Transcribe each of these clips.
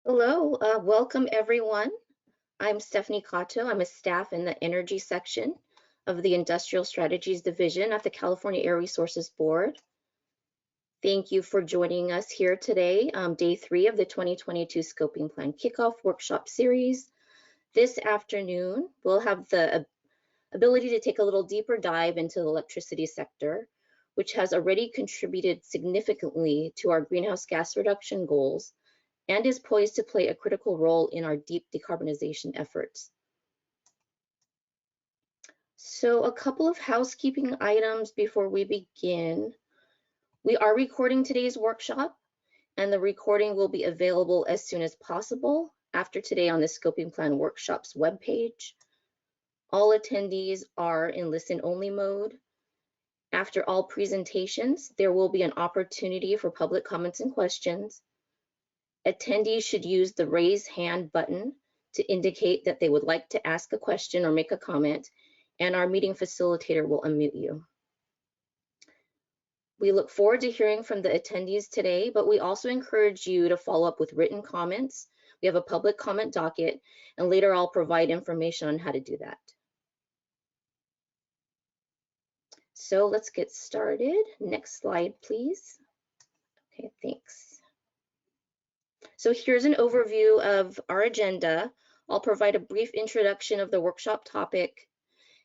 Hello, welcome everyone. I'm Stephanie Cato. I'm a staff in the energy section of the Industrial Strategies Division at the California Air Resources Board. Thank you for joining us here today, day 3 of the 2022 Scoping Plan Kickoff Workshop Series. This afternoon, we'll have the ability to take a little deeper dive into the electricity sector, which has already contributed significantly to our greenhouse gas reduction goals and is poised to play a critical role in our deep decarbonization efforts. So a couple of housekeeping items before we begin. We are recording today's workshop, and the recording will be available as soon as possible after today on the Scoping Plan Workshop's webpage. All attendees are in listen-only mode. After all presentations, there will be an opportunity for public comments and questions. Attendees should use the raise hand button to indicate that they would like to ask a question or make a comment, and our meeting facilitator will unmute you. We look forward to hearing from the attendees today, but we also encourage you to follow up with written comments. We have a public comment docket, and later I'll provide information on how to do that. So let's get started. Next slide, please. Okay, thanks. So here's an overview of our agenda. I'll provide a brief introduction of the workshop topic,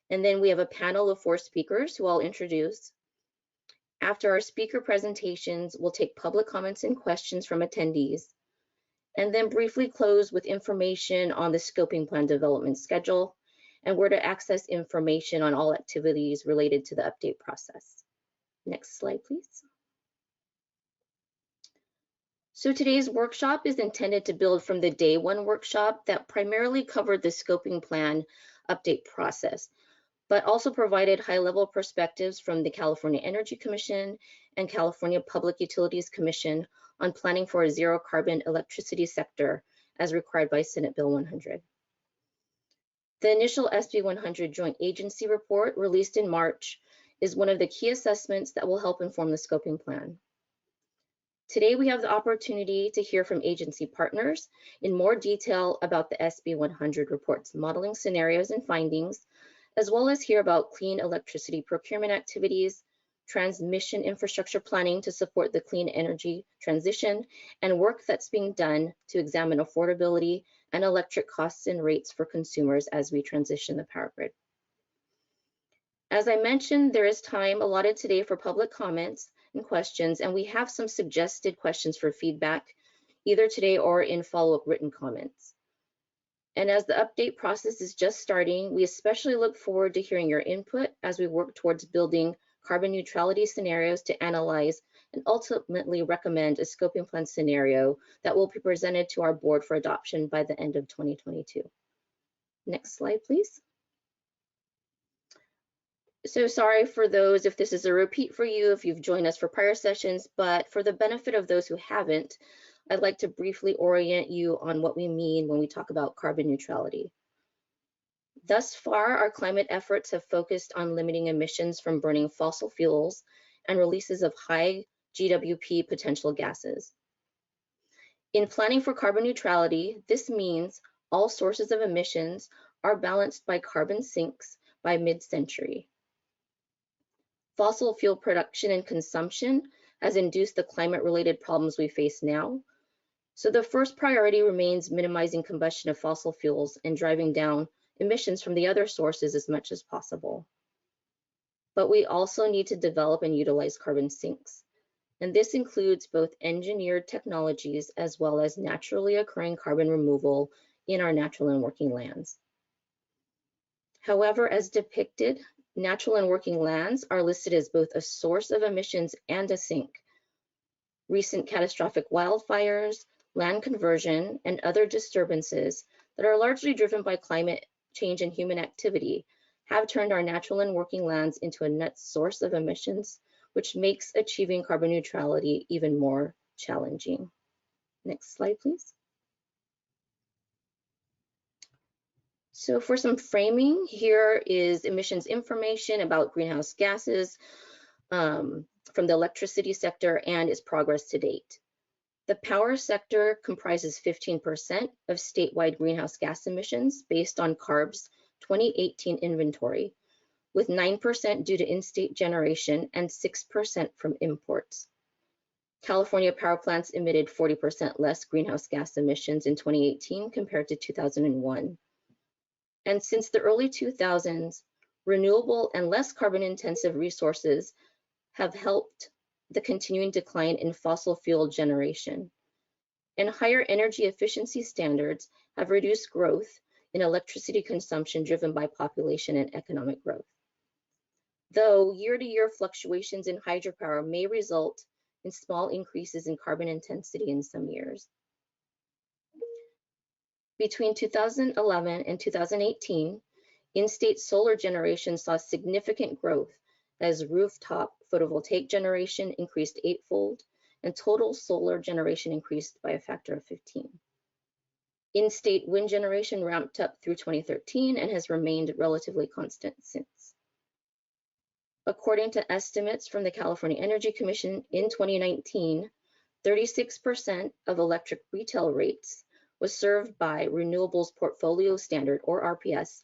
and then we have a panel of 4 speakers who I'll introduce. After our speaker presentations, we'll take public comments and questions from attendees, and then briefly close with information on the Scoping Plan development schedule and where to access information on all activities related to the update process. Next slide, please. So today's workshop is intended to build from the day 1 workshop that primarily covered the Scoping Plan update process, but also provided high-level perspectives from the California Energy Commission and California Public Utilities Commission on planning for a zero-carbon electricity sector as required by Senate Bill 100. The initial SP100 Joint Agency Report released in March is one of the key assessments that will help inform the Scoping Plan. Today, we have the opportunity to hear from agency partners in more detail about the SP100 report's modeling scenarios and findings, as well as hear about clean electricity procurement activities, transmission infrastructure planning to support the clean energy transition, and work that's being done to examine affordability and electric costs and rates for consumers as we transition the power grid. As I mentioned, there is time allotted today for public comments and questions, and we have some suggested questions for feedback, either today or in follow-up written comments. And as the update process is just starting, we especially look forward to hearing your input as we work towards building carbon neutrality scenarios to analyze and ultimately recommend a scoping plan scenario that will be presented to our board for adoption by the end of 2022. Next slide, please. So sorry for those if this is a repeat for you, if you've joined us for prior sessions, but for the benefit of those who haven't, I'd like to briefly orient you on what we mean when we talk about carbon neutrality. Thus far, our climate efforts have focused on limiting emissions from burning fossil fuels and releases of high GWP potential gases. In planning for carbon neutrality, this means all sources of emissions are balanced by carbon sinks by mid-century. Fossil fuel production and consumption has induced the climate-related problems we face now. So the first priority remains minimizing combustion of fossil fuels and driving down emissions from the other sources as much as possible. But we also need to develop and utilize carbon sinks. And this includes both engineered technologies as well as naturally occurring carbon removal in our natural and working lands. However, as depicted, natural and working lands are listed as both a source of emissions and a sink. Recent catastrophic wildfires, land conversion, and other disturbances that are largely driven by climate change and human activity have turned our natural and working lands into a net source of emissions, which makes achieving carbon neutrality even more challenging. Next slide, please. So for some framing, here is emissions information about greenhouse gases from the electricity sector and its progress to date. The power sector comprises 15% of statewide greenhouse gas emissions based on CARB's 2018 inventory, with 9% due to in-state generation and 6% from imports. California power plants emitted 40% less greenhouse gas emissions in 2018 compared to 2001. And since the early 2000s, renewable and less carbon-intensive resources have helped the continuing decline in fossil fuel generation. And higher energy efficiency standards have reduced growth in electricity consumption driven by population and economic growth. Though year-to-year fluctuations in hydropower may result in small increases in carbon intensity in some years. Between 2011 and 2018, in-state solar generation saw significant growth as rooftop photovoltaic generation increased 8-fold and total solar generation increased by a factor of 15. In-state wind generation ramped up through 2013 and has remained relatively constant since. According to estimates from the California Energy Commission in 2019, 36% of electric retail rates was served by Renewables Portfolio Standard, or RPS,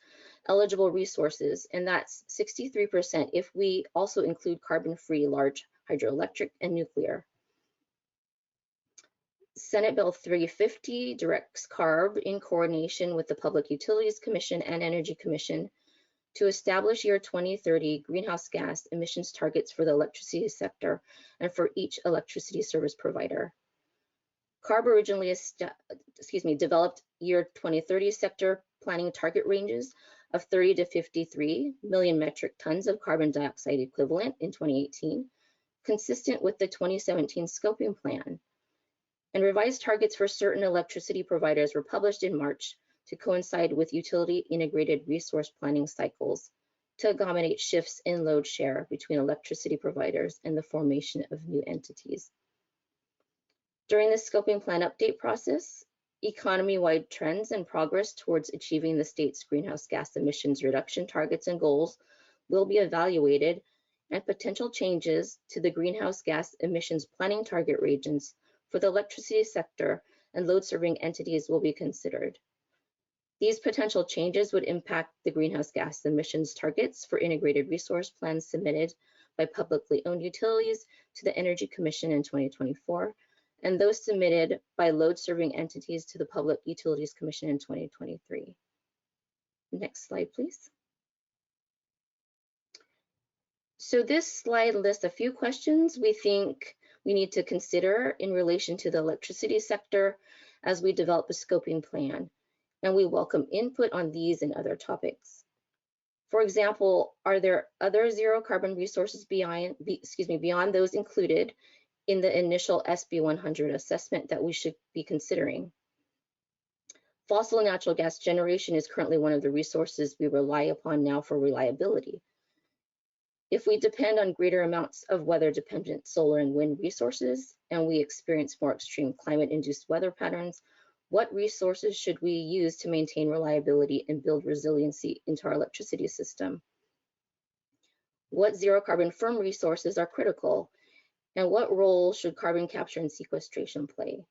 eligible resources, and that's 63% if we also include carbon-free large hydroelectric and nuclear. Senate Bill 350 directs CARB in coordination with the Public Utilities Commission and Energy Commission to establish year 2030 greenhouse gas emissions targets for the electricity sector and for each electricity service provider. CARB originally developed year 2030 sector planning target ranges of 30 to 53 million metric tons of carbon dioxide equivalent in 2018, consistent with the 2017 scoping plan. And revised targets for certain electricity providers were published in March to coincide with utility integrated resource planning cycles to accommodate shifts in load share between electricity providers and the formation of new entities. During the scoping plan update process, economy-wide trends and progress towards achieving the state's greenhouse gas emissions reduction targets and goals will be evaluated, and potential changes to the greenhouse gas emissions planning target regions for the electricity sector and load-serving entities will be considered. These potential changes would impact the greenhouse gas emissions targets for integrated resource plans submitted by publicly owned utilities to the Energy Commission in 2024, and those submitted by load-serving entities to the Public Utilities Commission in 2023. Next slide, please. So this slide lists a few questions we think we need to consider in relation to the electricity sector as we develop a scoping plan, and we welcome input on these and other topics. For example, are there other zero carbon resources beyond those included in the initial SP100 assessment that we should be considering? Fossil and natural gas generation is currently one of the resources we rely upon now for reliability. If we depend on greater amounts of weather-dependent solar and wind resources, and we experience more extreme climate-induced weather patterns, what resources should we use to maintain reliability and build resiliency into our electricity system? What zero carbon firm resources are critical, and what role should carbon capture and sequestration play?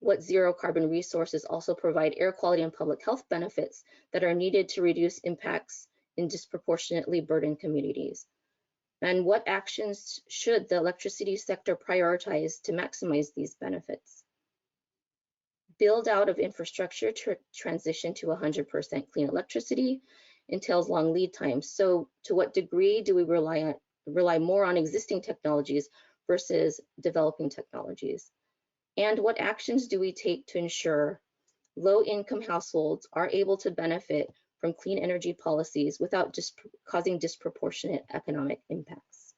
What zero carbon resources also provide air quality and public health benefits that are needed to reduce impacts in disproportionately burdened communities? And what actions should the electricity sector prioritize to maximize these benefits? Build out of infrastructure to transition to 100% clean electricity entails long lead times. So to what degree do we rely more on existing technologies versus developing technologies? And what actions do we take to ensure low-income households are able to benefit from clean energy policies without causing disproportionate economic impacts?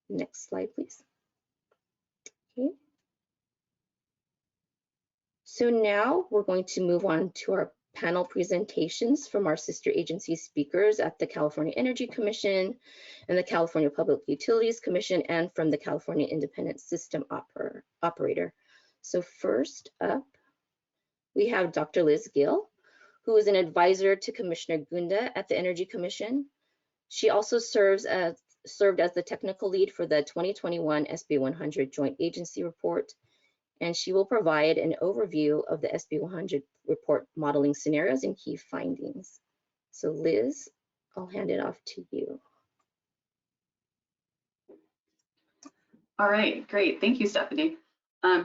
Next slide, please. Okay. So now we're going to move on to our panel presentations from our sister agency speakers at the California Energy Commission and the California Public Utilities Commission, and from the California Independent System Operator. So first up, we have Dr. Liz Gill, who is an advisor to Commissioner Gunda at the Energy Commission. She also serves as served as the technical lead for the 2021 SP100 Joint Agency Report, and she will provide an overview of the SP100 report modeling scenarios and key findings. So Liz, I'll hand it off to you. All right, great. Thank you, Stephanie.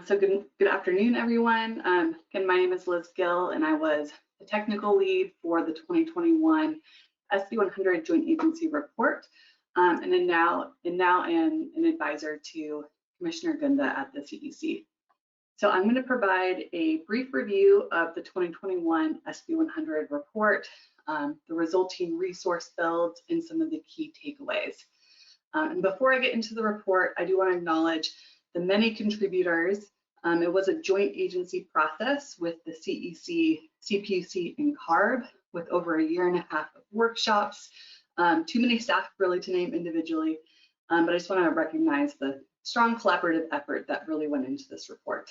So good afternoon, everyone. Again, my name is Liz Gill, and I was the technical lead for the 2021 SP100 Joint Agency Report, and now am an advisor to Commissioner Gunda at the CEC. So I'm going to provide a brief review of the 2021 SP100 report, the resulting resource builds, and some of the key takeaways. And before I get into the report, I do want to acknowledge the many contributors. It was a joint agency process with the CEC, CPUC, and CARB, with over 1.5 years of workshops. Too many staff really to name individually, but I just want to recognize the strong collaborative effort that really went into this report.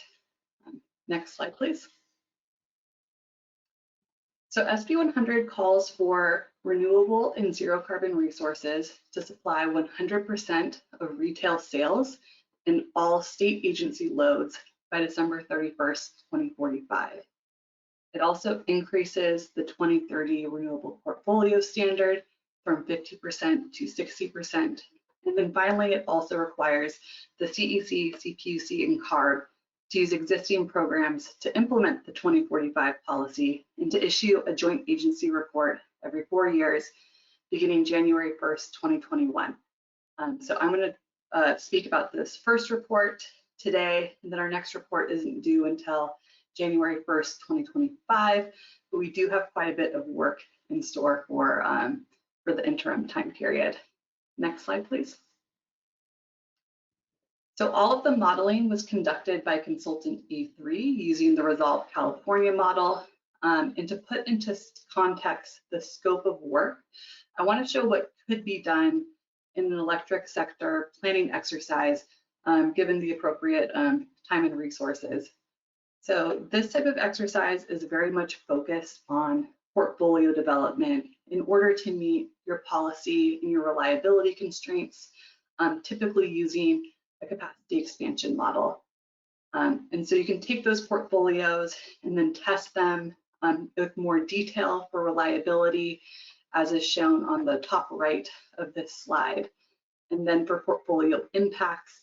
Next slide, please. So SP100 calls for renewable and zero carbon resources to supply 100% of retail sales and all state agency loads by December 31st, 2045. It also increases the 2030 renewable portfolio standard from 50% to 60%. And then finally, it also requires the CEC, CPUC, and CARB to use existing programs to implement the 2045 policy and to issue a joint agency report every 4 years, beginning January 1st, 2021. So I'm going to speak about this first report today, and then our next report isn't due until January 1st, 2025, but we do have quite a bit of work in store for the interim time period. Next slide, please. So all of the modeling was conducted by consultant E3 using the Resolve California model. And to put into context the scope of work, I want to show what could be done in an electric sector planning exercise, given the appropriate time and resources. So this type of exercise is very much focused on portfolio development in order to meet your policy and your reliability constraints, typically using a capacity expansion model. And so you can take those portfolios and then test them with more detail for reliability, as is shown on the top right of this slide. And then for portfolio impacts,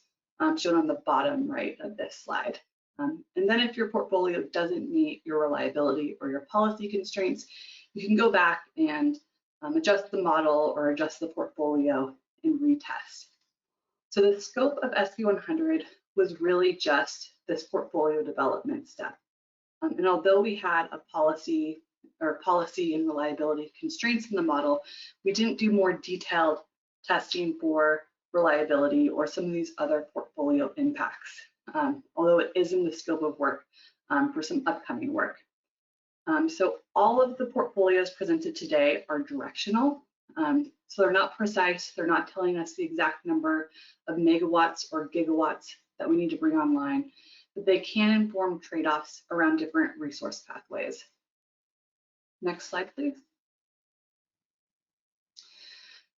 shown on the bottom right of this slide. And then if your portfolio doesn't meet your reliability or your policy constraints, you can go back and adjust the model or adjust the portfolio and retest. So the scope of SP100 was really just this portfolio development step. And although we had a policy and reliability constraints in the model, we didn't do more detailed testing for reliability or some of these other portfolio impacts, although it is in the scope of work for some upcoming work. So all of the portfolios presented today are directional. So they're not precise, they're not telling us the exact number of megawatts or gigawatts that we need to bring online, but they can inform trade-offs around different resource pathways. Next slide, please.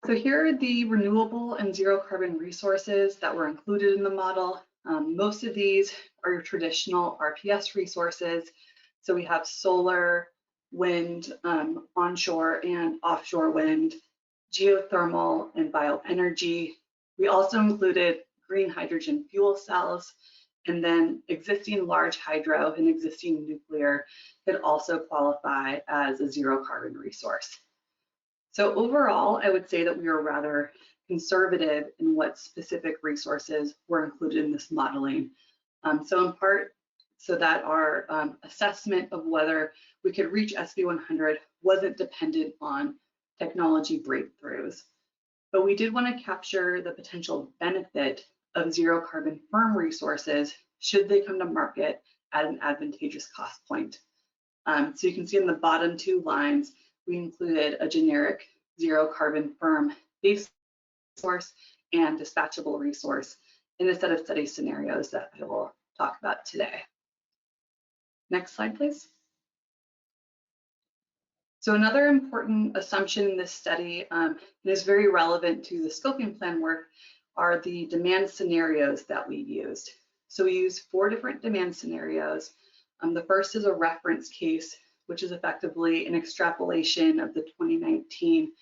So here are the renewable and zero carbon resources that were included in the model. Most of these are your traditional RPS resources. So we have solar, wind, onshore and offshore wind, geothermal, and bioenergy. We also included green hydrogen fuel cells, and then existing large hydro and existing nuclear could also qualify as a zero carbon resource. So overall, I would say that we are rather conservative in what specific resources were included in this modeling. So in part, so that our assessment of whether we could reach SP100 wasn't dependent on technology breakthroughs. But we did want to capture the potential benefit of zero carbon firm resources should they come to market at an advantageous cost point. So you can see in the bottom two lines, we included a generic zero carbon firm base resource and dispatchable resource in a set of study scenarios that I will talk about today. Next slide, please. So another important assumption in this study, and is very relevant to the scoping plan work, are the demand scenarios that we used. So we used 4 different demand scenarios. The first is a reference case, which is effectively an extrapolation of the 2019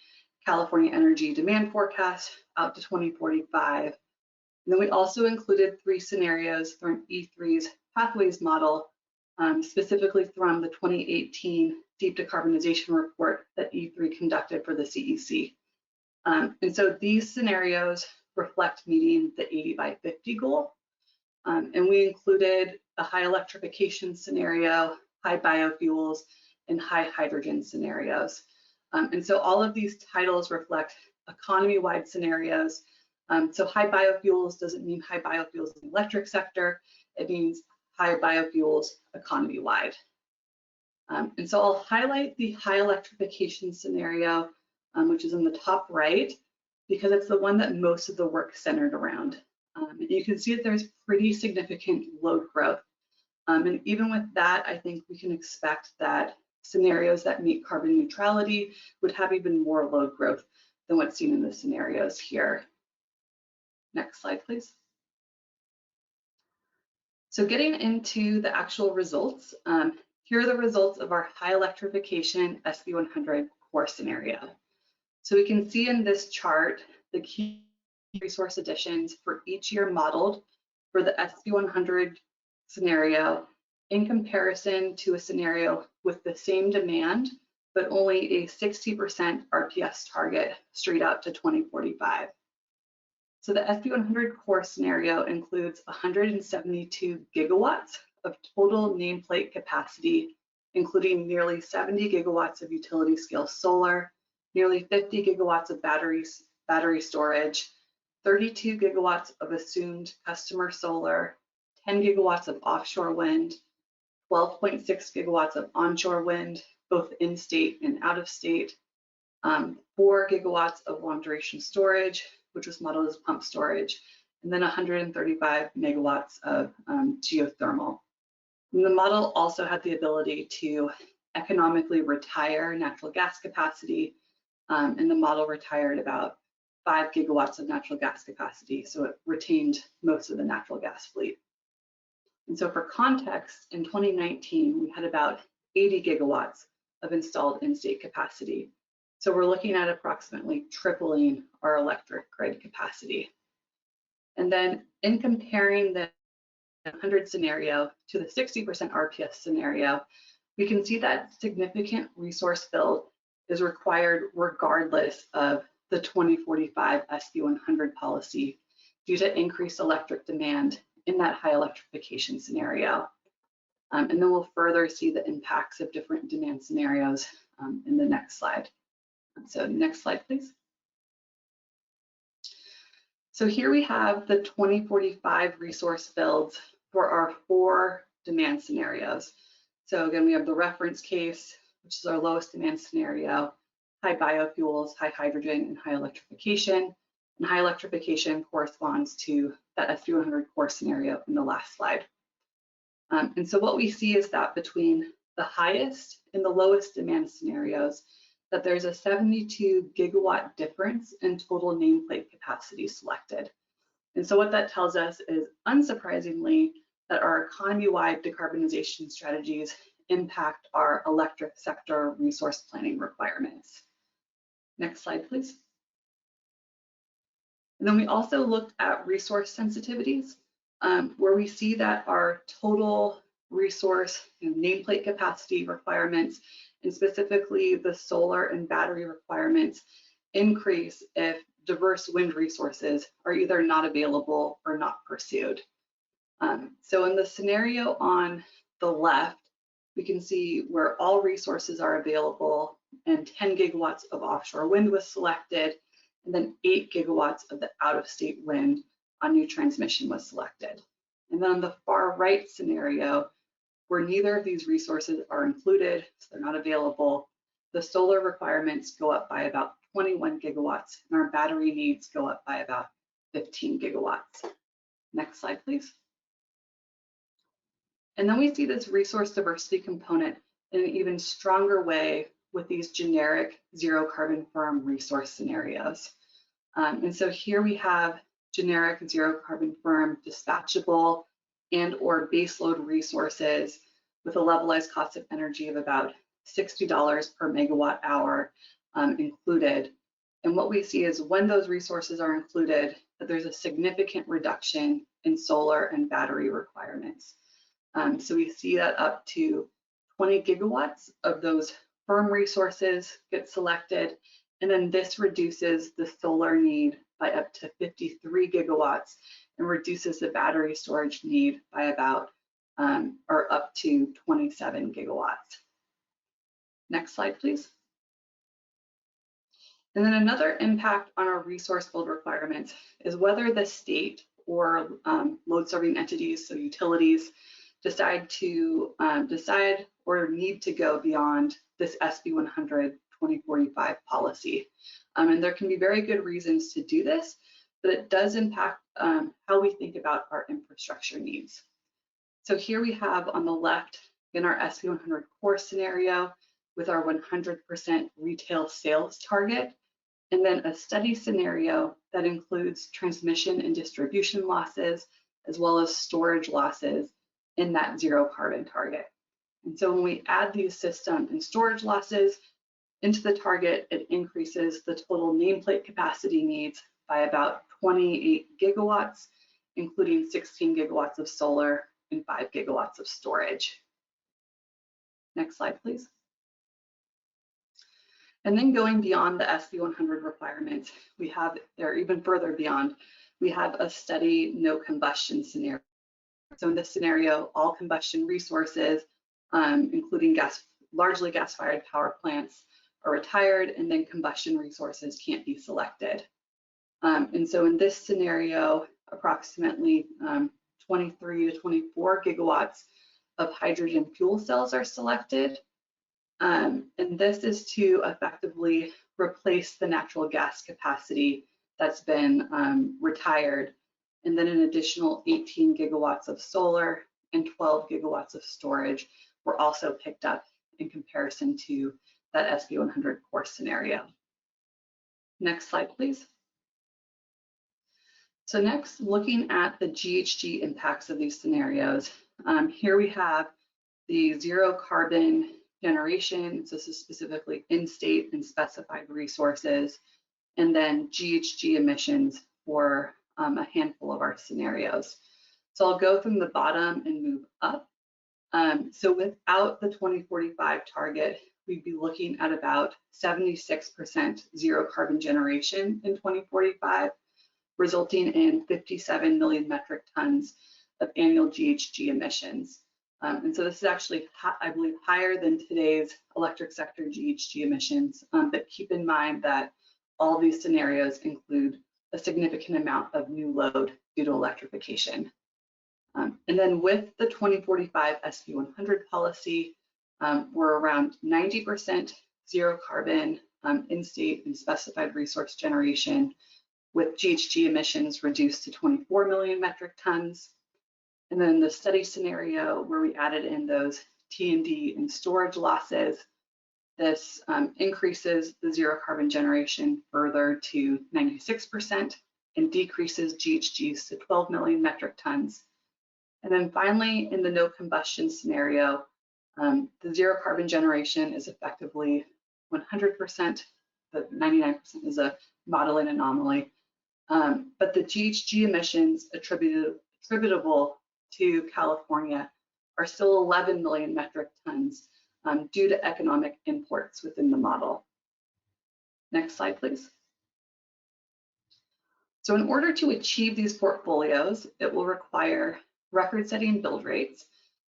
California energy demand forecast out to 2045. And then we also included 3 scenarios from E3's pathways model, specifically from the 2018 deep decarbonization report that E3 conducted for the CEC. And so these scenarios reflect meeting the 80 by 50 goal. And we included a high electrification scenario, high biofuels, and high hydrogen scenarios. And so all of these titles reflect economy-wide scenarios. So high biofuels doesn't mean high biofuels in the electric sector. It means high biofuels economy-wide. And so I'll highlight the high electrification scenario, which is in the top right, because it's the one that most of the work centered around. You can see that there's pretty significant load growth. And even with that, I think we can expect that scenarios that meet carbon neutrality would have even more load growth than what's seen in the scenarios here. Next slide, please. So getting into the actual results, here are the results of our high electrification SP100 core scenario. So we can see in this chart the key resource additions for each year modeled for the SP100 scenario in comparison to a scenario with the same demand, but only a 60% RPS target straight out to 2045. So the SP100 core scenario includes 172 gigawatts of total nameplate capacity, including nearly 70 gigawatts of utility scale solar, nearly 50 gigawatts of battery storage, 32 gigawatts of assumed customer solar, 10 gigawatts of offshore wind, 12.6 gigawatts of onshore wind, both in-state and out-of-state, 4 gigawatts of long duration storage, which was modeled as pump storage, and then 135 megawatts of geothermal. And the model also had the ability to economically retire natural gas capacity, and the model retired about 5 gigawatts of natural gas capacity, so it retained most of the natural gas fleet. And so for context, in 2019, we had about 80 gigawatts of installed in-state capacity. So we're looking at approximately tripling our electric grid capacity. And then in comparing the 100 scenario to the 60% RPS scenario, we can see that significant resource build is required regardless of the 2045 SP100 policy due to increased electric demand in that high electrification scenario. And then we'll further see the impacts of different demand scenarios in the next slide. So next slide, please. So here we have the 2045 resource builds for our 4 demand scenarios. So again, we have the reference case, which is our lowest demand scenario, high biofuels, high hydrogen, and high electrification. And high electrification corresponds to that SP100 core scenario in the last slide. And so what we see is that between the highest and the lowest demand scenarios, that there's a 72 gigawatt difference in total nameplate capacity selected. And so what that tells us is, unsurprisingly, that our economy-wide decarbonization strategies impact our electric sector resource planning requirements. Next slide, please. And then we also looked at resource sensitivities, where we see that our total resource nameplate capacity requirements, and specifically the solar and battery requirements, increase if diverse wind resources are either not available or not pursued. So in the scenario on the left, we can see where all resources are available and 10 gigawatts of offshore wind was selected, and then 8 gigawatts of the out-of-state wind on new transmission was selected. And then on the far right scenario, where neither of these resources are included, so they're not available, the solar requirements go up by about 21 gigawatts, and our battery needs go up by about 15 gigawatts. Next slide, please. And then we see this resource diversity component in an even stronger way with these generic zero carbon firm resource scenarios. And so here we have generic zero carbon firm dispatchable and or baseload resources with a levelized cost of energy of about $60 per megawatt hour included. And what we see is when those resources are included, that there's a significant reduction in solar and battery requirements. So we see that up to 20 gigawatts of those firm resources get selected, and then this reduces the solar need by up to 53 gigawatts and reduces the battery storage need by about or up to 27 gigawatts. Next slide, please. And then another impact on our resource build requirements is whether the state or load serving entities, so utilities, decide or need to go beyond this SP100 2045 policy. And there can be very good reasons to do this, but it does impact how we think about our infrastructure needs. So here we have on the left in our SP100 core scenario with our 100% retail sales target, and then a study scenario that includes transmission and distribution losses, as well as storage losses in that zero carbon target. And so when we add these system and storage losses into the target, it increases the total nameplate capacity needs by about 28 gigawatts, including 16 gigawatts of solar and 5 gigawatts of storage. Next slide, please. And then going beyond the SP100 requirements, we have, or even further beyond, we have a steady no combustion scenario. So in this scenario, all combustion resources, including largely gas-fired power plants, are retired, and then combustion resources can't be selected. And so in this scenario, approximately 23 to 24 gigawatts of hydrogen fuel cells are selected. And this is to effectively replace the natural gas capacity that's been retired. And then an additional 18 gigawatts of solar and 12 gigawatts of storage were also picked up in comparison to that SP100 core scenario. Next slide, please. So next, looking at the GHG impacts of these scenarios, here we have the zero carbon generation. So this is specifically in-state and specified resources, and then GHG emissions for a handful of our scenarios. So I'll go from the bottom and move up. So without the 2045 target, we'd be looking at about 76% zero carbon generation in 2045, resulting in 57 million metric tons of annual GHG emissions. And so this is actually, I believe, higher than today's electric sector GHG emissions, but keep in mind that all these scenarios include a significant amount of new load due to electrification. And then with the 2045 SP100 policy, we're around 90% zero carbon in-state and specified resource generation, with GHG emissions reduced to 24 million metric tons. And then the study scenario where we added in those T&D and storage losses, this increases the zero carbon generation further to 96% and decreases GHGs to 12 million metric tons. And then finally, in the no combustion scenario, the zero carbon generation is effectively 100%, the 99% is a modeling anomaly. But the GHG emissions attributable to California are still 11 million metric tons due to economic imports within the model. Next slide, please. So in order to achieve these portfolios, it will require record-setting build rates.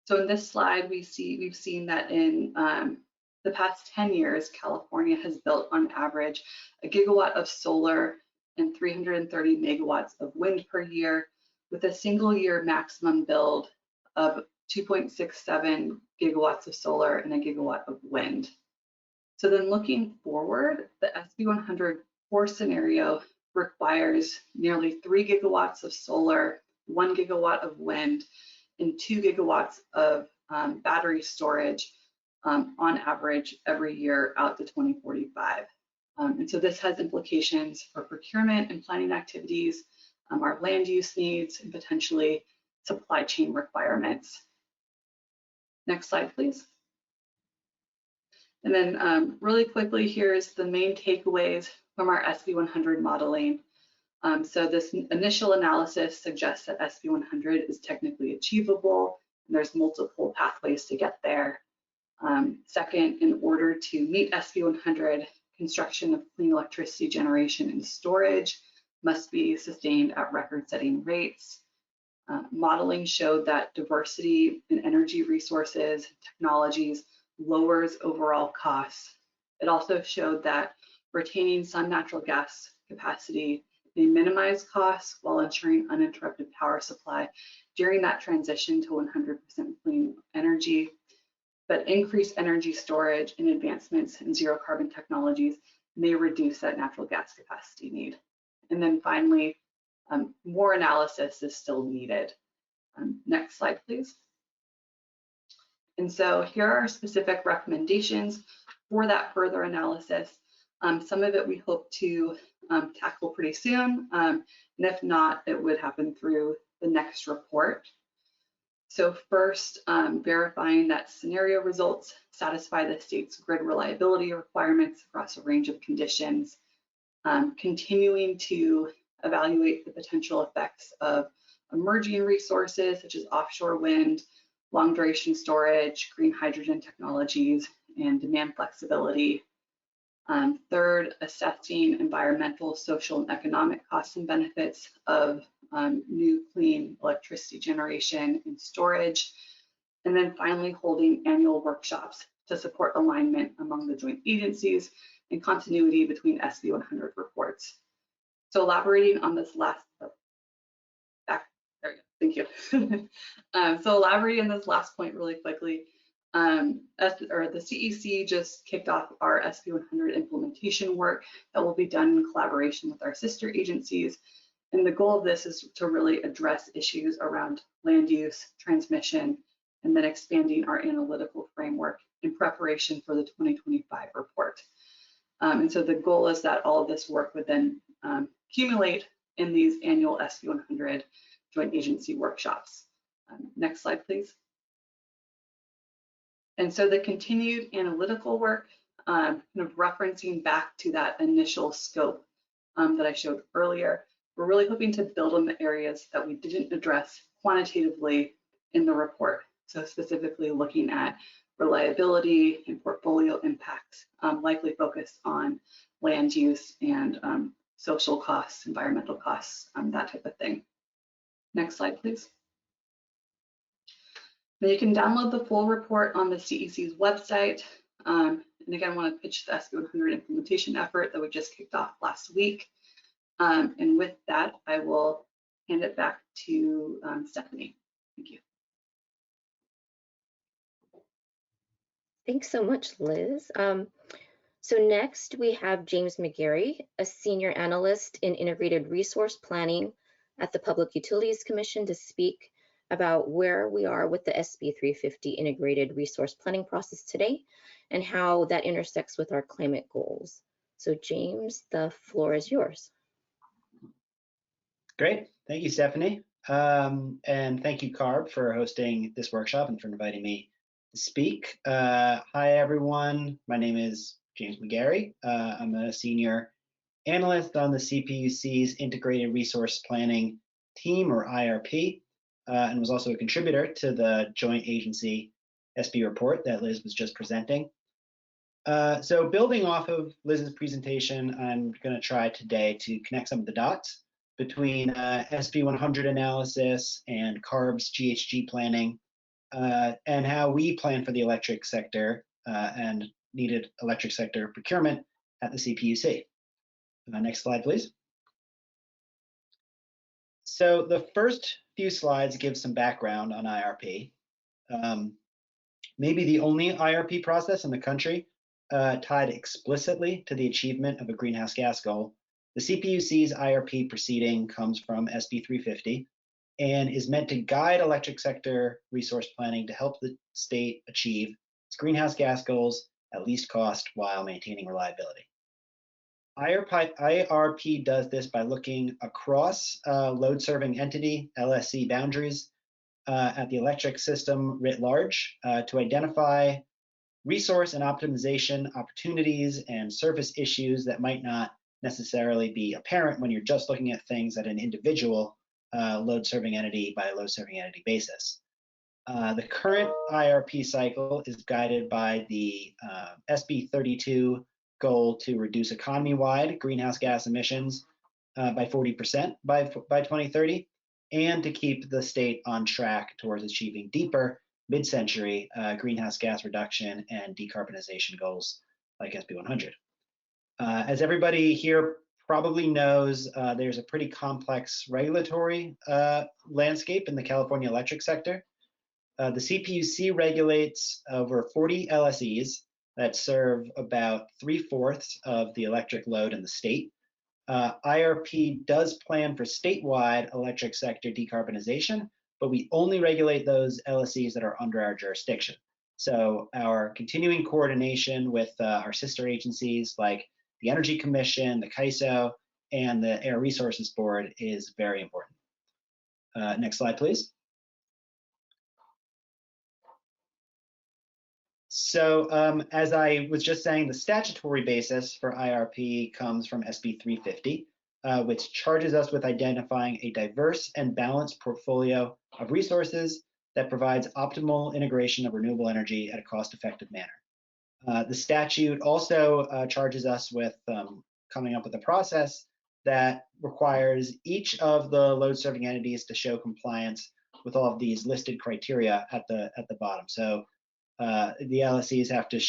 So in this slide, we've seen that in the past 10 years, California has built on average a gigawatt of solar and 330 megawatts of wind per year, with a single year maximum build of 2.67 gigawatts of solar and a gigawatt of wind. So then looking forward, the SP100 core scenario requires nearly 3 gigawatts of solar, 1 gigawatt of wind, and 2 gigawatts of battery storage on average every year out to 2045. And so this has implications for procurement and planning activities, our land use needs, and potentially supply chain requirements. Next slide, please. And then really quickly, here's the main takeaways from our SP100 modeling. So this initial analysis suggests that SP100 is technically achievable, and there's multiple pathways to get there. Second, in order to meet SP100, construction of clean electricity generation and storage must be sustained at record-setting rates. Modeling showed that diversity in energy resources, technologies, lowers overall costs. It also showed that retaining some natural gas capacity may minimize costs while ensuring uninterrupted power supply during that transition to 100% clean energy. But increased energy storage and advancements in zero carbon technologies may reduce that natural gas capacity need. And then finally, more analysis is still needed. Next slide, please. And so here are specific recommendations for that further analysis. Some of it we hope to tackle pretty soon, and if not, it would happen through the next report. So first, verifying that scenario results satisfy the state's grid reliability requirements across a range of conditions, continuing to evaluate the potential effects of emerging resources such as offshore wind, long duration storage, green hydrogen technologies, and demand flexibility. Third, assessing environmental, social, and economic costs and benefits of new clean electricity generation and storage. And then finally, holding annual workshops to support alignment among the joint agencies and continuity between SP100 reports. So elaborating on this last, thank you. So elaborating on this last point really quickly, the CEC just kicked off our SP100 implementation work that will be done in collaboration with our sister agencies. And the goal of this is to really address issues around land use, transmission, and then expanding our analytical framework in preparation for the 2025 report. And so the goal is that all of this work would then accumulate in these annual SP100 joint agency workshops. Next slide, please. And so the continued analytical work, kind of referencing back to that initial scope that I showed earlier, we're really hoping to build on the areas that we didn't address quantitatively in the report. So specifically looking at reliability and portfolio impacts, likely focused on land use and social costs, environmental costs, that type of thing. Next slide, please. Now you can download the full report on the CEC's website. And again, I want to pitch the SP100 implementation effort that we just kicked off last week. And with that, I will hand it back to Stephanie. Thank you. Thanks so much, Liz. So next we have James McGarry, a senior analyst in integrated resource planning at the Public Utilities Commission, to speak about where we are with the SB 350 integrated resource planning process today and how that intersects with our climate goals. So James, the floor is yours. Great, thank you, Stephanie. And thank you, CARB, for hosting this workshop and for inviting me to speak. Hi, everyone. My name is James McGarry. I'm a senior analyst on the CPUC's Integrated Resource Planning team, or IRP, and was also a contributor to the joint agency SB report that Liz was just presenting. So building off of Liz's presentation, I'm going to try today to connect some of the dots between SP100 analysis and CARB's GHG planning, and how we plan for the electric sector and needed electric sector procurement at the CPUC. Next slide, please. So the first few slides give some background on IRP. Maybe the only IRP process in the country tied explicitly to the achievement of a greenhouse gas goal. The CPUC's IRP proceeding comes from SB 350 and is meant to guide electric sector resource planning to help the state achieve its its greenhouse gas goals at least cost while maintaining reliability. IRP does this by looking across load-serving entity, LSC boundaries, at the electric system writ large to identify resource and optimization opportunities and surface issues that might not necessarily be apparent when you're just looking at things at an individual load-serving entity by load-serving entity basis. The current IRP cycle is guided by the SB32 goal to reduce economy-wide greenhouse gas emissions by 40% by 2030, and to keep the state on track towards achieving deeper mid-century greenhouse gas reduction and decarbonization goals like SB100. As everybody here probably knows, there's a pretty complex regulatory landscape in the California electric sector. The CPUC regulates over 40 LSEs that serve about 3/4 of the electric load in the state. IRP does plan for statewide electric sector decarbonization, but we only regulate those LSEs that are under our jurisdiction. So our continuing coordination with our sister agencies like the Energy Commission, the CAISO, and the Air Resources Board is very important. Next slide, please. So as I was just saying, the statutory basis for IRP comes from SB 350, which charges us with identifying a diverse and balanced portfolio of resources that provides optimal integration of renewable energy at a cost-effective manner. The statute also charges us with coming up with a process that requires each of the load-serving entities to show compliance with all of these listed criteria at the bottom. So the LSEs have to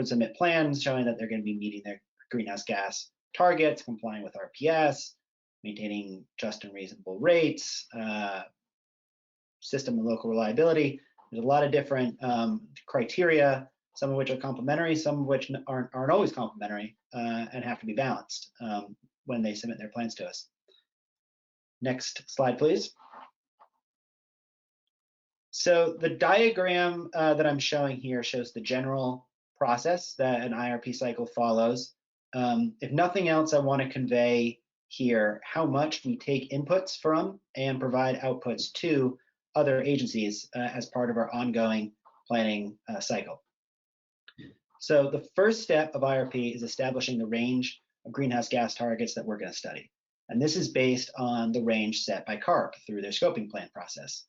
submit plans showing that they're going to be meeting their greenhouse gas targets, complying with RPS, maintaining just and reasonable rates, system and local reliability. There's a lot of different criteria, some of which are complementary, some of which aren't always complementary and have to be balanced when they submit their plans to us. Next slide, please. So the diagram that I'm showing here shows the general process that an IRP cycle follows. If nothing else, I want to convey here how much we take inputs from and provide outputs to other agencies as part of our ongoing planning cycle. So the first step of IRP is establishing the range of greenhouse gas targets that we're going to study. And this is based on the range set by CARB through their scoping plan process.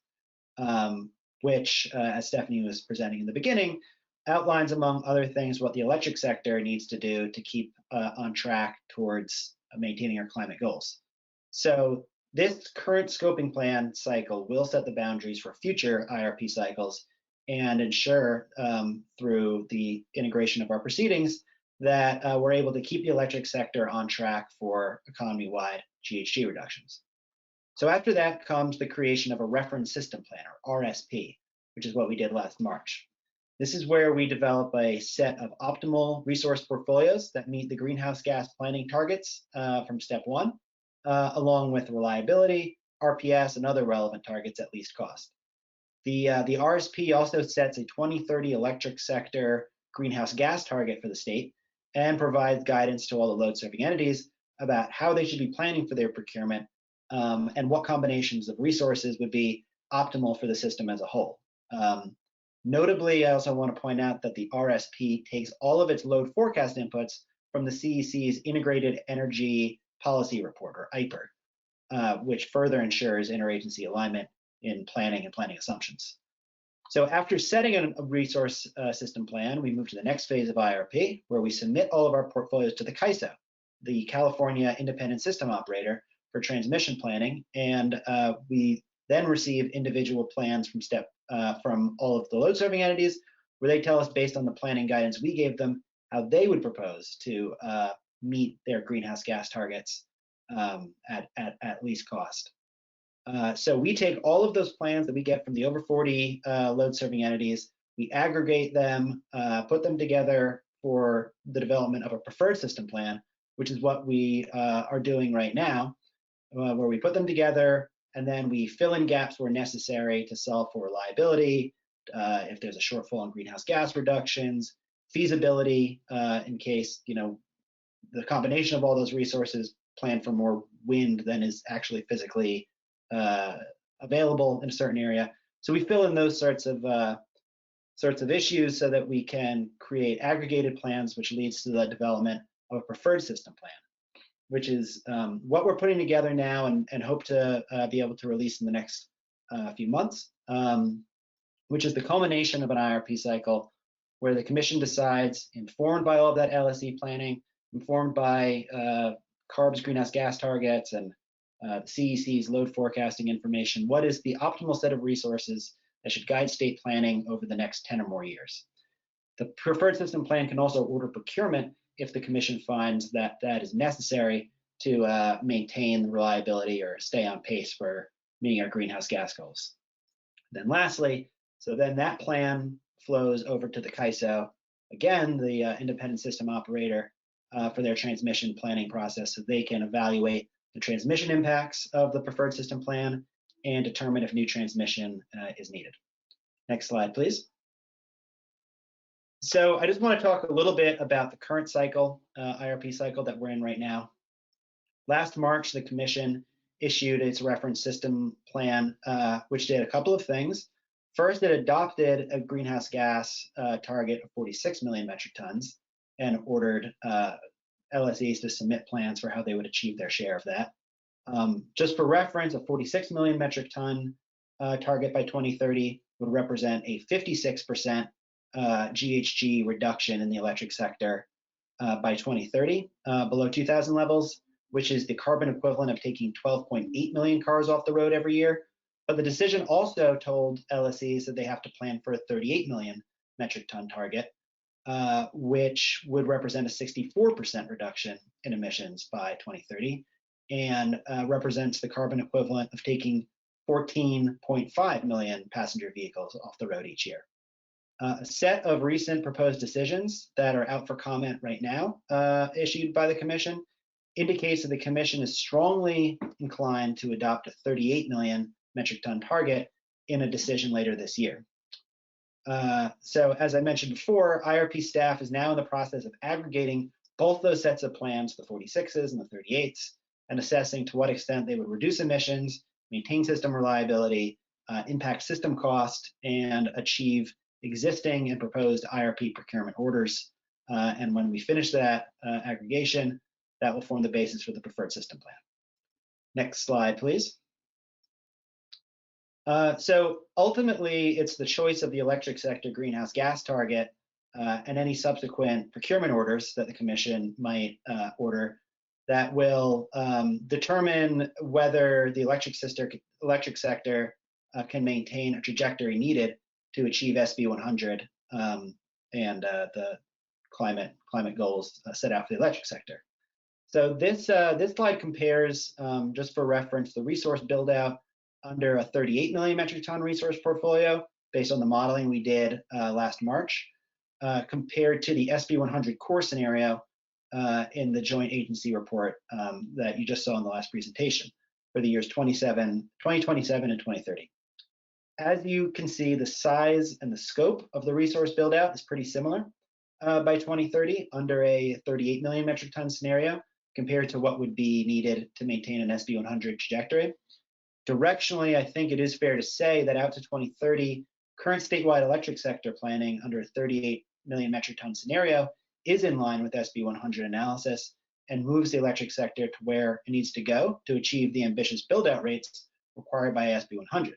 Which, as Stephanie was presenting in the beginning, outlines, among other things, what the electric sector needs to do to keep on track towards maintaining our climate goals. So this current scoping plan cycle will set the boundaries for future IRP cycles and ensure through the integration of our proceedings that we're able to keep the electric sector on track for economy-wide GHG reductions. So after that comes the creation of a reference system plan, or RSP, which is what we did last March. This is where we develop a set of optimal resource portfolios that meet the greenhouse gas planning targets from step 1, along with reliability, RPS, and other relevant targets at least cost. The RSP also sets a 2030 electric sector greenhouse gas target for the state and provides guidance to all the load-serving entities about how they should be planning for their procurement and what combinations of resources would be optimal for the system as a whole. Notably, I also want to point out that the RSP takes all of its load forecast inputs from the CEC's Integrated Energy Policy Report, or IPR, which further ensures interagency alignment in planning and planning assumptions. So after setting a resource system plan, we move to the next phase of IRP, where we submit all of our portfolios to the CAISO, the California Independent System Operator, for transmission planning, and we then receive individual plans from all of the load-serving entities, where they tell us, based on the planning guidance we gave them, how they would propose to meet their greenhouse gas targets at least cost. So we take all of those plans that we get from the over 40 load-serving entities, we aggregate them, put them together for the development of a preferred system plan, which is what we are doing right now, where we put them together and then we fill in gaps where necessary to solve for reliability, if there's a shortfall in greenhouse gas reductions, feasibility in case, the combination of all those resources plan for more wind than is actually physically available in a certain area. So we fill in those sorts of issues so that we can create aggregated plans, which leads to the development of a preferred system plan, which is what we're putting together now and hope to be able to release in the next few months, which is the culmination of an IRP cycle where the commission decides, informed by all of that LSE planning, informed by CARB's greenhouse gas targets and the CEC's load forecasting information, what is the optimal set of resources that should guide state planning over the next 10 or more years. The preferred system plan can also order procurement if the commission finds that that is necessary to maintain reliability or stay on pace for meeting our greenhouse gas goals. Then lastly, so then that plan flows over to the CAISO, again, the independent system operator, for their transmission planning process, so they can evaluate the transmission impacts of the preferred system plan and determine if new transmission is needed. Next slide, please. So I just want to talk a little bit about the current cycle, IRP cycle that we're in right now. Last March, the commission issued its reference system plan, which did a couple of things. First, it adopted a greenhouse gas target of 46 million metric tons and ordered LSEs to submit plans for how they would achieve their share of that. Just for reference, a 46 million metric ton target by 2030 would represent a 56% GHG reduction in the electric sector by 2030, below 2000 levels, which is the carbon equivalent of taking 12.8 million cars off the road every year. But the decision also told LSEs that they have to plan for a 38 million metric ton target, which would represent a 64% reduction in emissions by 2030 and represents the carbon equivalent of taking 14.5 million passenger vehicles off the road each year. A set of recent proposed decisions that are out for comment right now, issued by the Commission, indicates that the Commission is strongly inclined to adopt a 38 million metric ton target in a decision later this year. So as I mentioned before, IRP staff is now in the process of aggregating both those sets of plans, the 46s and the 38s, and assessing to what extent they would reduce emissions, maintain system reliability, impact system cost, and achieve existing and proposed IRP procurement orders. And when we finish that aggregation, that will form the basis for the preferred system plan. Next slide, please. So ultimately, it's the choice of the electric sector greenhouse gas target and any subsequent procurement orders that the Commission might order that will determine whether the electric sector can maintain a trajectory needed to achieve SP100 and the climate goals set out for the electric sector. So this slide compares, just for reference, the resource build out under a 38 million metric ton resource portfolio based on the modeling we did last March, compared to the SP100 core scenario in the joint agency report that you just saw in the last presentation for the years 2027 and 2030. As you can see, the size and the scope of the resource build out is pretty similar by 2030 under a 38 million metric ton scenario compared to what would be needed to maintain an SP100 trajectory. Directionally, I think it is fair to say that out to 2030, current statewide electric sector planning under a 38 million metric ton scenario is in line with SP100 analysis and moves the electric sector to where it needs to go to achieve the ambitious build-out rates required by SP100.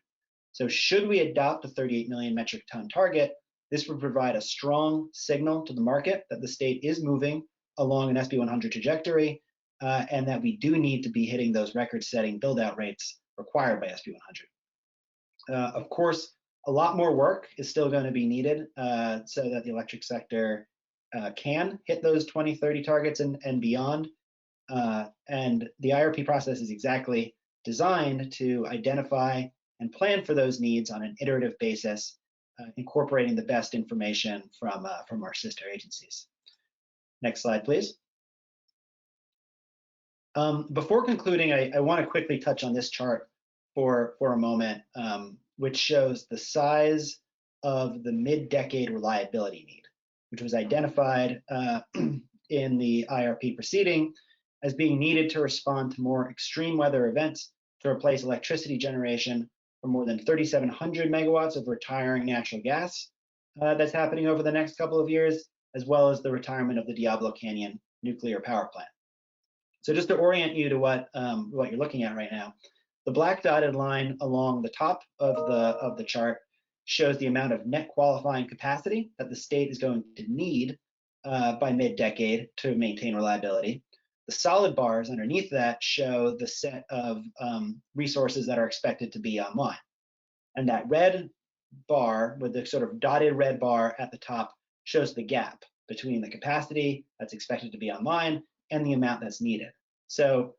So should we adopt a 38 million metric ton target, this would provide a strong signal to the market that the state is moving along an SP100 trajectory and that we do need to be hitting those record-setting build-out rates required by SP100. Of course, a lot more work is still going to be needed so that the electric sector can hit those 2030 targets and beyond. And the IRP process is exactly designed to identify and plan for those needs on an iterative basis, incorporating the best information from our sister agencies. Next slide, please. Before concluding, I want to quickly touch on this chart for a moment, which shows the size of the mid-decade reliability need, which was identified in the IRP proceeding as being needed to respond to more extreme weather events to replace electricity generation for more than 3,700 megawatts of retiring natural gas that's happening over the next couple of years, as well as the retirement of the Diablo Canyon nuclear power plant. So just to orient you to what you're looking at right now, the black dotted line along the top of the chart shows the amount of net qualifying capacity that the state is going to need by mid-decade to maintain reliability. The solid bars underneath that show the set of resources that are expected to be online. And that red bar with the sort of dotted red bar at the top shows the gap between the capacity that's expected to be online and the amount that's needed. So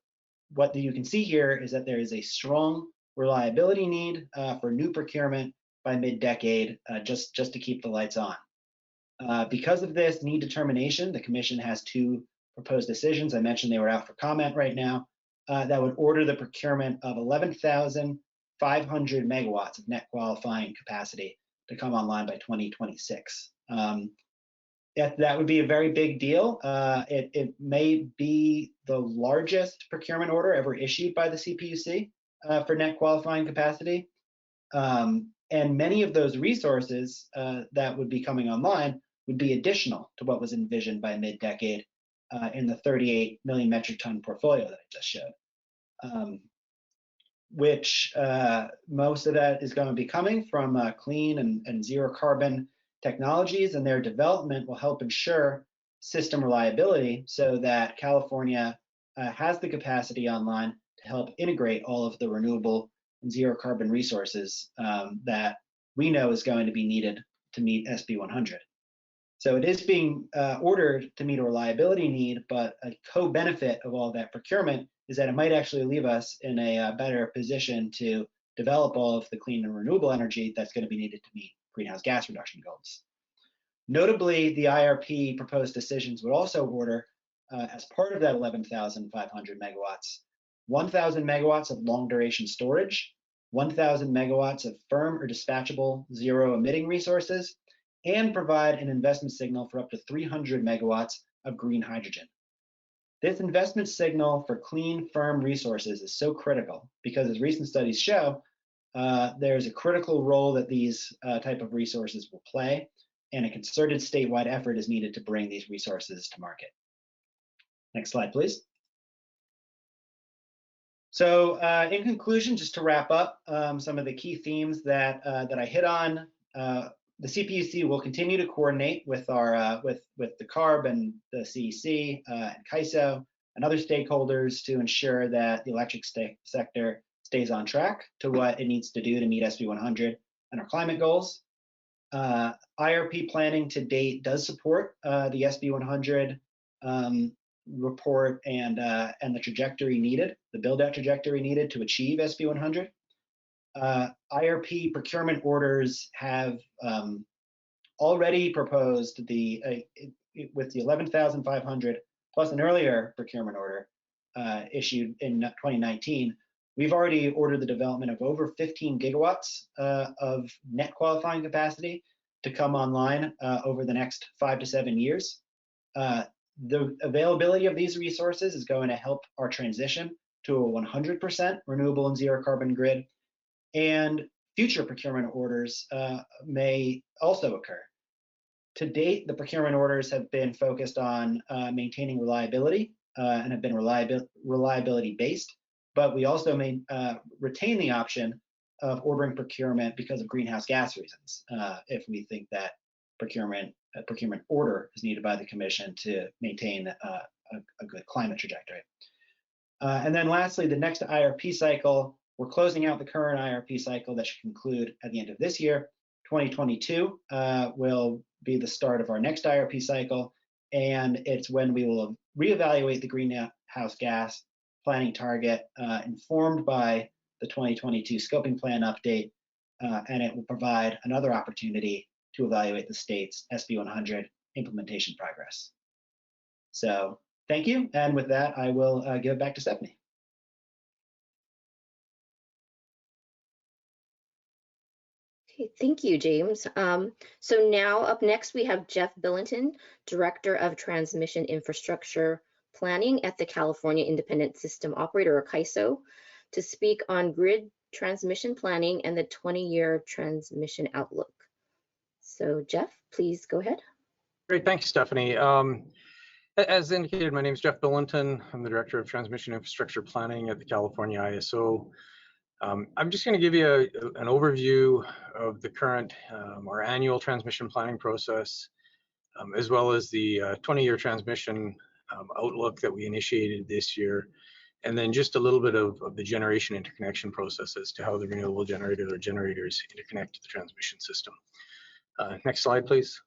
what you can see here is that there is a strong reliability need for new procurement by mid-decade, just to keep the lights on. Because of this need determination, the Commission has two proposed decisions. I mentioned they were out for comment right now, that would order the procurement of 11,500 megawatts of net qualifying capacity to come online by 2026. That would be a very big deal. It may be the largest procurement order ever issued by the CPUC for net qualifying capacity. And many of those resources that would be coming online would be additional to what was envisioned by mid-decade in the 38 million metric ton portfolio that I just showed, which most of that is going to be coming from clean and zero carbon technologies, and their development will help ensure system reliability so that California has the capacity online to help integrate all of the renewable and zero carbon resources that we know is going to be needed to meet SP100. So it is being ordered to meet a reliability need, but a co-benefit of all that procurement is that it might actually leave us in a better position to develop all of the clean and renewable energy that's going to be needed to meet greenhouse gas reduction goals. Notably, the IRP proposed decisions would also order, as part of that 11,500 megawatts, 1,000 megawatts of long duration storage, 1,000 megawatts of firm or dispatchable zero emitting resources, and provide an investment signal for up to 300 megawatts of green hydrogen. This investment signal for clean, firm resources is so critical because, as recent studies show, there's a critical role that these type of resources will play, and a concerted statewide effort is needed to bring these resources to market. Next slide, please. So in conclusion, just to wrap up some of the key themes that I hit on, the CPUC will continue to coordinate with our with the CARB and the CEC and CAISO and other stakeholders to ensure that the electric sector stays on track to what it needs to do to meet SB100 and our climate goals. IRP planning to date does support the SB100 report and the trajectory needed, the build-out trajectory needed to achieve SB100. IRP procurement orders have already proposed with the 11,500 plus an earlier procurement order issued in 2019. We've already ordered the development of over 15 gigawatts of net qualifying capacity to come online over the next 5 to 7 years. The availability of these resources is going to help our transition to a 100% renewable and zero carbon grid, and future procurement orders may also occur. To date, the procurement orders have been focused on maintaining reliability and have been reliability based, but we also may retain the option of ordering procurement because of greenhouse gas reasons, if we think that a procurement order is needed by the Commission to maintain a good climate trajectory. And then lastly, the next IRP cycle, we're closing out the current IRP cycle that should conclude at the end of this year. 2022 will be the start of our next IRP cycle, and it's when we will reevaluate the greenhouse gas planning target informed by the 2022 scoping plan update, and it will provide another opportunity to evaluate the state's SP100 implementation progress. So thank you, and with that, I will give it back to Stephanie. Okay, thank you, James. So now up next, we have Jeff Billington, Director of Transmission Infrastructure Planning at the California Independent System Operator, or CAISO, to speak on grid transmission planning and the 20-year transmission outlook. So Jeff, please go ahead. Great, thanks, Stephanie. As indicated, my name is Jeff Billington. I'm the Director of Transmission Infrastructure Planning at the California ISO. I'm just going to give you an overview of the current, our annual transmission planning process, as well as the 20-year transmission outlook that we initiated this year, and then just a little bit of the generation interconnection process as to how the renewable generator or generators interconnect to the transmission system. Next slide, please.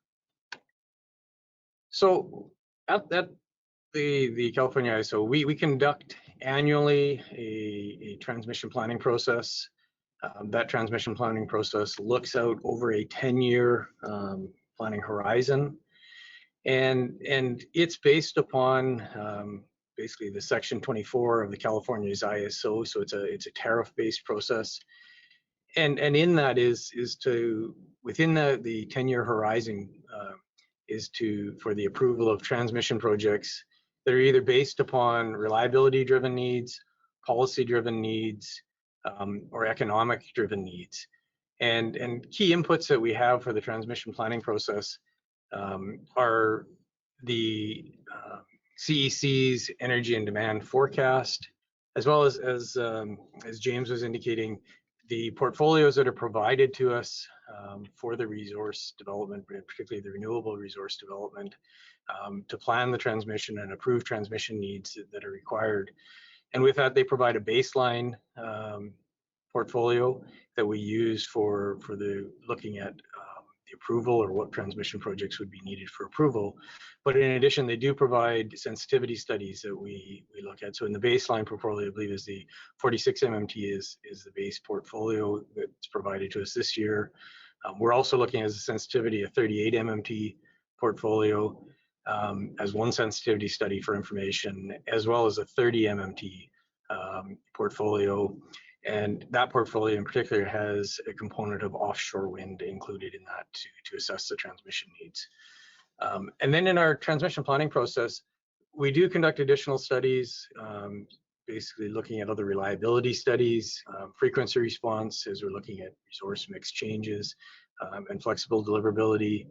So at the California ISO, we conduct annually a transmission planning process. That transmission planning process looks out over a 10-year planning horizon, and it's based upon basically the Section 24 of the California's ISO. So it's a tariff-based process, and in that is to within the 10-year horizon is for the approval of transmission projects that are either based upon reliability-driven needs, policy-driven needs, or economic-driven needs. And key inputs that we have for the transmission planning process are the CEC's energy and demand forecast, as well as James was indicating, the portfolios that are provided to us for the resource development, particularly the renewable resource development, to plan the transmission and approve transmission needs that are required. And with that, they provide a baseline portfolio that we use for looking at the approval or what transmission projects would be needed for approval. But in addition, they do provide sensitivity studies that we look at. So in the baseline portfolio, I believe is the 46 MMT is the base portfolio that's provided to us this year. We're also looking at a sensitivity of 38 MMT portfolio as one sensitivity study for information, as well as a 30 MMT portfolio. And that portfolio in particular has a component of offshore wind included in that to assess the transmission needs. And then in our transmission planning process, we do conduct additional studies, basically looking at other reliability studies, frequency response as we're looking at resource mix changes, and flexible deliverability.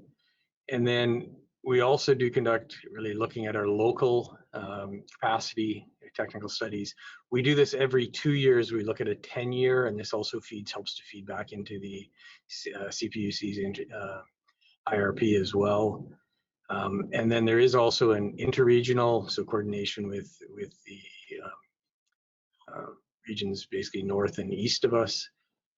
And then we also do conduct really looking at our local capacity technical studies. We do this every 2 years. We look at a 10-year, and this also helps to feed back into the CPUC's IRP as well. And then there is also an interregional, so coordination with the regions basically north and east of us.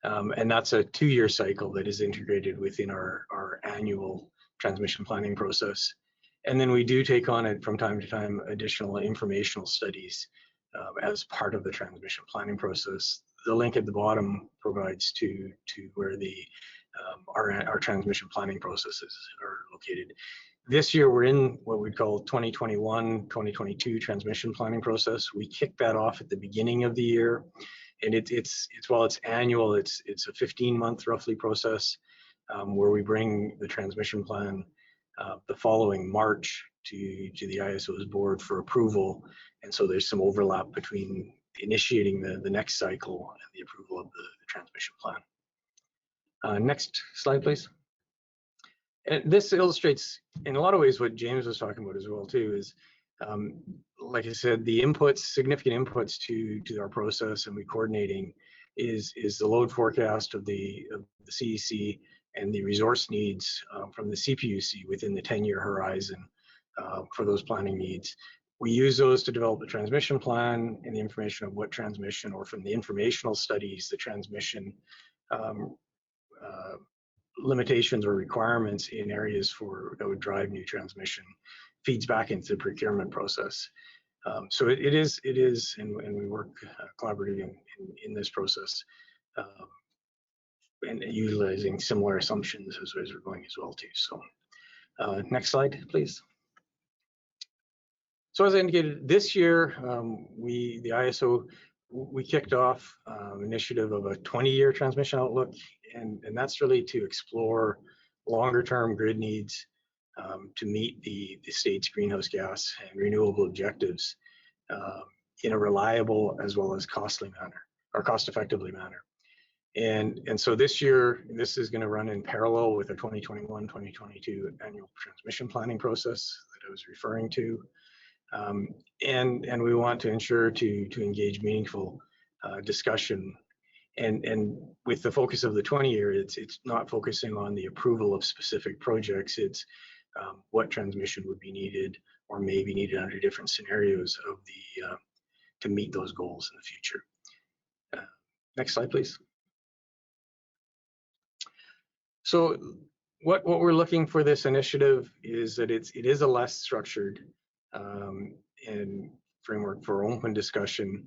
And that's a 2-year cycle that is integrated within our annual transmission planning process. And then we do take on it from time to time additional informational studies as part of the transmission planning process. The link at the bottom provides to where our transmission planning processes are located. This year we're in what we'd call 2021-2022 transmission planning process. We kicked that off at the beginning of the year, and it's while it's annual, it's a 15-month roughly process where we bring the transmission plan the following March to the ISO's board for approval. And so there's some overlap between initiating the next cycle and the approval of the transmission plan. Next slide, please. And this illustrates in a lot of ways what James was talking about as well too, is like I said, the inputs, significant inputs to our process and we coordinating is the load forecast of the CEC and the resource needs from the CPUC within the 10-year horizon for those planning needs. We use those to develop the transmission plan and the information of what transmission, or from the informational studies, the transmission limitations or requirements in areas that would drive new transmission feeds back into the procurement process. So it is, and we work collaboratively in this process. And utilizing similar assumptions as we're going as well too. So next slide, please. So as I indicated, this year, the ISO, we kicked off initiative of a 20-year transmission outlook, and that's really to explore longer-term grid needs to meet the state's greenhouse gas and renewable objectives in a reliable as well as costly manner, or cost-effectively manner. And so this year, this is going to run in parallel with the 2021-2022 annual transmission planning process that I was referring to. And we want to ensure to engage meaningful discussion. And with the focus of the 20-year, it's not focusing on the approval of specific projects. It's what transmission would be needed or may be needed under different scenarios of the to meet those goals in the future. Next slide, please. So what we're looking for this initiative is that it is a less structured and framework for open discussion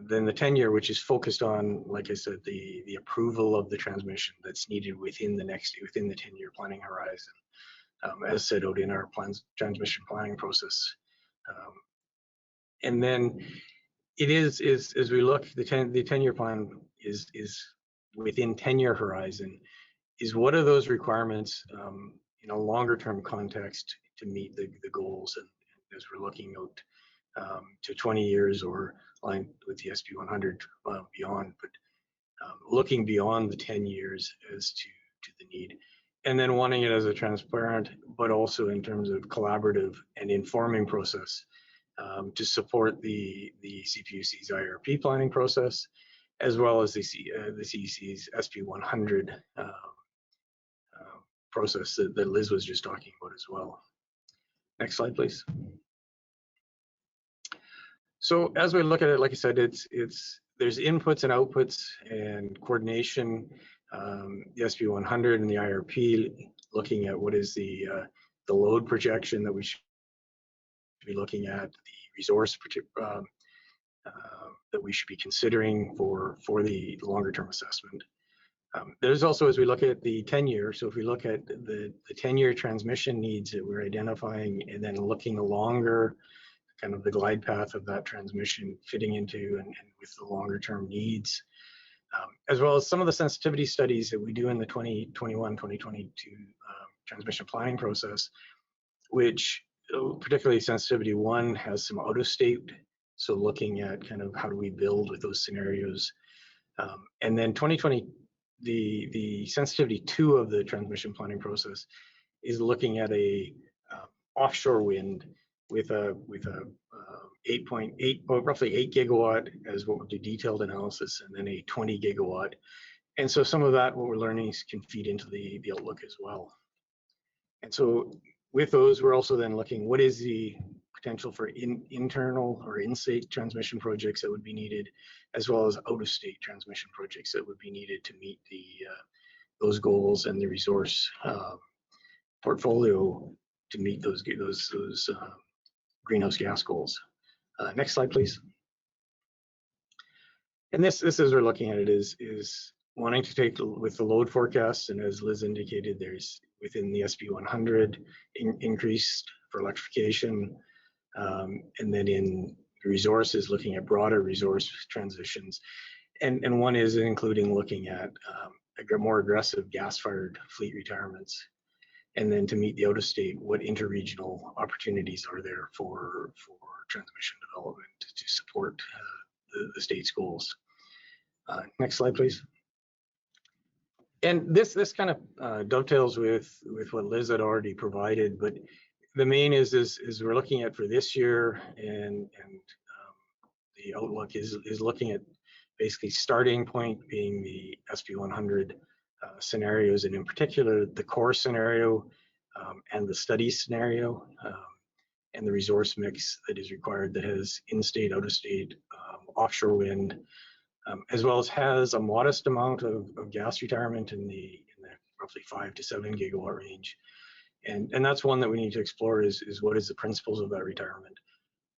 than the 10-year, which is focused on, like I said, the approval of the transmission that's needed within the 10-year planning horizon, as set out in our transmission planning process. And then it is as we look, the 10-year plan is within 10-year horizon. Is what are those requirements in a longer term context to meet the goals, and as we're looking out to 20 years or aligned with the SP100 beyond, but looking beyond the 10 years as to the need, and then wanting it as a transparent but also in terms of collaborative and informing process to support the CPUC's IRP planning process, as well as the CEC's SP100 process that Liz was just talking about as well. Next slide, please. So as we look at it, like I said, there's inputs and outputs and coordination. The SP100 and the IRP looking at what is the load projection that we should be looking at, the resource that we should be considering for the longer term assessment. There's also, as we look at the 10-year, so if we look at the 10-year transmission needs that we're identifying and then looking longer, kind of the glide path of that transmission fitting into and with the longer term needs, as well as some of the sensitivity studies that we do in the 2021-2022 transmission planning process, which particularly sensitivity 1 has some out of state, so looking at kind of how do we build with those scenarios, and then 2020. The sensitivity 2 of the transmission planning process is looking at a offshore wind with a 8.8, well, roughly 8 gigawatt as what would be detailed analysis, and then a 20 gigawatt. And so some of that, what we're learning, can feed into the outlook as well. And so with those, we're also then looking what is the potential for internal or in-state transmission projects that would be needed, as well as out-of-state transmission projects that would be needed to meet those goals and the resource portfolio to meet those greenhouse gas goals. Next slide, please. And this as we're looking at it is wanting to take with the load forecasts, and as Liz indicated, there's within the SP100 increased for electrification. And then in resources, looking at broader resource transitions. And one is including looking at more aggressive gas-fired fleet retirements. And then to meet the out-of-state, what interregional opportunities are there for transmission development to support the state's goals. Next slide, please. And this kind of dovetails with what Liz had already provided, but the main is we're looking at for this year, and the outlook is looking at basically starting point being the SP100 scenarios, and in particular the core scenario and the study scenario and the resource mix that is required that has in-state, out-of-state, offshore wind, as well as has a modest amount of gas retirement in the roughly 5 to 7 gigawatt range. And that's one that we need to explore is what is the principles of that retirement,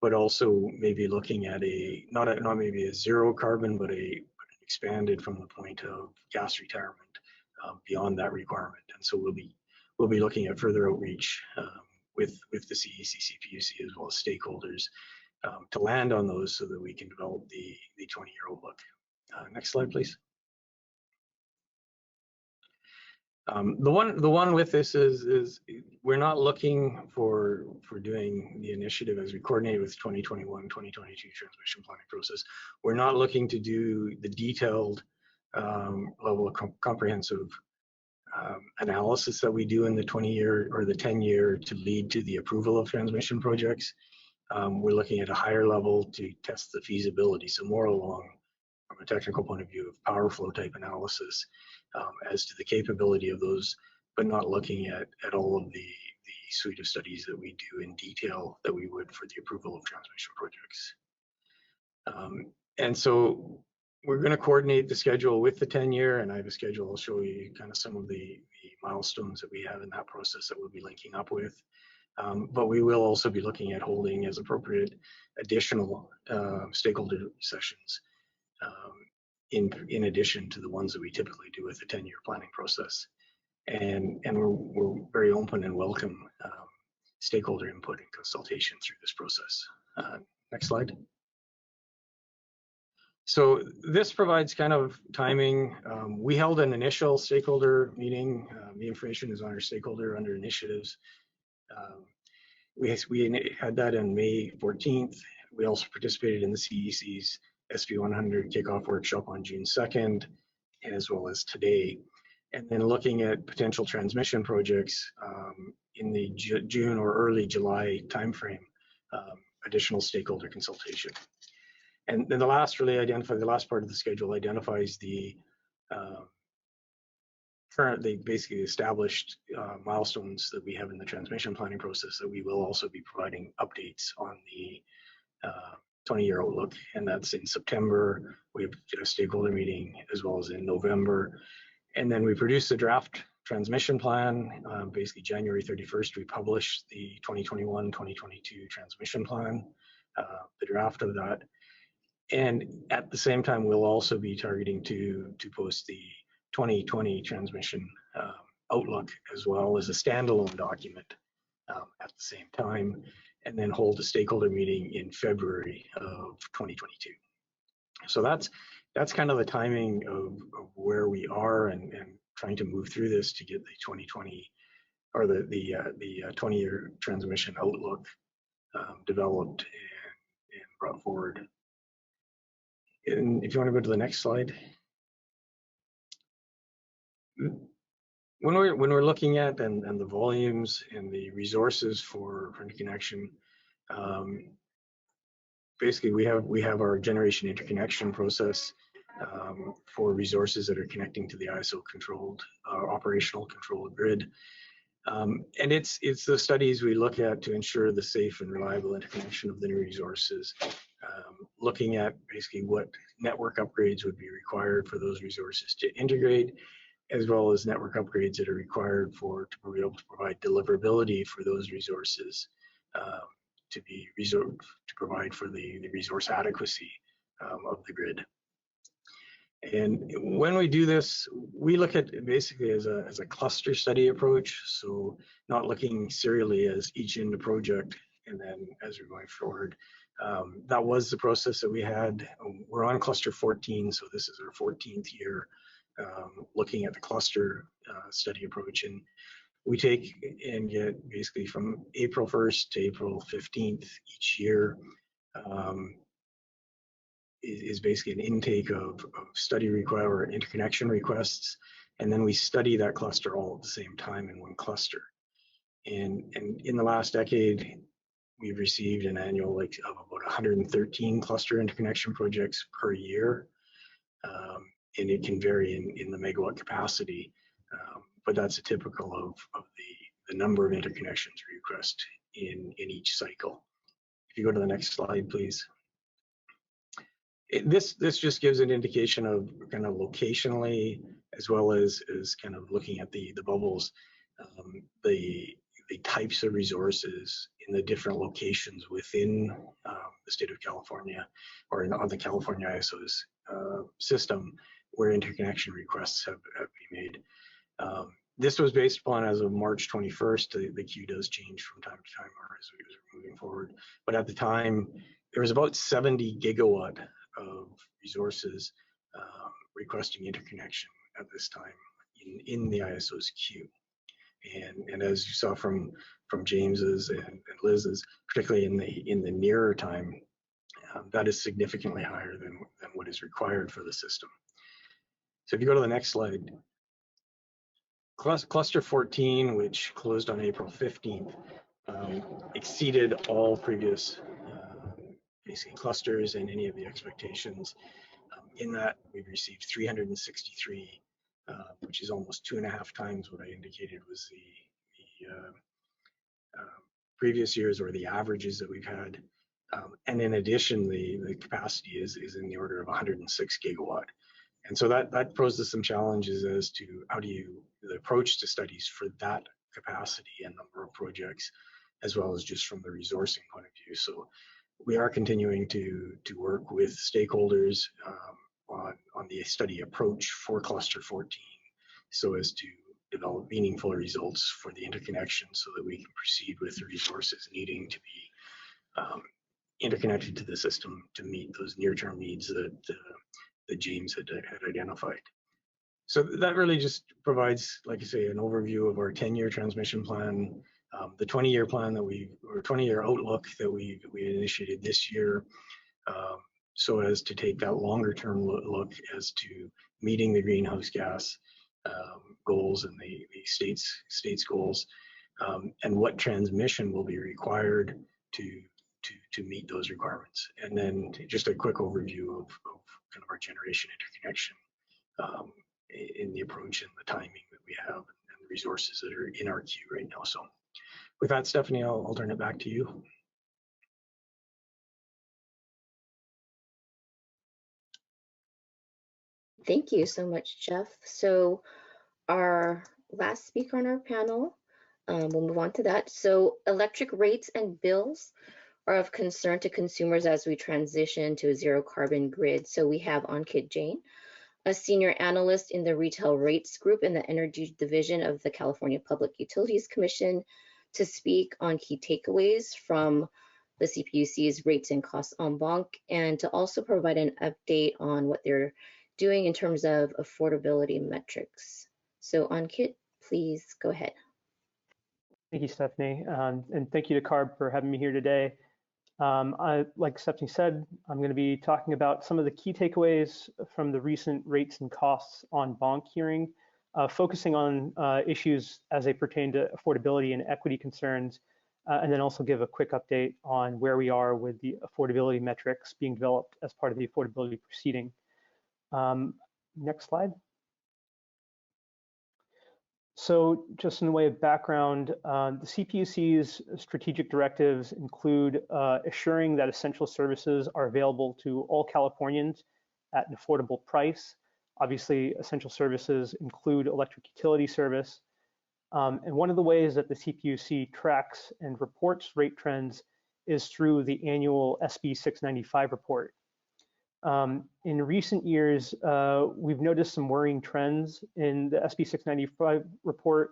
but also maybe looking at not maybe a zero carbon, but an expanded from the point of gas retirement beyond that requirement. And so we'll be looking at further outreach with the CEC, CPUC, as well as stakeholders to land on those so that we can develop the 20-year outlook. Next slide, please. The one with this is we're not looking for doing the initiative as we coordinate with 2021, 2022 transmission planning process. We're not looking to do the detailed level of comprehensive analysis that we do in the 20-year or the 10-year to lead to the approval of transmission projects. We're looking at a higher level to test the feasibility, so more along from a technical point of view of power flow type analysis as to the capability of those, but not looking at all of the suite of studies that we do in detail that we would for the approval of transmission projects. And so we're going to coordinate the schedule with the 10-year, and I have a schedule. I'll show you kind of some of the milestones that we have in that process that we'll be linking up with. But we will also be looking at holding, as appropriate, additional stakeholder sessions in addition to the ones that we typically do with the 10-year planning process. And we're very open and welcome stakeholder input and consultation through this process. Next slide. So this provides kind of timing. We held an initial stakeholder meeting. The information is on our stakeholder under initiatives. We had that on May 14th. We also participated in the CEC's SP100 kickoff workshop on June 2nd, as well as today. And then looking at potential transmission projects in the June or early July timeframe, additional stakeholder consultation. And then the last part of the schedule identifies the currently basically established milestones that we have in the transmission planning process that we will also be providing updates on the 20-year outlook, and that's in September. We have a stakeholder meeting as well as in November. And then we produce the draft transmission plan. Basically January 31st, we publish the 2021-2022 transmission plan, the draft of that. And at the same time, we'll also be targeting to post the 2020 transmission outlook as well as a standalone document at the same time, and then hold a stakeholder meeting in February of 2022. So that's kind of the timing of where we are and trying to move through this to get the 2020 or the 20-year transmission outlook developed and brought forward. And if you want to go to the next slide. When we're looking at and the volumes and the resources for interconnection, basically we have our generation interconnection process for resources that are connecting to the ISO controlled operational controlled grid. And it's the studies we look at to ensure the safe and reliable interconnection of the new resources, looking at basically what network upgrades would be required for those resources to integrate, as well as network upgrades that are required to be able to provide deliverability for those resources to provide for the resource adequacy of the grid. And when we do this, we look at it basically as a cluster study approach. So not looking serially as each in the project and then as we're going forward. That was the process that we had. We're on cluster 14, so this is our 14th year looking at the cluster study approach. And we take and get basically from April 1st to April 15th each year is basically an intake of study or interconnection requests, and then we study that cluster all at the same time in one cluster. And in the last decade, we've received an annual of about 113 cluster interconnection projects per year, and it can vary in the megawatt capacity, but that's a typical of the number of interconnections request in each cycle. If you go to the next slide, please. This just gives an indication of kind of locationally, as well as kind of looking at the bubbles, the types of resources in the different locations within the state of California or on the California ISO's system where interconnection requests have been made. This was based upon as of March 21st. The queue does change from time to time as we're moving forward. But at the time, there was about 70 gigawatt of resources requesting interconnection at this time in the ISO's queue. And as you saw from James's and Liz's, particularly in the nearer time, that is significantly higher than what is required for the system. So if you go to the next slide, Cluster 14, which closed on April 15th, exceeded all previous basically clusters and any of the expectations. In that, we've received 363, which is almost 2.5 times what I indicated was the previous years or the averages that we've had. And in addition, the capacity is in the order of 106 gigawatt. And so that poses some challenges as to how do you the approach to studies for that capacity and number of projects, as well as just from the resourcing point of view. So we are continuing to work with stakeholders on the study approach for cluster 14, so as to develop meaningful results for the interconnection, so that we can proceed with the resources needing to be interconnected to the system to meet those near-term needs that James had identified. So that really just provides, like I say, an overview of our 10-year transmission plan, the 20-year plan that or 20-year outlook that we initiated this year, so as to take that longer-term look as to meeting the greenhouse gas goals and the state's goals, and what transmission will be required to meet those requirements. And then just a quick overview of kind of our generation interconnection in the approach and the timing that we have and the resources that are in our queue right now. So with that, Stephanie, I'll turn it back to you. Thank you so much, Jeff. So our last speaker on our panel, we'll move on to that. So electric rates and bills are of concern to consumers as we transition to a zero carbon grid. So we have Ankit Jain, a senior analyst in the retail rates group in the energy division of the California Public Utilities Commission, to speak on key takeaways from the CPUC's rates and costs en banc, and to also provide an update on what they're doing in terms of affordability metrics. So Ankit, please go ahead. Thank you, Stephanie, and thank you to CARB for having me here today. Like Stephanie said, I'm going to be talking about some of the key takeaways from the recent rates and costs en banc hearing, focusing on issues as they pertain to affordability and equity concerns, and then also give a quick update on where we are with the affordability metrics being developed as part of the affordability proceeding. Next slide. So just in the way of background, the CPUC's strategic directives include assuring that essential services are available to all Californians at an affordable price. Obviously, essential services include electric utility service. And one of the ways that the CPUC tracks and reports rate trends is through the annual SP695 report. In recent years, we've noticed some worrying trends in the SP695 report.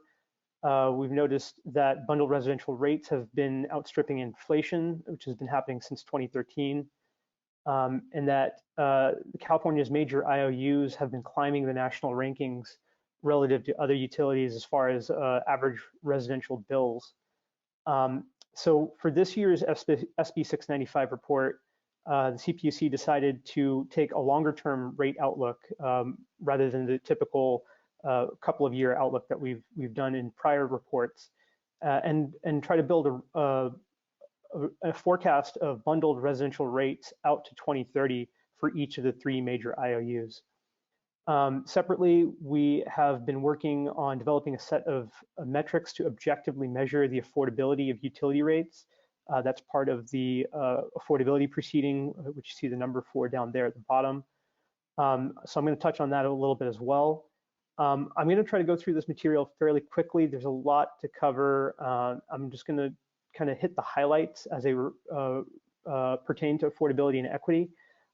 We've noticed that bundled residential rates have been outstripping inflation, which has been happening since 2013, and that California's major IOUs have been climbing the national rankings relative to other utilities as far as average residential bills. So for this year's SP695 report, the CPUC decided to take a longer-term rate outlook rather than the typical couple of year outlook that we've done in prior reports, and try to build a forecast of bundled residential rates out to 2030 for each of the 3 major IOUs. Separately, we have been working on developing a set of metrics to objectively measure the affordability of utility rates. That's part of the affordability proceeding, which you see the number 4 down there at the bottom. So I'm going to touch on that a little bit as well. I'm going to try to go through this material fairly quickly. There's a lot to cover. I'm just going to kind of hit the highlights as they pertain to affordability and equity.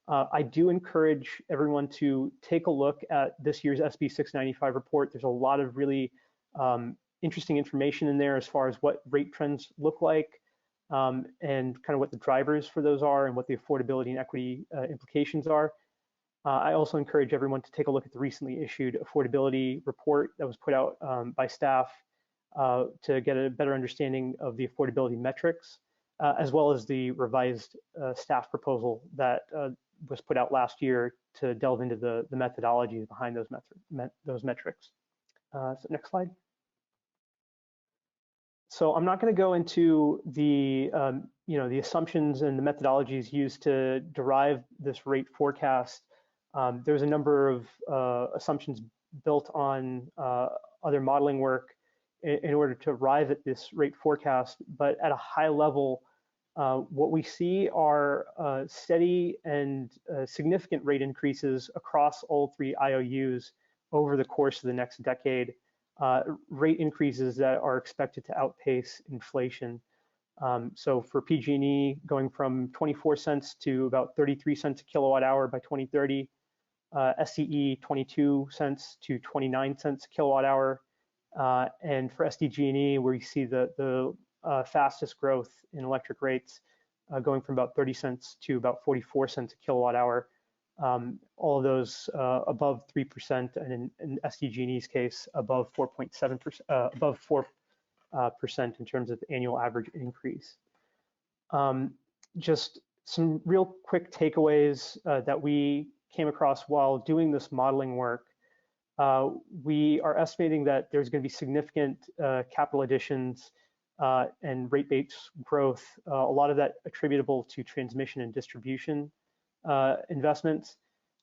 I do encourage everyone to take a look at this year's SP695 report. There's a lot of really interesting information in there as far as what rate trends look like, and kind of what the drivers for those are and what the affordability and equity implications are. I also encourage everyone to take a look at the recently issued affordability report that was put out by staff to get a better understanding of the affordability metrics, as well as the revised staff proposal that was put out last year to delve into the methodologies behind those metrics. So next slide. So I'm not going to go into the the assumptions and the methodologies used to derive this rate forecast. There's a number of assumptions built on other modeling work in order to arrive at this rate forecast. But at a high level, what we see are steady and significant rate increases across all three IOUs over the course of the next decade. Rate increases that are expected to outpace inflation. So for PG&E, going from 24 cents to about 33 cents a kilowatt hour by 2030, SCE 22 cents to 29 cents a kilowatt hour, and for SDG&E, where you see the fastest growth in electric rates, going from about 30 cents to about 44 cents a kilowatt hour. All of those above 3%, and in SDG&E's case, above 4.7%, above 4% in terms of annual average increase. Just some real quick takeaways that we came across while doing this modeling work. We are estimating that there's going to be significant capital additions and rate base growth, a lot of that attributable to transmission and distribution investments.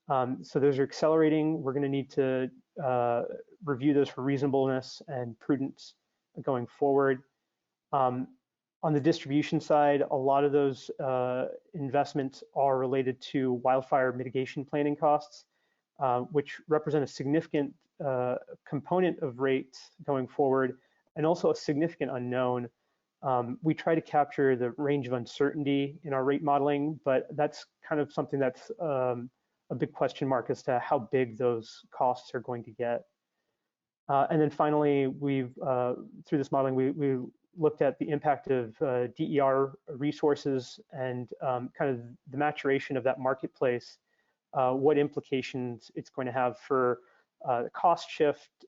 So those are accelerating. We're going to need to review those for reasonableness and prudence going forward. On the distribution side, a lot of those investments are related to wildfire mitigation planning costs, which represent a significant component of rates going forward, and also a significant unknown. We try to capture the range of uncertainty in our rate modeling, but that's kind of something that's a big question mark as to how big those costs are going to get. And then finally, we've through this modeling, we looked at the impact of DER resources and kind of the maturation of that marketplace, what implications it's going to have for the cost shift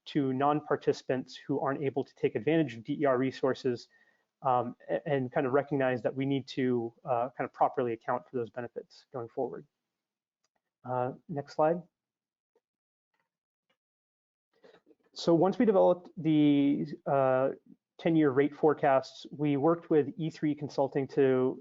to non-participants who aren't able to take advantage of DER resources, and kind of recognize that we need to kind of properly account for those benefits going forward. Next slide. So once we developed the 10-year rate forecasts, we worked with E3 Consulting to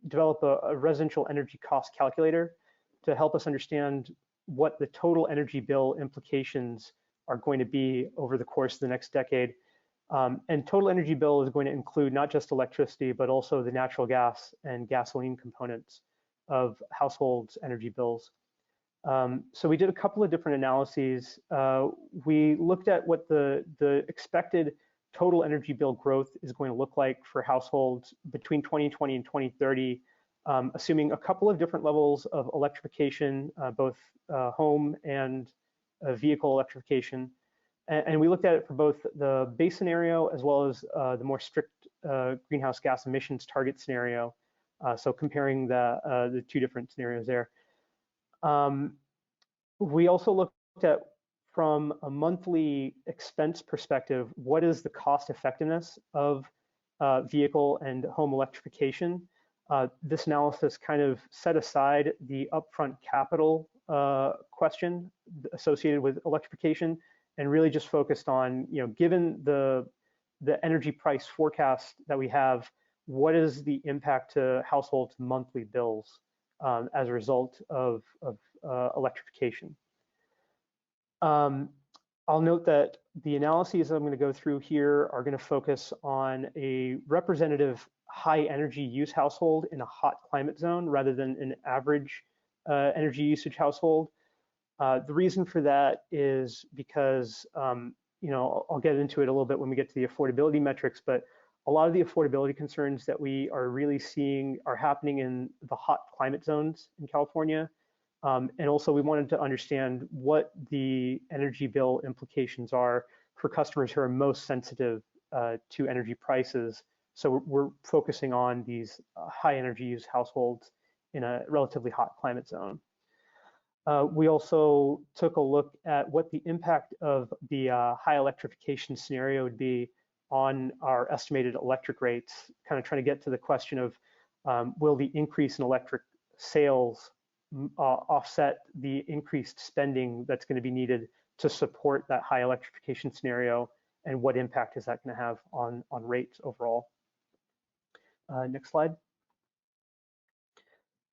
develop a residential energy cost calculator to help us understand what the total energy bill implications are going to be over the course of the next decade. And total energy bill is going to include not just electricity, but also the natural gas and gasoline components of households' energy bills. So we did a couple of different analyses. We looked at what the expected total energy bill growth is going to look like for households between 2020 and 2030, assuming a couple of different levels of electrification, both home and vehicle electrification. And we looked at it for both the base scenario as well as the more strict greenhouse gas emissions target scenario. So comparing the two different scenarios there. We also looked at, from a monthly expense perspective, what is the cost effectiveness of vehicle and home electrification. This analysis kind of set aside the upfront capital question associated with electrification and really just focused on, given the energy price forecast that we have, what is the impact to households' monthly bills as a result of electrification. I'll note that the analyses I'm going to go through here are going to focus on a representative high energy use household in a hot climate zone rather than an average energy usage household. The reason for that is because, I'll get into it a little bit when we get to the affordability metrics, but a lot of the affordability concerns that we are really seeing are happening in the hot climate zones in California. And also we wanted to understand what the energy bill implications are for customers who are most sensitive to energy prices. So we're focusing on these high energy use households in a relatively hot climate zone. We also took a look at what the impact of the high electrification scenario would be on our estimated electric rates, kind of trying to get to the question of will the increase in electric sales offset the increased spending that's going to be needed to support that high electrification scenario, and what impact is that going to have on rates overall. Next slide.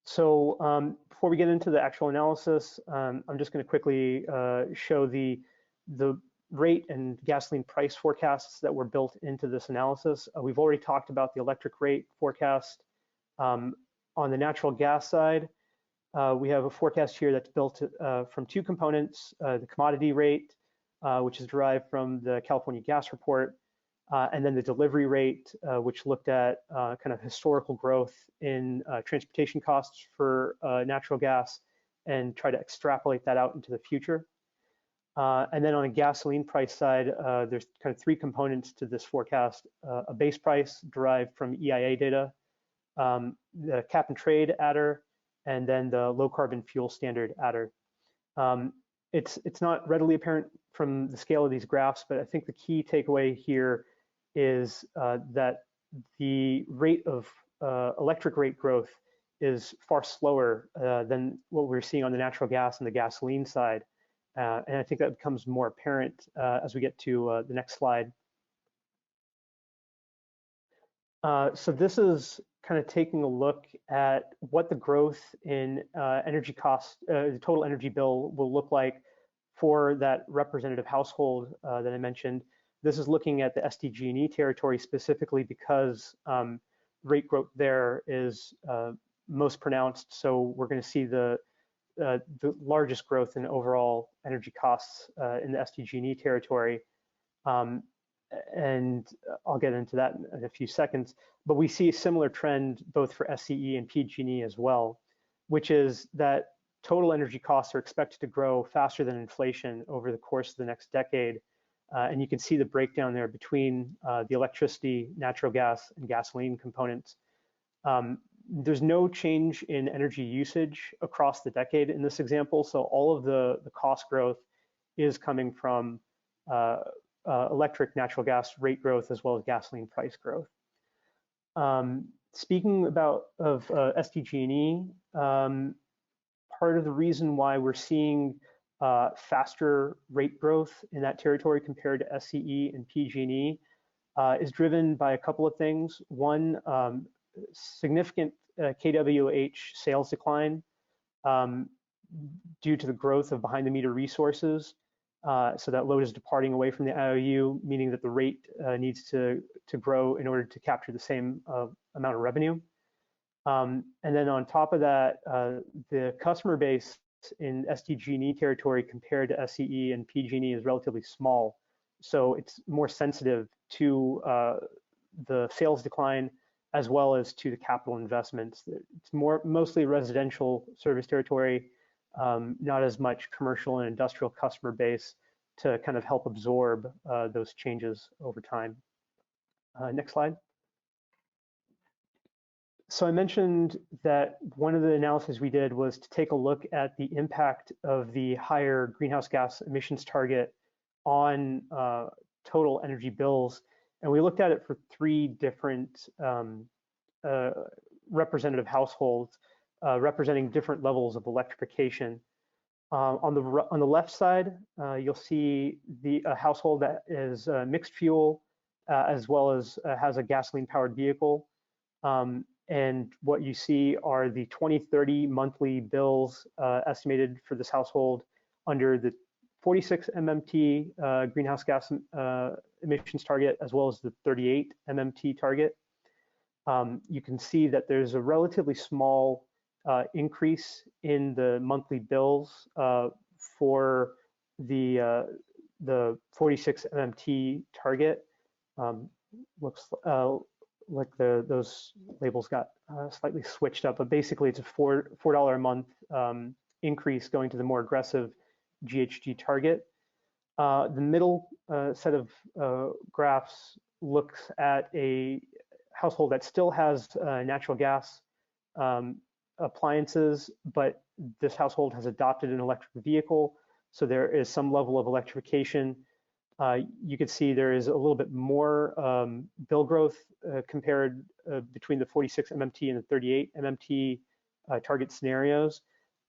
So before we get into the actual analysis, I'm just going to quickly show the rate and gasoline price forecasts that were built into this analysis. We've already talked about the electric rate forecast. On the natural gas side, we have a forecast here that's built from two components, the commodity rate, which is derived from the California Gas Report, and then the delivery rate, which looked at kind of historical growth in transportation costs for natural gas and try to extrapolate that out into the future. And then on a gasoline price side, there's kind of three components to this forecast: a base price derived from EIA data, the cap and trade adder, and then the low carbon fuel standard adder. It's not readily apparent from the scale of these graphs, but I think the key takeaway here is that the rate of electric rate growth is far slower than what we're seeing on the natural gas and the gasoline side. And I think that becomes more apparent as we get to the next slide. So this is kind of taking a look at what the growth in energy costs, the total energy bill will look like for that representative household that I mentioned. This is looking at the SDG&E territory specifically because rate growth there is most pronounced. So we're going to see the largest growth in overall energy costs in the SDG&E territory. And I'll get into that in a few seconds. But we see a similar trend both for SCE and PG&E as well, which is that total energy costs are expected to grow faster than inflation over the course of the next decade. And you can see the breakdown there between the electricity, natural gas, and gasoline components. There's no change in energy usage across the decade in this example. So all of the cost growth is coming from electric, natural gas rate growth as well as gasoline price growth. Speaking of SDG&E, part of the reason why we're seeing faster rate growth in that territory compared to SCE and PG&E is driven by a couple of things. One, significant kWh sales decline due to the growth of behind-the-meter resources. So that load is departing away from the IOU, meaning that the rate needs to grow in order to capture the same amount of revenue. And then on top of that, the customer base in SDG&E territory compared to SCE and PG&E is relatively small. So it's more sensitive to the sales decline as well as to the capital investments. It's mostly residential service territory, not as much commercial and industrial customer base to kind of help absorb those changes over time. Next slide. So I mentioned that one of the analyses we did was to take a look at the impact of the higher greenhouse gas emissions target on total energy bills. And we looked at it for three different representative households representing different levels of electrification. On the left side, you'll see the household that is mixed fuel as well as has a gasoline-powered vehicle. And what you see are the 2030 monthly bills estimated for this household under the 46 MMT greenhouse gas emissions target, as well as the 38 MMT target. You can see that there's a relatively small increase in the monthly bills for the 46 MMT target. Looks like those labels got slightly switched up, but basically it's a $4 a month increase going to the more aggressive GHG target. The middle set of graphs looks at a household that still has natural gas appliances, but this household has adopted an electric vehicle, so there is some level of electrification. You can see there is a little bit more bill growth compared between the 46 MMT and the 38 MMT target scenarios.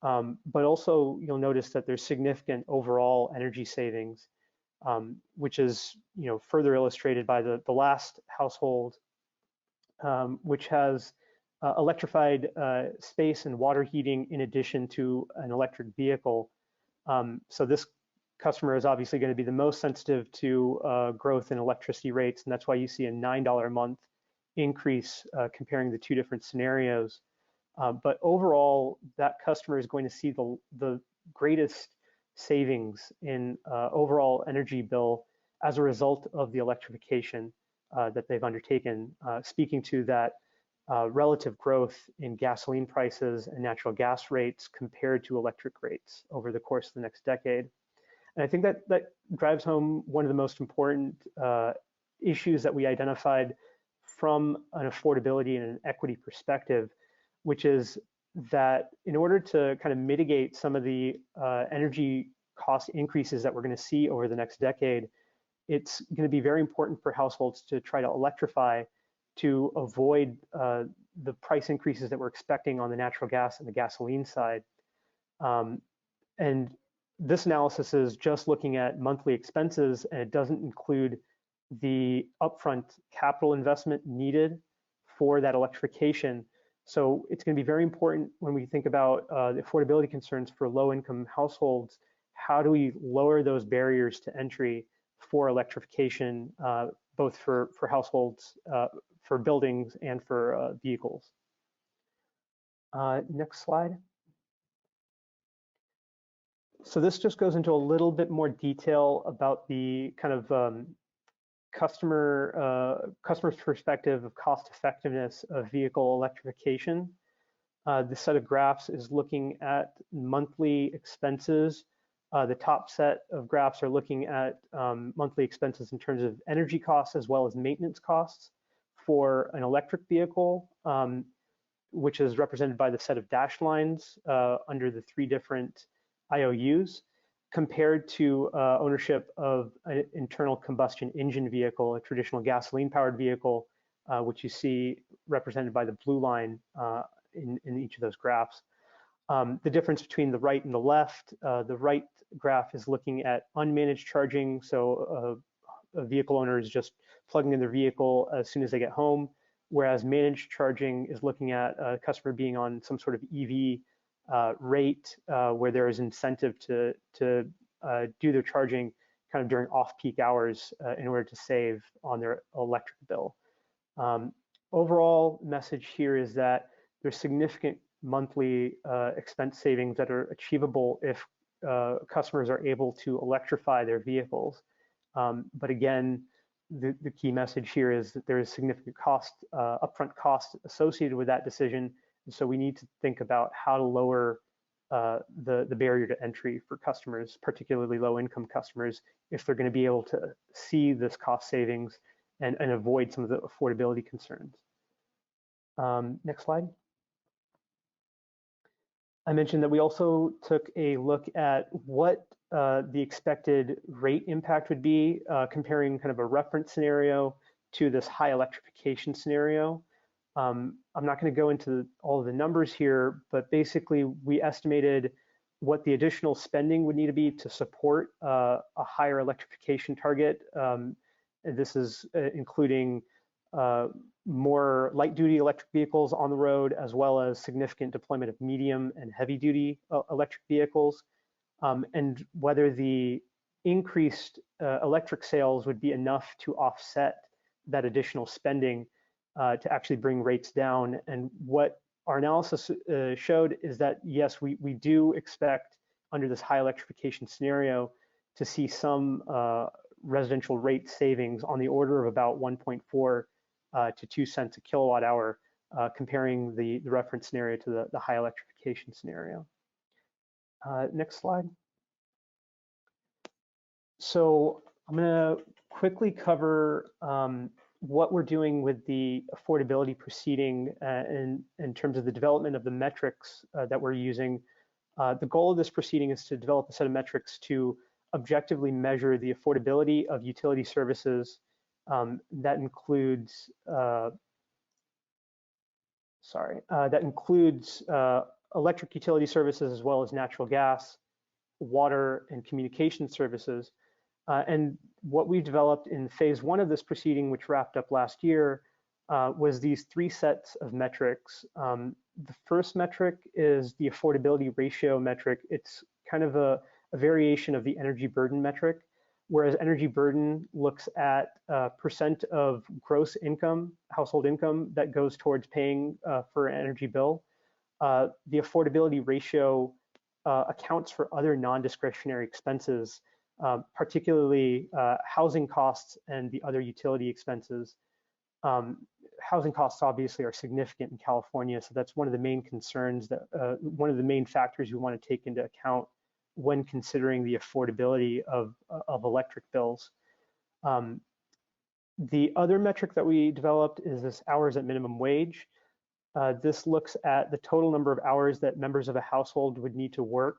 But also you'll notice that there's significant overall energy savings, which is further illustrated by the last household, which has electrified space and water heating in addition to an electric vehicle. So this customer is obviously going to be the most sensitive to growth in electricity rates, and that's why you see a $9 a month increase comparing the two different scenarios. But overall, that customer is going to see the greatest savings in overall energy bill as a result of the electrification that they've undertaken, speaking to that relative growth in gasoline prices and natural gas rates compared to electric rates over the course of the next decade. And I think that drives home one of the most important issues that we identified from an affordability and an equity perspective, which is that in order to kind of mitigate some of the energy cost increases that we're going to see over the next decade, it's going to be very important for households to try to electrify to avoid the price increases that we're expecting on the natural gas and the gasoline side. And this analysis is just looking at monthly expenses, and it doesn't include the upfront capital investment needed for that electrification. So it's going to be very important when we think about the affordability concerns for low-income households. How do we lower those barriers to entry for electrification, both for households, for buildings, and for vehicles? Next slide. So this just goes into a little bit more detail about the kind of customer's perspective of cost effectiveness of vehicle electrification. This set of graphs is looking at monthly expenses. The top set of graphs are looking at monthly expenses in terms of energy costs as well as maintenance costs for an electric vehicle, which is represented by the set of dashed lines under the three different IOUs, compared to ownership of an internal combustion engine vehicle, a traditional gasoline-powered vehicle, which you see represented by the blue line in each of those graphs. The difference between the right and the left, the right graph is looking at unmanaged charging, so a vehicle owner is just plugging in their vehicle as soon as they get home, whereas managed charging is looking at a customer being on some sort of EV rate where there is incentive to do their charging kind of during off-peak hours in order to save on their electric bill. Overall message here is that there's significant monthly expense savings that are achievable if customers are able to electrify their vehicles. But again, the key message here is that there is significant cost, upfront cost associated with that decision. And so we need to think about how to lower the barrier to entry for customers, particularly low-income customers, if they're going to be able to see this cost savings and avoid some of the affordability concerns. Next slide. I mentioned that we also took a look at what the expected rate impact would be, comparing kind of a reference scenario to this high electrification scenario. I'm not going to go into all of the numbers here, but basically we estimated what the additional spending would need to be to support a higher electrification target. And this is including more light-duty electric vehicles on the road, as well as significant deployment of medium and heavy-duty electric vehicles, and whether the increased electric sales would be enough to offset that additional spending to actually bring rates down. And what our analysis showed is that, yes, we do expect under this high electrification scenario to see some residential rate savings on the order of about 1.4 to 2 cents a kilowatt hour, comparing the reference scenario to the high electrification scenario. Next slide. So I'm going to quickly cover what we're doing with the affordability proceeding in terms of the development of the metrics that we're using The goal of this proceeding is to develop a set of metrics to objectively measure the affordability of utility services that includes electric utility services as well as natural gas, water, and communication services. And what we developed in phase 1 of this proceeding, which wrapped up last year, was these 3 sets of metrics. The first metric is the affordability ratio metric. It's kind of a variation of the energy burden metric, whereas energy burden looks at percent of gross income, household income, that goes towards paying for an energy bill. The affordability ratio accounts for other non-discretionary expenses, particularly housing costs and the other utility expenses. Housing costs obviously are significant in California, so that's one of the main concerns, that one of the main factors we want to take into account when considering the affordability of electric bills. The other metric that we developed is this hours at minimum wage. This looks at the total number of hours that members of a household would need to work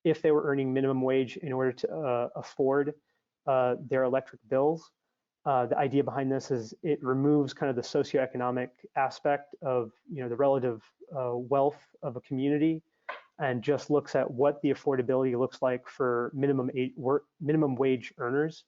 if they were earning minimum wage in order to afford their electric bills. The idea behind this is it removes kind of the socioeconomic aspect of the relative wealth of a community, and just looks at what the affordability looks like for minimum wage earners.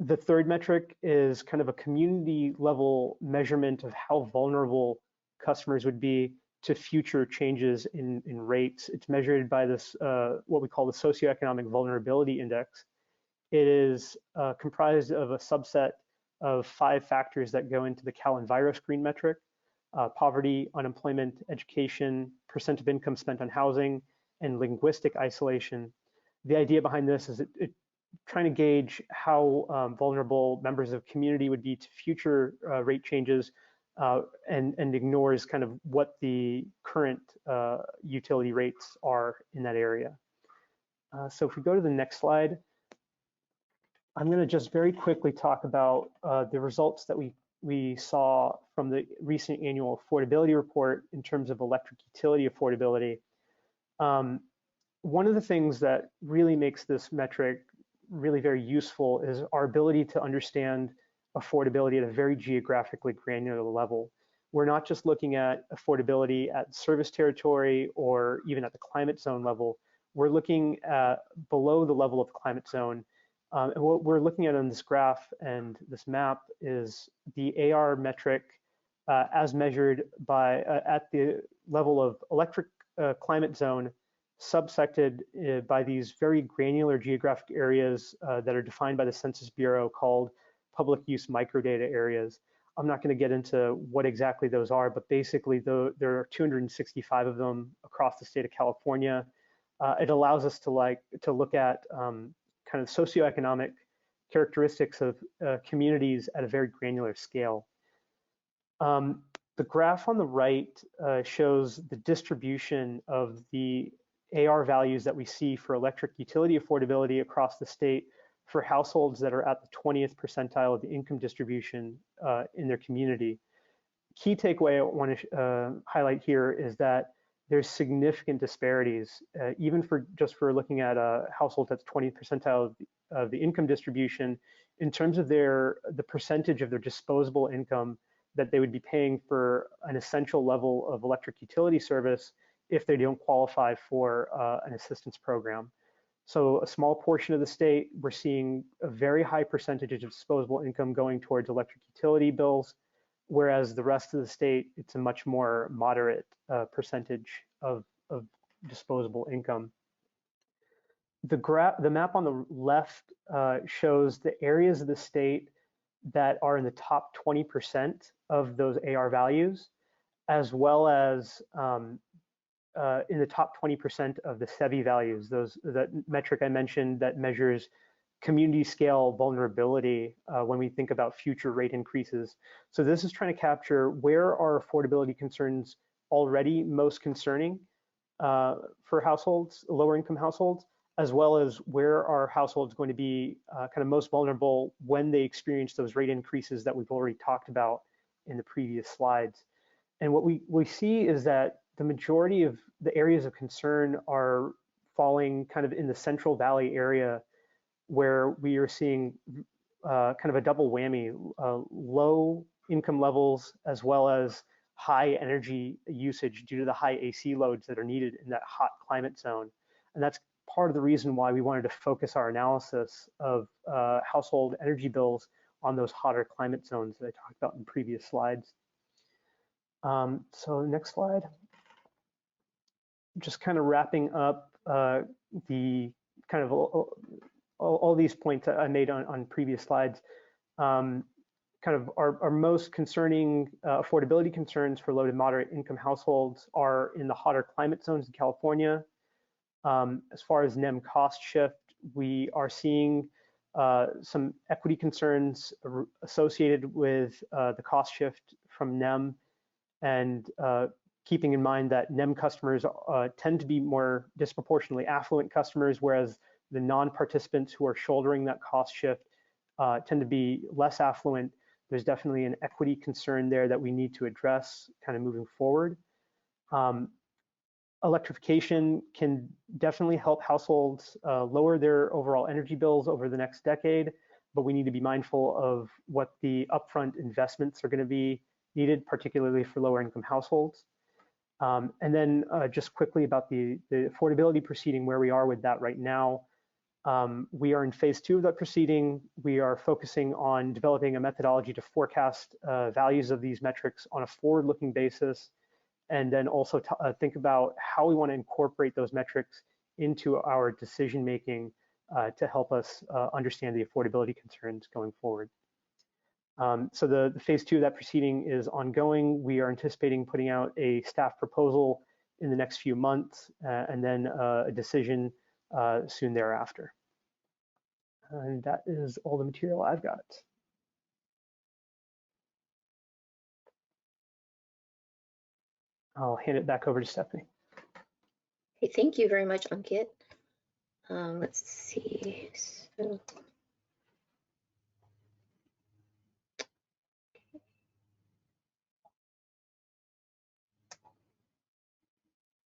The third metric is kind of a community level measurement of how vulnerable customers would be to future changes in rates. It's measured by this, what we call the socioeconomic vulnerability index. It is comprised of a subset of 5 factors that go into the CalEnviroscreen metric: poverty, unemployment, education, percent of income spent on housing, and linguistic isolation. The idea behind this is it trying to gauge how vulnerable members of community would be to future rate changes, and ignores kind of what the current utility rates are in that area. So if we go to the next slide, I'm going to just very quickly talk about the results that we saw from the recent annual affordability report in terms of electric utility affordability. One of the things that really makes this metric really very useful is our ability to understand affordability at a very geographically granular level. We're not just looking at affordability at service territory or even at the climate zone level. We're looking at below the level of the climate zone. And what we're looking at on this graph and this map is the AR metric as measured by at the level of electric climate zone, subsected by these very granular geographic areas that are defined by the Census Bureau called public use microdata areas. I'm not going to get into what exactly those are, but basically there are 265 of them across the state of California. It allows us to look at kind of socioeconomic characteristics of communities at a very granular scale. The graph on the right shows the distribution of the AR values that we see for electric utility affordability across the state for households that are at the 20th percentile of the income distribution in their community. Key takeaway I want to highlight here is that there's significant disparities, even for looking at a household that's 20th percentile of the income distribution, in terms of the percentage of their disposable income that they would be paying for an essential level of electric utility service if they don't qualify for an assistance program. So a small portion of the state, we're seeing a very high percentage of disposable income going towards electric utility bills, whereas the rest of the state, it's a much more moderate percentage of disposable income. The map on the left shows the areas of the state that are in the top 20% of those AR values, as well as in the top 20% of the SEVI values, that metric I mentioned that measures community scale vulnerability when we think about future rate increases. So this is trying to capture where are affordability concerns already most concerning for households, lower income households, as well as where are households going to be kind of most vulnerable when they experience those rate increases that we've already talked about in the previous slides. And what we see is that the majority of the areas of concern are falling kind of in the Central Valley area, where we are seeing kind of a double whammy, low income levels as well as high energy usage due to the high AC loads that are needed in that hot climate zone. And that's part of the reason why we wanted to focus our analysis of household energy bills on those hotter climate zones that I talked about in previous slides. So next slide. Just kind of wrapping up the kind of all these points I made on previous slides. Kind of our most concerning affordability concerns for low to moderate income households are in the hotter climate zones in California. As far as NEM cost shift, we are seeing some equity concerns associated with the cost shift from NEM, and keeping in mind that NEM customers tend to be more disproportionately affluent customers, whereas the non-participants who are shouldering that cost shift tend to be less affluent. There's definitely an equity concern there that we need to address kind of moving forward. Electrification can definitely help households lower their overall energy bills over the next decade, but we need to be mindful of what the upfront investments are going to be needed, particularly for lower income households. And then just quickly about the affordability proceeding, where we are with that right now. We are in phase 2 of that proceeding. We are focusing on developing a methodology to forecast values of these metrics on a forward-looking basis, and then also think about how we want to incorporate those metrics into our decision-making to help us understand the affordability concerns going forward. So the phase 2 of that proceeding is ongoing. We are anticipating putting out a staff proposal in the next few months, and then a decision soon thereafter. And that is all the material I've got. I'll hand it back over to Stephanie. Okay, thank you very much, Ankit. Let's see. So,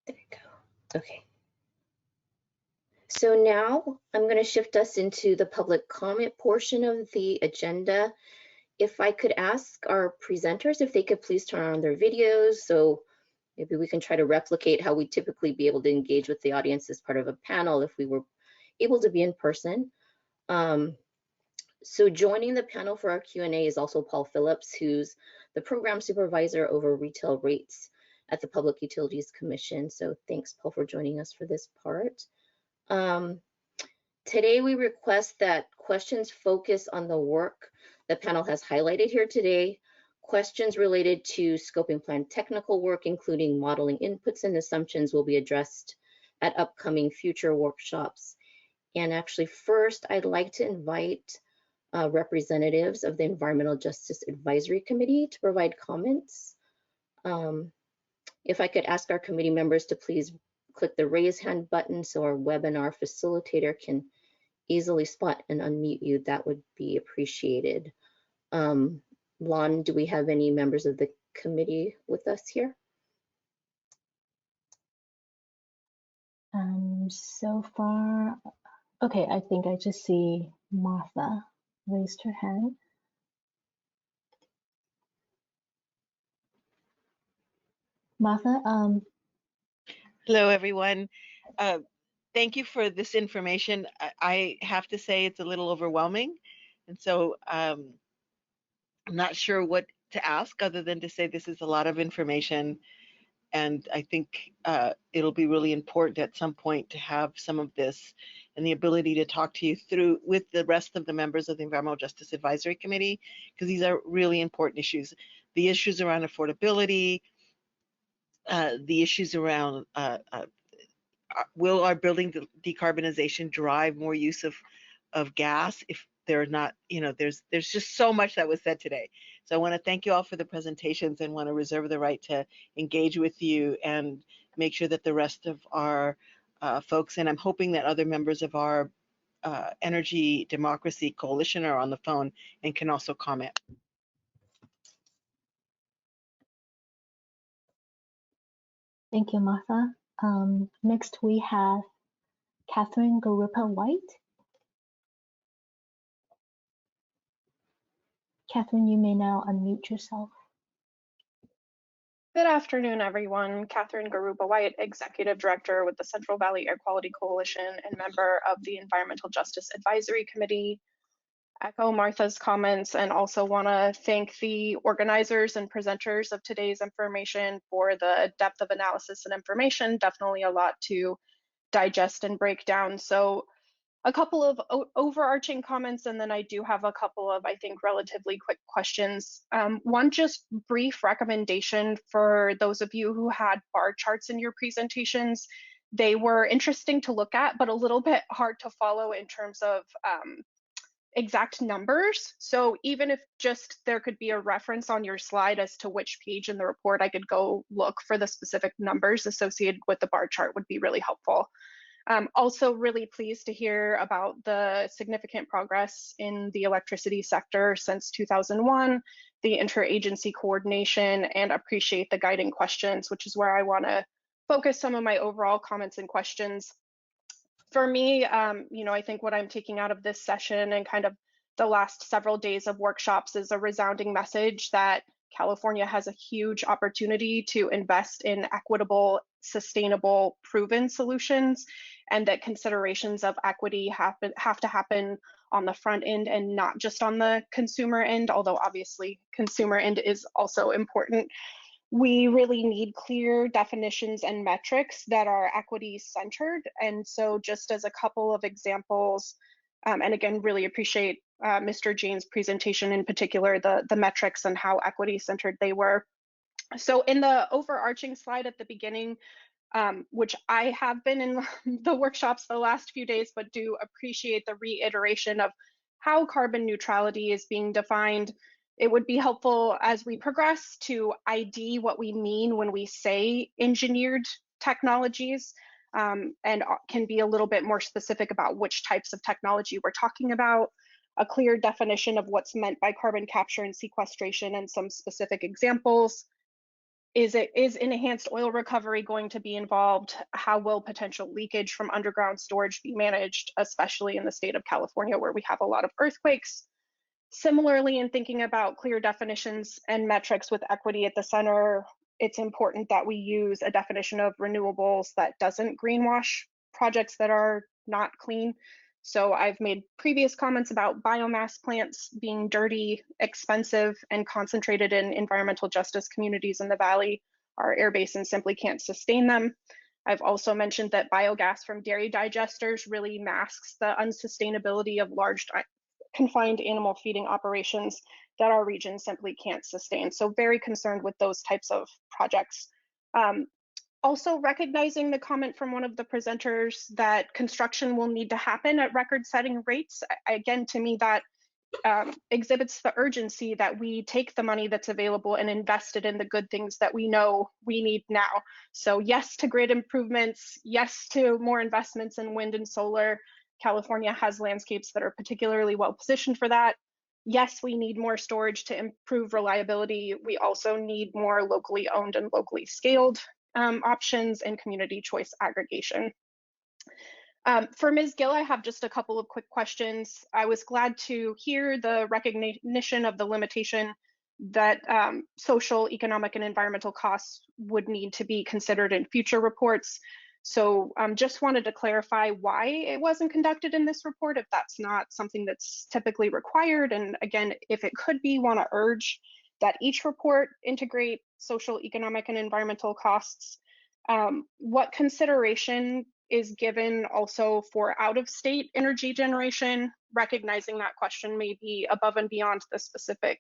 there we go. Okay. So now I'm going to shift us into the public comment portion of the agenda. If I could ask our presenters if they could please turn on their videos, so maybe we can try to replicate how we typically be able to engage with the audience as part of a panel if we were able to be in person. So joining the panel for our Q&A is also Paul Phillips, who's the program supervisor over retail rates at the Public Utilities Commission. So thanks, Paul, for joining us for this part. Today, we request that questions focus on the work the panel has highlighted here today. Questions related to scoping plan technical work, including modeling inputs and assumptions, will be addressed at upcoming future workshops. And actually, first, I'd like to invite representatives of the Environmental Justice Advisory Committee to provide comments. If I could ask our committee members to please click the raise hand button so our webinar facilitator can easily spot and unmute you, that would be appreciated. Lon, do we have any members of the committee with us here? So far, okay, I think I just see Martha raised her hand. Martha, Hello, everyone. Thank you for this information. I have to say it's a little overwhelming. And so I'm not sure what to ask other than to say this is a lot of information. And I think it'll be really important at some point to have some of this and the ability to talk to you through with the rest of the members of the Environmental Justice Advisory Committee, because these are really important issues. The issues around affordability, the issues around will our building decarbonization drive more use of gas if they're not, there's just so much that was said today. So I want to thank you all for the presentations and want to reserve the right to engage with you and make sure that the rest of our folks, and I'm hoping that other members of our Energy Democracy Coalition are on the phone and can also comment. Thank you, Martha. Next, we have Catherine Garupa-White. Catherine, you may now unmute yourself. Good afternoon, everyone. Catherine Garupa-White, Executive Director with the Central Valley Air Quality Coalition and member of the Environmental Justice Advisory Committee. Echo Martha's comments and also want to thank the organizers and presenters of today's information for the depth of analysis and information. Definitely a lot to digest and break down. So a couple of overarching comments, and then I do have a couple of, I think, relatively quick questions. One just brief recommendation for those of you who had bar charts in your presentations. They were interesting to look at, but a little bit hard to follow in terms of exact numbers. So even if just there could be a reference on your slide as to which page in the report I could go look for the specific numbers associated with the bar chart would be really helpful. Also really pleased to hear about the significant progress in the electricity sector since 2001, the interagency coordination, and appreciate the guiding questions, which is where I want to focus some of my overall comments and questions. For me, I think what I'm taking out of this session and kind of the last several days of workshops is a resounding message that California has a huge opportunity to invest in equitable, sustainable, proven solutions, and that considerations of equity have to happen on the front end and not just on the consumer end, although obviously consumer end is also important. We really need clear definitions and metrics that are equity centered. And so just as a couple of examples, and again, really appreciate Mr. Jane's presentation, in particular, the metrics and how equity centered they were. So in the overarching slide at the beginning, which I have been in the workshops the last few days, but do appreciate the reiteration of how carbon neutrality is being defined. It would be helpful as we progress to ID what we mean when we say engineered technologies, and can be a little bit more specific about which types of technology we're talking about, a clear definition of what's meant by carbon capture and sequestration and some specific examples. Is enhanced oil recovery going to be involved? How will potential leakage from underground storage be managed, especially in the state of California where we have a lot of earthquakes? Similarly, in thinking about clear definitions and metrics with equity at the center, it's important that we use a definition of renewables that doesn't greenwash projects that are not clean. So I've made previous comments about biomass plants being dirty, expensive, and concentrated in environmental justice communities in the valley. Our air basin simply can't sustain them. I've also mentioned that biogas from dairy digesters really masks the unsustainability of large confined animal feeding operations that our region simply can't sustain. So very concerned with those types of projects. Also recognizing the comment from one of the presenters that construction will need to happen at record-setting rates. Again, to me, that exhibits the urgency that we take the money that's available and invest it in the good things that we know we need now. So yes to grid improvements, yes to more investments in wind and solar. California has landscapes that are particularly well positioned for that. Yes, we need more storage to improve reliability. We also need more locally owned and locally scaled options and community choice aggregation. For Ms. Gill, I have just a couple of quick questions. I was glad to hear the recognition of the limitation that social, economic, and environmental costs would need to be considered in future reports. So just wanted to clarify why it wasn't conducted in this report, if that's not something that's typically required. And again, if it could be, want to urge that each report integrate social, economic, and environmental costs. What consideration is given also for out-of-state energy generation, recognizing that question may be above and beyond the specific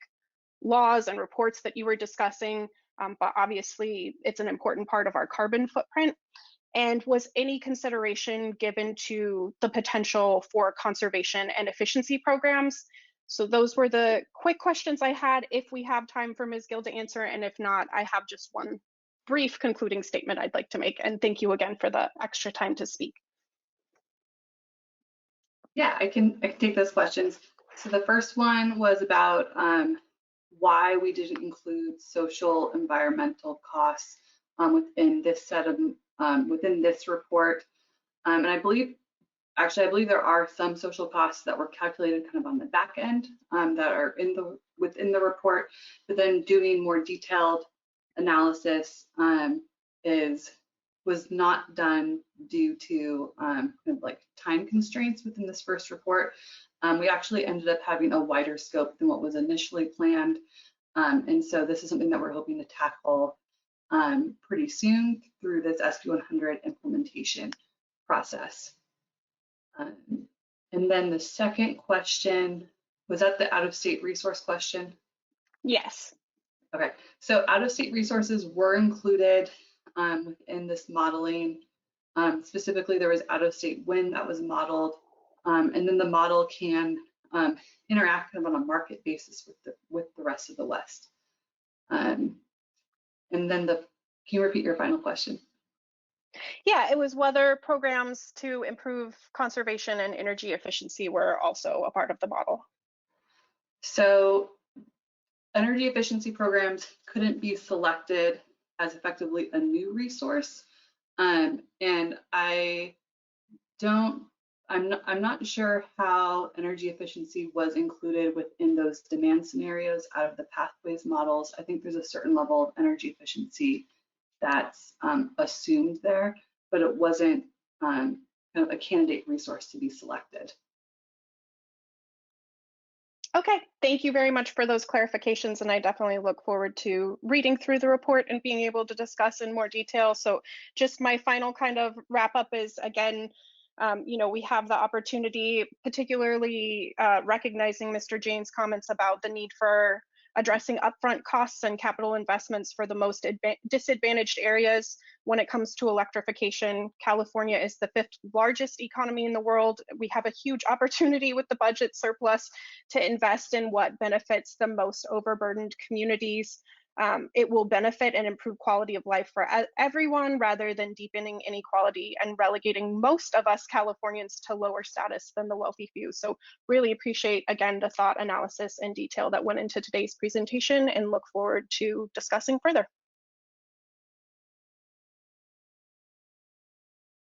laws and reports that you were discussing, but obviously it's an important part of our carbon footprint. And was any consideration given to the potential for conservation and efficiency programs? So those were the quick questions I had. If we have time for Ms. Gill to answer, and if not, I have just one brief concluding statement I'd like to make. And thank you again for the extra time to speak. Yeah, I can take those questions. So the first one was about why we didn't include social environmental costs within this set of within this report. And I believe there are some social costs that were calculated kind of on the back end that are within the report, but then doing more detailed analysis was not done due to kind of like time constraints within this first report. We actually ended up having a wider scope than what was initially planned. And so this is something that we're hoping to tackle pretty soon through this SP100 implementation process. And then the second question, was that the out-of-state resource question? Yes. Okay, so out-of-state resources were included within this modeling. Specifically, there was out-of-state wind that was modeled, and then the model can interact kind of on a market basis with the rest of the West. And then can you repeat your final question? Yeah, it was whether programs to improve conservation and energy efficiency were also a part of the model. So energy efficiency programs couldn't be selected as effectively a new resource. And I'm not sure how energy efficiency was included within those demand scenarios out of the pathways models. I think there's a certain level of energy efficiency that's assumed there, but it wasn't kind of a candidate resource to be selected. Okay, thank you very much for those clarifications, and I definitely look forward to reading through the report and being able to discuss in more detail. So just my final kind of wrap up is, again, we have the opportunity, particularly recognizing Mr. Jane's comments about the need for addressing upfront costs and capital investments for the most disadvantaged areas when it comes to electrification. California is the 5th largest economy in the world. We have a huge opportunity with the budget surplus to invest in what benefits the most overburdened communities. It will benefit and improve quality of life for everyone rather than deepening inequality and relegating most of us Californians to lower status than the wealthy few. So really appreciate, again, the thought, analysis, and detail that went into today's presentation, and look forward to discussing further.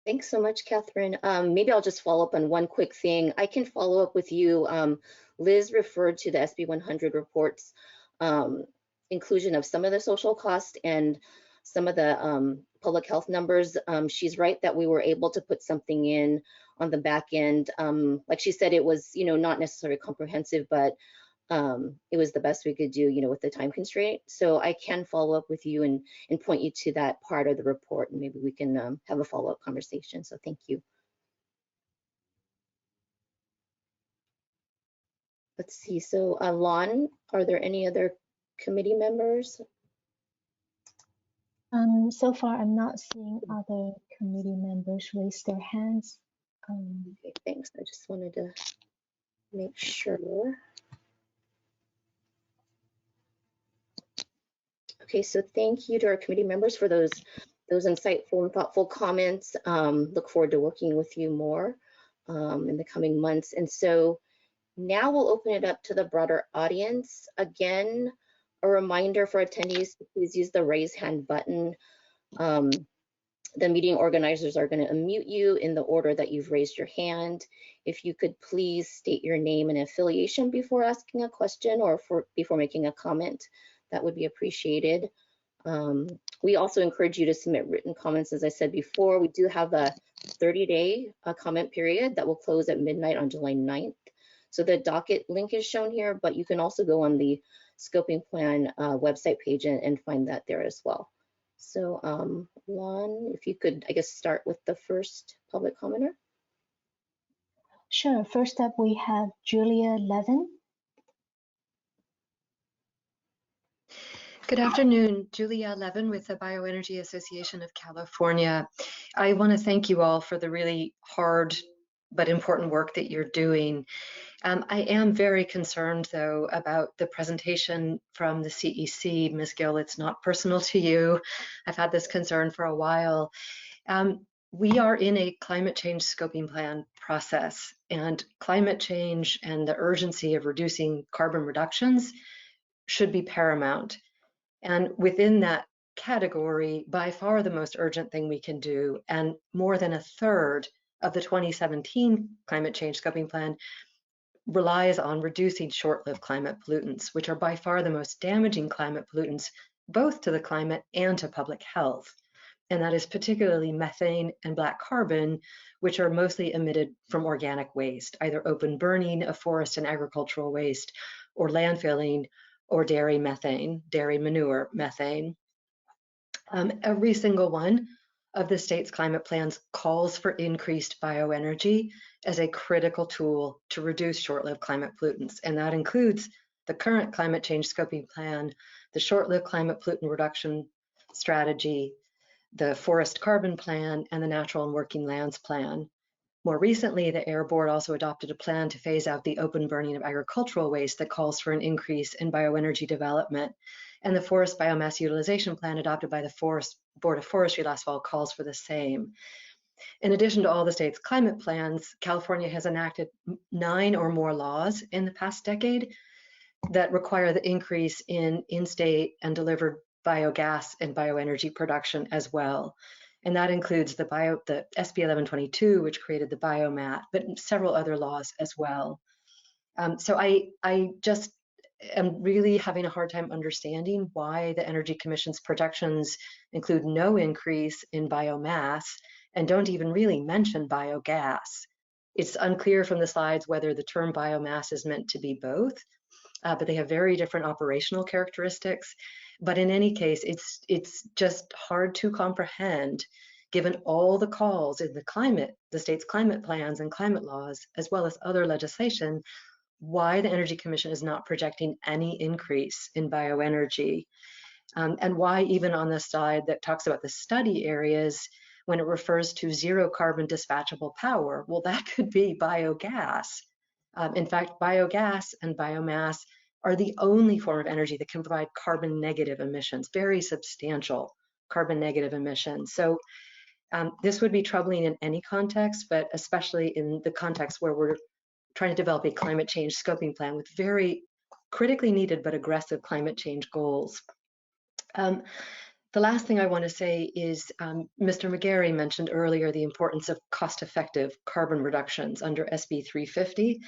Thanks so much, Catherine. Maybe I'll just follow up on one quick thing. I can follow up with you. Liz referred to the SP100 reports inclusion of some of the social cost and some of the public health numbers. She's right that we were able to put something in on the back end. Like she said, it was, not necessarily comprehensive, but it was the best we could do, with the time constraint. So I can follow up with you and point you to that part of the report, and maybe we can have a follow-up conversation. So thank you. Let's see. So Lon, are there any other committee members? So far, I'm not seeing other committee members raise their hands. Okay, thanks. I just wanted to make sure. Okay, so thank you to our committee members for those insightful and thoughtful comments. Look forward to working with you more in the coming months. And so now we'll open it up to the broader audience. Again, a reminder for attendees to please use the raise hand button. The meeting organizers are going to unmute you in the order that you've raised your hand. If you could please state your name and affiliation before asking a question or before making a comment, that would be appreciated. We also encourage you to submit written comments. As I said before, we do have a 30-day comment period that will close at midnight on July 9th. So the docket link is shown here, but you can also go on the scoping plan website page and find that there as well. So Lon, if you could, I guess, start with the first public commenter. Sure. First up, we have Julia Levin. Good afternoon, Julia Levin with the Bioenergy Association of California. I want to thank you all for the really hard but important work that you're doing. I am very concerned, though, about the presentation from the CEC. Ms. Gill, it's not personal to you. I've had this concern for a while. We are in a climate change scoping plan process, and climate change and the urgency of reducing carbon reductions should be paramount. And within that category, by far the most urgent thing we can do, and more than a third of the 2017 climate change scoping plan relies on reducing short-lived climate pollutants, which are by far the most damaging climate pollutants, both to the climate and to public health. And that is particularly methane and black carbon, which are mostly emitted from organic waste, either open burning of forest and agricultural waste, or landfilling, or dairy methane, dairy manure methane. Every single one of the state's climate plans calls for increased bioenergy as a critical tool to reduce short-lived climate pollutants. And that includes the current climate change scoping plan, the short-lived climate pollutant reduction strategy, the forest carbon plan, and the natural and working lands plan. More recently, the Air Board also adopted a plan to phase out the open burning of agricultural waste that calls for an increase in bioenergy development. And the Forest Biomass Utilization Plan adopted by the Forest Board of Forestry last fall calls for the same. In addition to all the state's climate plans, California has enacted 9 or more laws in the past decade that require the increase in in-state and delivered biogas and bioenergy production as well. And that includes the SP100, which created the biomat, but several other laws as well. So I just am really having a hard time understanding why the Energy Commission's projections include no increase in biomass and don't even really mention biogas. It's unclear from the slides whether the term biomass is meant to be both, but they have very different operational characteristics. But in any case, it's just hard to comprehend, given all the calls in the state's climate plans and climate laws, as well as other legislation, why the Energy Commission is not projecting any increase in bioenergy. And why even on the slide that talks about the study areas, when it refers to zero carbon dispatchable power, well, that could be biogas. In fact, biogas and biomass are the only form of energy that can provide carbon negative emissions, very substantial carbon negative emissions. So this would be troubling in any context, but especially in the context where we're trying to develop a climate change scoping plan with very critically needed but aggressive climate change goals. The last thing I want to say is Mr. McGarry mentioned earlier the importance of cost-effective carbon reductions under SB 350.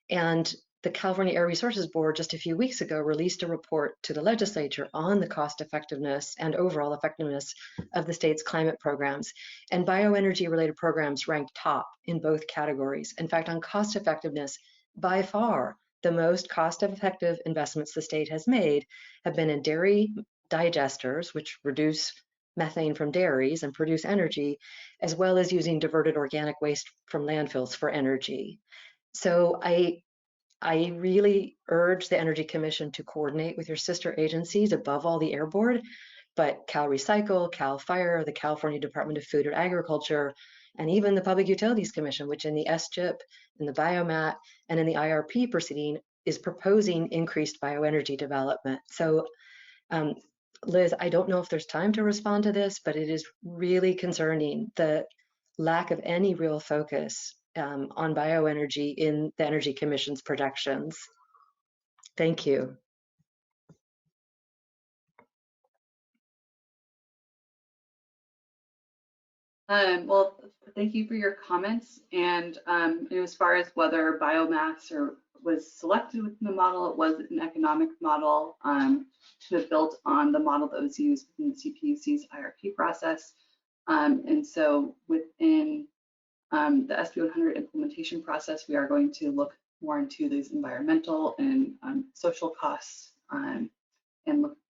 And the California Air Resources Board just a few weeks ago released a report to the legislature on the cost effectiveness and overall effectiveness of the state's climate programs. And bioenergy related programs ranked top in both categories. In fact, on cost effectiveness, by far, the most cost effective investments the state has made have been in dairy digesters, which reduce methane from dairies and produce energy, as well as using diverted organic waste from landfills for energy. So I really urge the Energy Commission to coordinate with your sister agencies, above all the Air Board, but Cal Recycle, Cal Fire, the California Department of Food and Agriculture, and even the Public Utilities Commission, which in the SGIP, in the biomat, and in the IRP proceeding is proposing increased bioenergy development. So Liz, I don't know if there's time to respond to this, but it is really concerning the lack of any real focus on bioenergy in the Energy Commission's projections. Thank you. Well, thank you for your comments. And as far as whether biomass was selected within the model, it was an economic model built on the model that was used in the CPUC's IRP process. And so within the SP100 implementation process, we are going to look more into these environmental and social costs and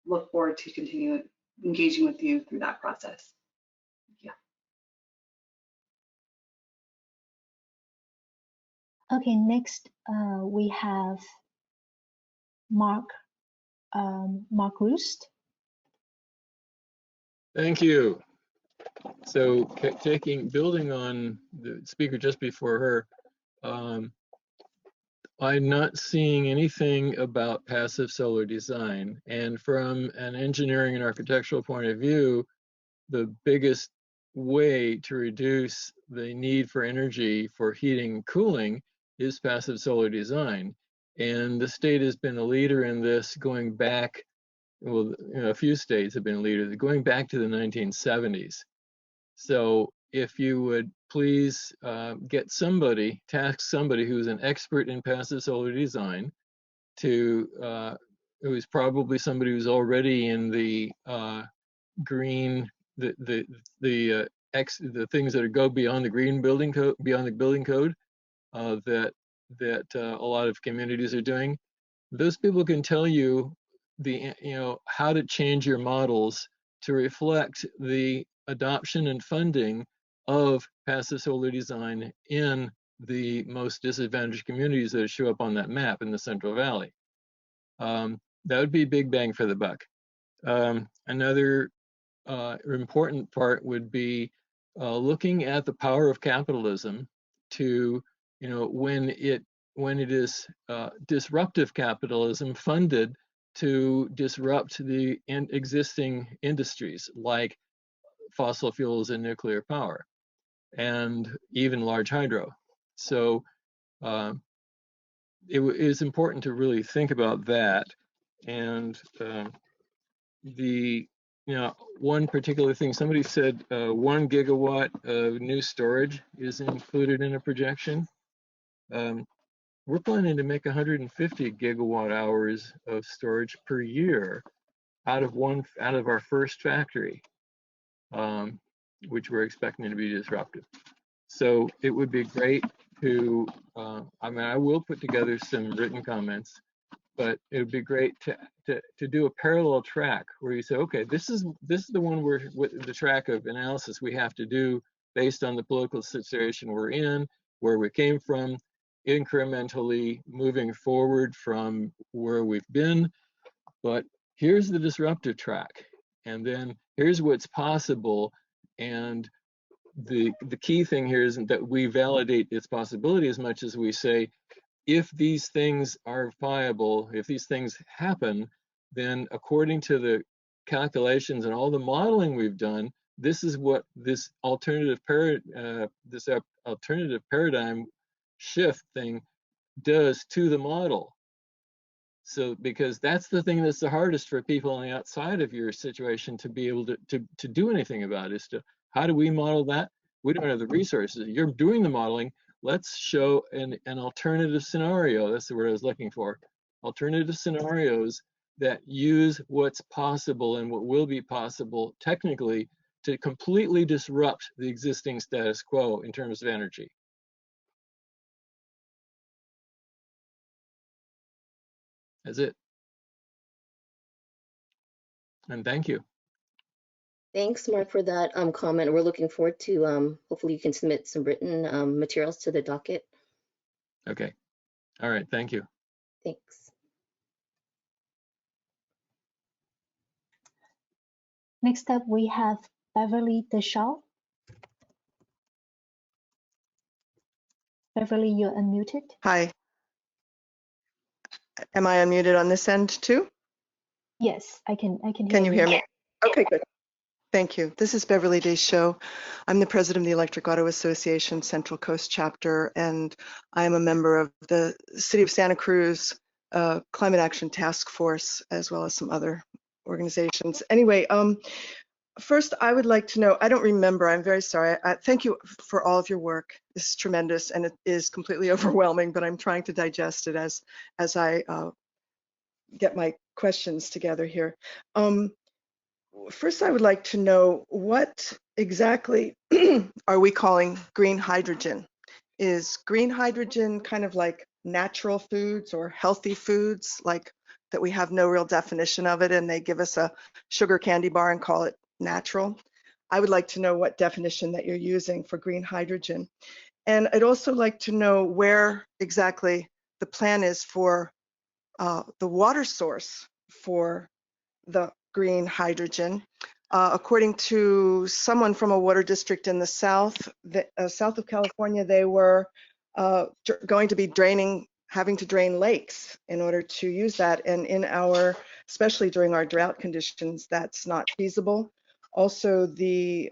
look forward to continue engaging with you through that process. Yeah. Okay, next we have Mark Roost. Thank you. So building on the speaker just before her, I'm not seeing anything about passive solar design. And from an engineering and architectural point of view, the biggest way to reduce the need for energy for heating and cooling is passive solar design. And the state has been a leader in this going back well, a few states have been leaders going back to the 1970s. So if you would please task somebody who's an expert in passive solar design to, who's probably somebody who's already in the green, the things that go beyond the green building code, that a lot of communities are doing. Those people can tell you how to change your models to reflect the adoption and funding of passive solar design in the most disadvantaged communities that show up on that map in the Central Valley. That would be big bang for the buck. Another important part would be looking at the power of capitalism to, when it is disruptive capitalism funded to disrupt the existing industries like fossil fuels and nuclear power, and even large hydro. So it is important to really think about that. And one particular thing, somebody said 1 gigawatt of new storage is included in a projection. We're planning to make 150 gigawatt hours of storage per year out of our first factory, which we're expecting to be disruptive. So it would be great to, I will put together some written comments, but it would be great to do a parallel track where you say, okay, this is the one the track of analysis we have to do based on the political situation we're in, where we came from, incrementally moving forward from where we've been. But here's the disruptive track, and then here's what's possible. And the key thing here isn't that we validate its possibility as much as we say, if these things are viable, if these things happen, then according to the calculations and all the modeling we've done, this is what this alternative paradigm shift thing does to the model. So, because that's the thing that's the hardest for people on the outside of your situation to be able to do anything about, is to, how do we model that? We don't have the resources. You're doing the modeling. Let's show an alternative scenario. That's the word I was looking for. Alternative scenarios that use what's possible and what will be possible technically to completely disrupt the existing status quo in terms of energy. That's it. And thank you. Thanks, Mark, for that comment. We're looking forward to, hopefully you can submit some written materials to the docket. Okay. All right. Thank you. Thanks. Next up, we have Beverly Deshaw. Beverly, you're unmuted. Hi. Am I unmuted on this end too? Yes, I can hear you. Can you hear me? Okay, good. Thank you. This is Beverly Deshaw. I'm the president of the Electric Auto Association Central Coast chapter, and I am a member of the City of Santa Cruz Climate Action Task Force, as well as some other organizations. Anyway, first, I would like to know, I don't remember, I'm very sorry. Thank you for all of your work. This is tremendous, and it is completely overwhelming, but I'm trying to digest it as I get my questions together here. First, I would like to know, what exactly are we calling green hydrogen? Is green hydrogen kind of like natural foods or healthy foods, like that we have no real definition of it and they give us a sugar candy bar and call it natural? I would like to know what definition that you're using for green hydrogen. And I'd also like to know where exactly the plan is for the water source for the green hydrogen. According to someone from a water district in the south of California, they were going to be having to drain lakes in order to use that. And especially during our drought conditions, that's not feasible. Also, the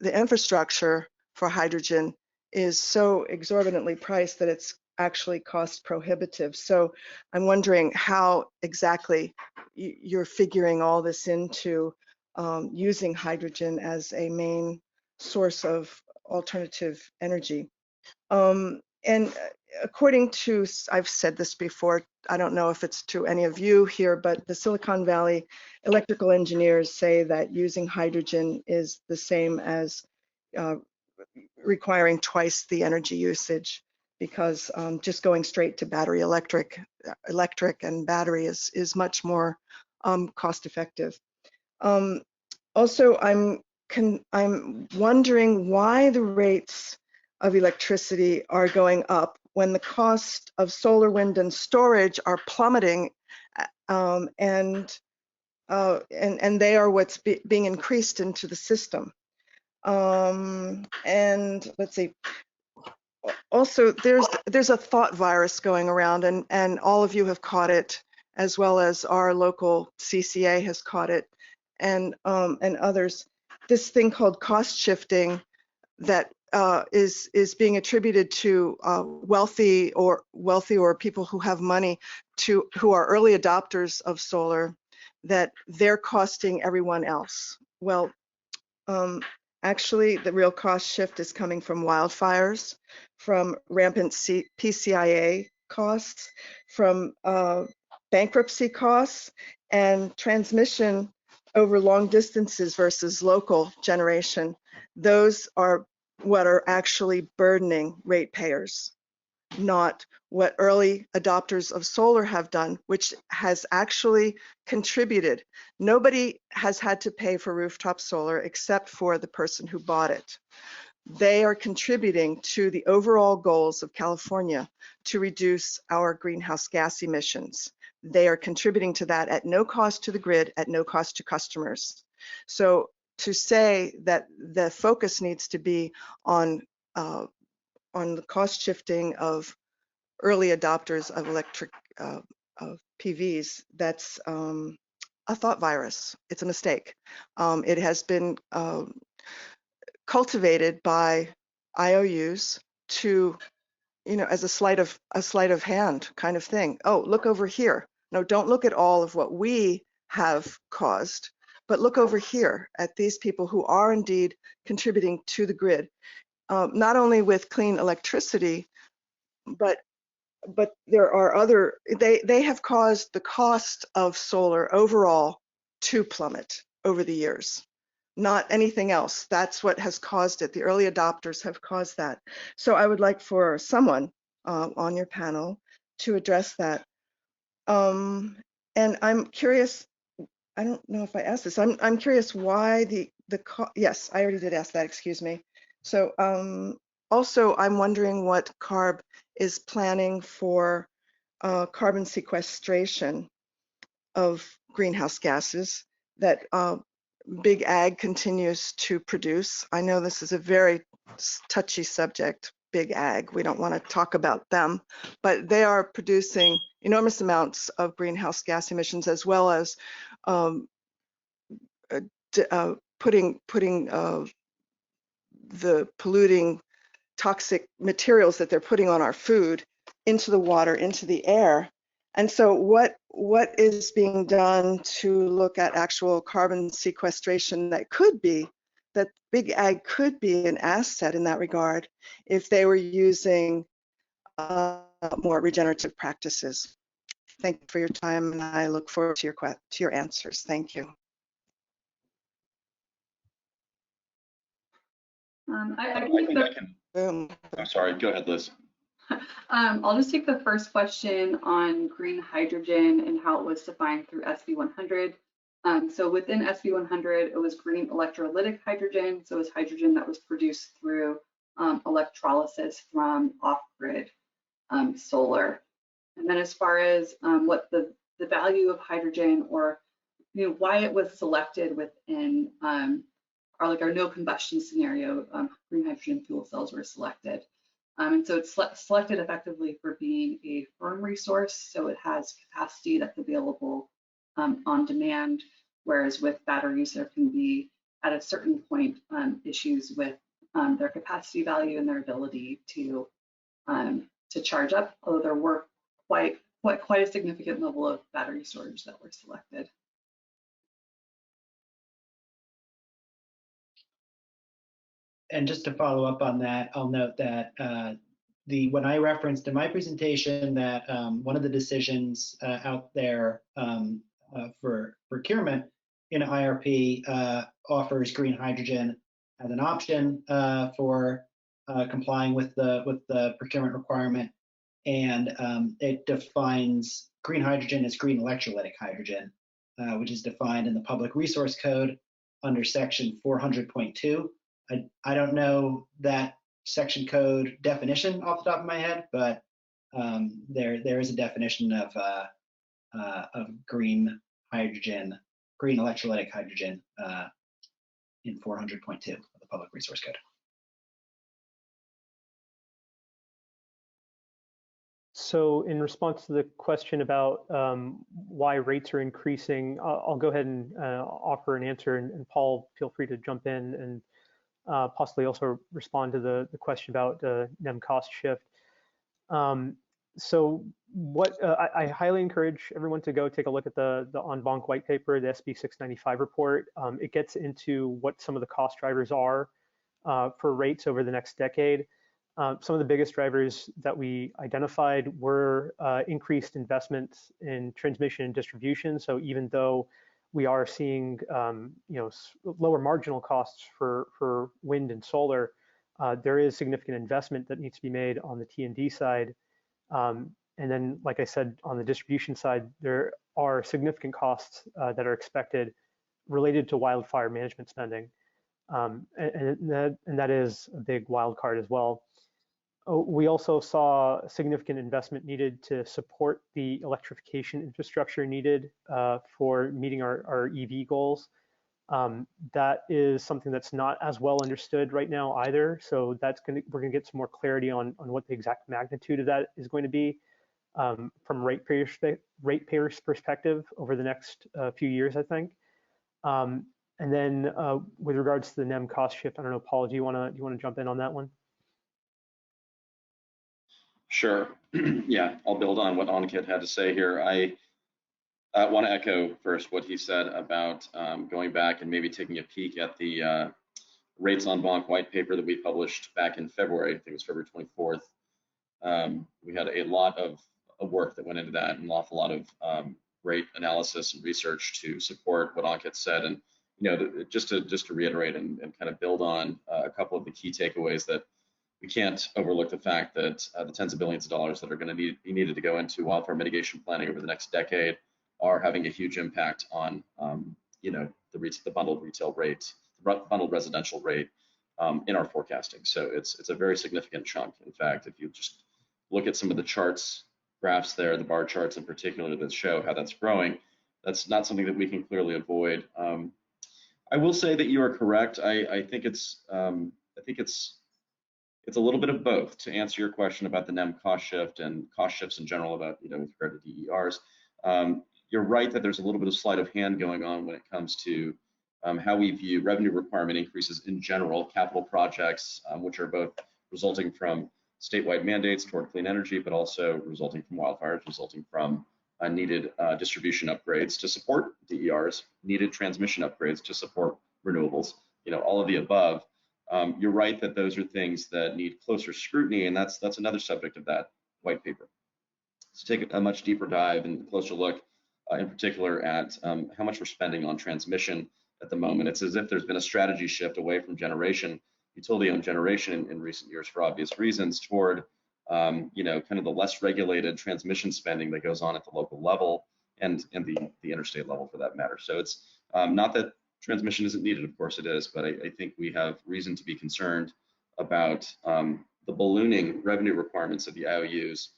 infrastructure for hydrogen is so exorbitantly priced that it's actually cost prohibitive. So I'm wondering how exactly you're figuring all this into using hydrogen as a main source of alternative energy. And according to, I've said this before, I don't know if it's to any of you here, but the Silicon Valley electrical engineers say that using hydrogen is the same as requiring twice the energy usage, because just going straight to battery electric and battery is much more cost effective. Also, I'm wondering why the rates of electricity are going up when the cost of solar, wind, and storage are plummeting, and they are what's being increased into the system. And let's see. Also, there's a thought virus going around, and all of you have caught it, as well as our local CCA has caught it, and others. This thing called cost shifting that is being attributed to wealthy or people who have money, who are early adopters of solar, that they're costing everyone else. Well, actually, the real cost shift is coming from wildfires, from rampant PCIA costs, from bankruptcy costs, and transmission over long distances versus local generation. Those are what are actually burdening ratepayers, not what early adopters of solar have done, which has actually contributed. Nobody has had to pay for rooftop solar except for the person who bought it. They are contributing to the overall goals of California to reduce our greenhouse gas emissions. They are contributing to that at no cost to the grid, at no cost to customers. So to say that the focus needs to be on the cost shifting of early adopters of electric of PVs, that's a thought virus. It's a mistake. It has been cultivated by IOUs to, as a sleight of hand kind of thing. Oh, look over here. No, don't look at all of what we have caused, but look over here at these people who are indeed contributing to the grid, not only with clean electricity, but there are other, they have caused the cost of solar overall to plummet over the years, not anything else. That's what has caused it. The early adopters have caused that. So I would like for someone on your panel to address that. And I'm curious, I don't know if I asked this, I'm curious why yes, I already did ask that, excuse me. So also I'm wondering what CARB is planning for carbon sequestration of greenhouse gases that big ag continues to produce. I know this is a very touchy subject, big ag. We don't want to talk about them, but they are producing enormous amounts of greenhouse gas emissions, as well as putting the polluting toxic materials that they're putting on our food into the water, into the air. And so what is being done to look at actual carbon sequestration that big ag could be an asset in that regard if they were using more regenerative practices? Thank you for your time, and I look forward to your answers. Thank you. I'm sorry, go ahead, Liz. I'll just take the first question on green hydrogen and how it was defined through SP100. So within SP100, it was green electrolytic hydrogen. So it was hydrogen that was produced through electrolysis from off-grid solar. And then as far as what the value of hydrogen, or why it was selected within our no combustion scenario, green hydrogen fuel cells were selected. And so it's selected effectively for being a firm resource, so it has capacity that's available on demand, whereas with batteries there can be, at a certain point, issues with their capacity value and their ability to to charge up, although there were quite a significant level of battery storage that were selected. And just to follow up on that, I'll note that when I referenced in my presentation that one of the decisions out there for procurement in IRP offers green hydrogen as an option for complying with the procurement requirement, and it defines green hydrogen as green electrolytic hydrogen, which is defined in the Public Resource Code under section 400.2. I don't know that section code definition off the top of my head, but there is a definition of green hydrogen, green electrolytic hydrogen in 400.2 of the Public Resource Code. So in response to the question about why rates are increasing, I'll go ahead and offer an answer, and Paul, feel free to jump in and possibly also respond to the question about NEM cost shift. So what I highly encourage everyone to go take a look at the en banc white paper, the SB 695 report. It gets into what some of the cost drivers are for rates over the next decade. Some of the biggest drivers that we identified were increased investments in transmission and distribution. So even though we are seeing lower marginal costs for wind and solar, there is significant investment that needs to be made on the T&D side. And then, like I said, on the distribution side, there are significant costs that are expected related to wildfire management spending. And that is a big wild card as well. We also saw significant investment needed to support the electrification infrastructure needed for meeting our EV goals. That is something that's not as well understood right now either. So we're gonna get some more clarity on what the exact magnitude of that is going to be from ratepayers' perspective over the next few years, I think. And then with regards to the NEM cost shift, I don't know, Paul, do you wanna jump in on that one? Sure. Yeah, I'll build on what Ankit had to say here. I want to echo first what he said about going back and maybe taking a peek at the rates en banc white paper that we published back in February. I think it was February 24th. We had a lot of work that went into that, and an awful lot of rate analysis and research to support what Ankit said. And just to reiterate and kind of build on a couple of the key takeaways, that we can't overlook the fact that the tens of billions of dollars that are going to be needed to go into wildfire mitigation planning over the next decade are having a huge impact on the bundled retail rate, the bundled residential rate in our forecasting. So it's a very significant chunk. In fact, if you just look at some of the charts, graphs there, the bar charts in particular that show how that's growing, that's not something that we can clearly avoid. I will say that you are correct. I think it's a little bit of both. To answer your question about the NEM cost shift and cost shifts in general about, with regard to DERs, you're right that there's a little bit of sleight of hand going on when it comes to how we view revenue requirement increases in general, capital projects, which are both resulting from statewide mandates toward clean energy, but also resulting from wildfires, resulting from needed distribution upgrades to support DERs, needed transmission upgrades to support renewables, all of the above. You're right that those are things that need closer scrutiny, and that's another subject of that white paper. So take a much deeper dive and closer look, in particular, at how much we're spending on transmission at the moment. It's as if there's been a strategy shift away from generation, utility-owned generation in recent years for obvious reasons, toward kind of the less regulated transmission spending that goes on at the local level and the interstate level for that matter. So it's not that transmission isn't needed, of course it is, but I think we have reason to be concerned about the ballooning revenue requirements of the IOUs,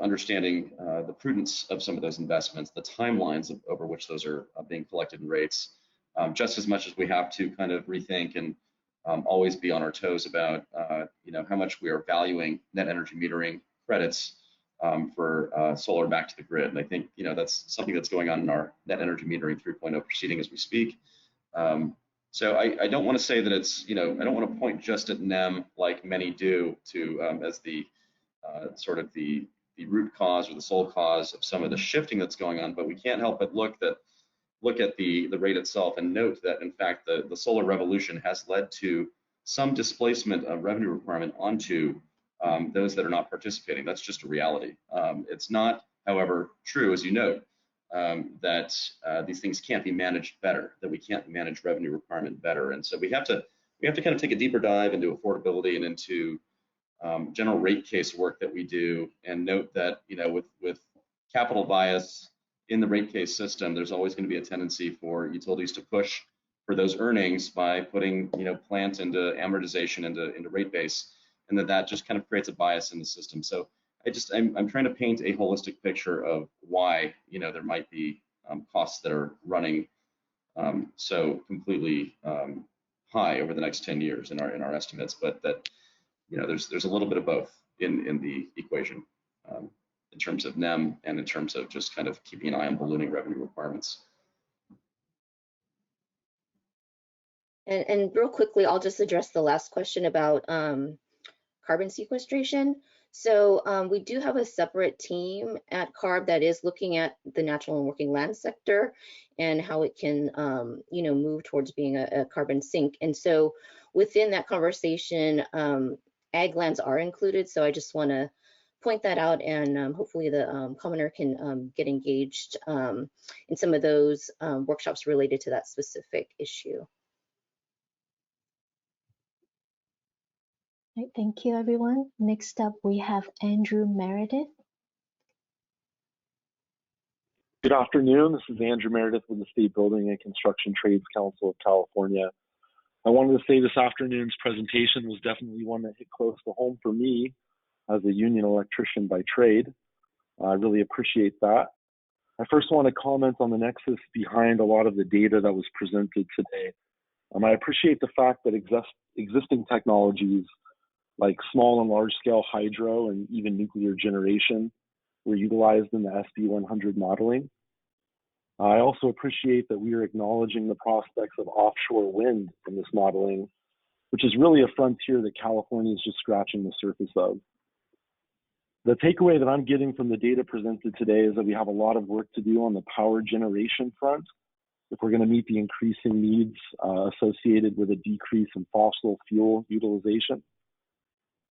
understanding the prudence of some of those investments, the timelines over which those are being collected in rates, just as much as we have to kind of rethink and always be on our toes about, how much we are valuing net energy metering credits for solar back to the grid. And I think, that's something that's going on in our net energy metering 3.0 proceeding as we speak. So I don't want to say that it's, I don't want to point just at NEM like many do to as the sort of the root cause or the sole cause of some of the shifting that's going on, but we can't help but look at the rate itself and note that in fact the solar revolution has led to some displacement of revenue requirement onto those that are not participating. That's just a reality. It's not, however, true, as you note, that these things can't be managed better, that we can't manage revenue requirement better. And so we have to kind of take a deeper dive into affordability and into general rate case work that we do, and note that, you know, with capital bias in the rate case system, there's always going to be a tendency for utilities to push for those earnings by putting, you know, plant into amortization into rate base, and that just kind of creates a bias in the system. So I'm trying to paint a holistic picture of why, you know, there might be costs that are running so completely high over the next 10 years in our estimates, but that, you know, there's a little bit of both in the equation in terms of NEM and in terms of just kind of keeping an eye on ballooning revenue requirements. And real quickly, I'll just address the last question about carbon sequestration. So we do have a separate team at CARB that is looking at the natural and working land sector and how it can, you know, move towards being a carbon sink. And so within that conversation, ag lands are included. So I just want to point that out, and hopefully the commenter can get engaged in some of those workshops related to that specific issue. Right, thank you, everyone. Next up, we have Andrew Meredith. Good afternoon. This is Andrew Meredith with the State Building and Construction Trades Council of California. I wanted to say this afternoon's presentation was definitely one that hit close to home for me as a union electrician by trade. I really appreciate that. I first want to comment on the nexus behind a lot of the data that was presented today. I appreciate the fact that existing technologies like small and large scale hydro and even nuclear generation were utilized in the SP100 modeling. I also appreciate that we are acknowledging the prospects of offshore wind in this modeling, which is really a frontier that California is just scratching the surface of. The takeaway that I'm getting from the data presented today is that we have a lot of work to do on the power generation front if we're going to meet the increasing needs associated with a decrease in fossil fuel utilization.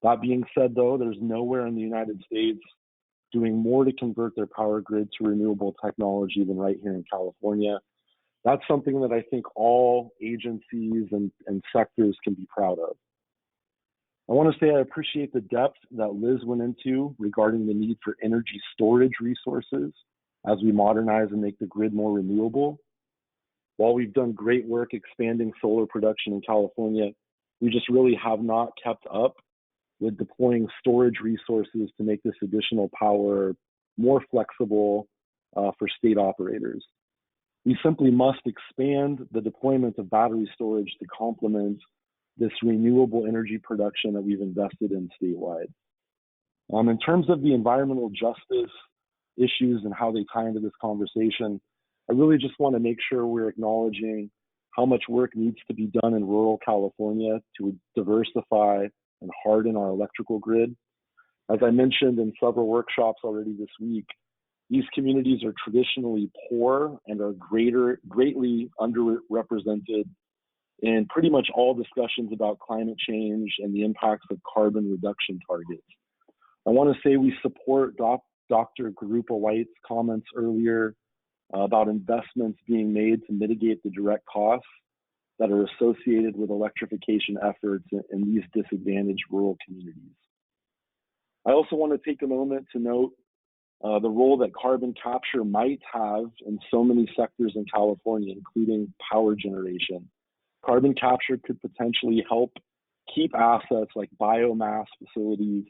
That being said, though, there's nowhere in the United States doing more to convert their power grid to renewable technology than right here in California. That's something that I think all agencies and sectors can be proud of. I want to say I appreciate the depth that Liz went into regarding the need for energy storage resources as we modernize and make the grid more renewable. While we've done great work expanding solar production in California, we just really have not kept up with deploying storage resources to make this additional power more flexible for state operators. We simply must expand the deployment of battery storage to complement this renewable energy production that we've invested in statewide. In terms of the environmental justice issues and how they tie into this conversation, I really just want to make sure we're acknowledging how much work needs to be done in rural California to diversify and harden our electrical grid. As I mentioned in several workshops already this week, these communities are traditionally poor and are greatly underrepresented in pretty much all discussions about climate change and the impacts of carbon reduction targets. I want to say we support Dr. Garupa White's comments earlier about investments being made to mitigate the direct costs that are associated with electrification efforts in these disadvantaged rural communities. I also want to take a moment to note the role that carbon capture might have in so many sectors in California, including power generation. Carbon capture could potentially help keep assets like biomass facilities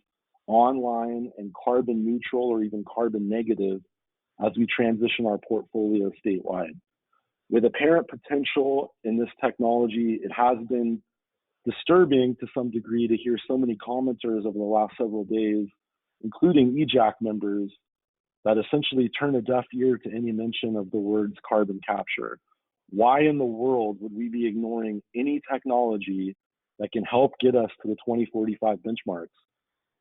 online and carbon neutral or even carbon negative as we transition our portfolio statewide. With apparent potential in this technology, it has been disturbing to some degree to hear so many commenters over the last several days, including EJAC members, that essentially turn a deaf ear to any mention of the words carbon capture. Why in the world would we be ignoring any technology that can help get us to the 2045 benchmarks?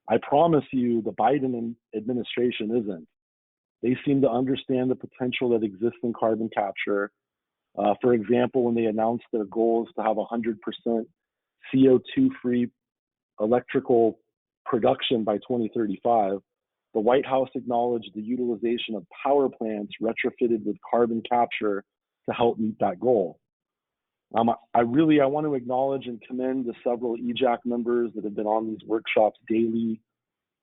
I promise you the Biden administration isn't. They seem to understand the potential that exists in carbon capture. For example, when they announced their goals to have 100% CO2-free electrical production by 2035, the White House acknowledged the utilization of power plants retrofitted with carbon capture to help meet that goal. I want to acknowledge and commend the several EJAC members that have been on these workshops daily,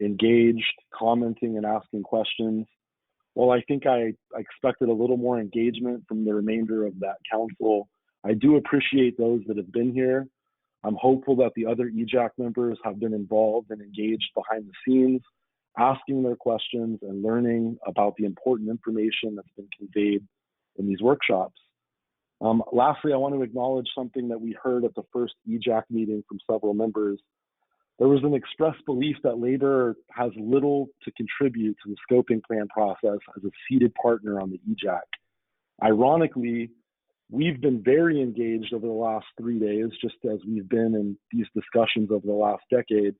engaged, commenting and asking questions. While I think I expected a little more engagement from the remainder of that council, I do appreciate those that have been here. I'm hopeful that the other EJAC members have been involved and engaged behind the scenes, asking their questions and learning about the important information that's been conveyed in these workshops. Lastly, I want to acknowledge something that we heard at the first EJAC meeting from several members. There was an expressed belief that labor has little to contribute to the scoping plan process as a seated partner on the EJAC. Ironically, we've been very engaged over the last 3 days, just as we've been in these discussions over the last decade,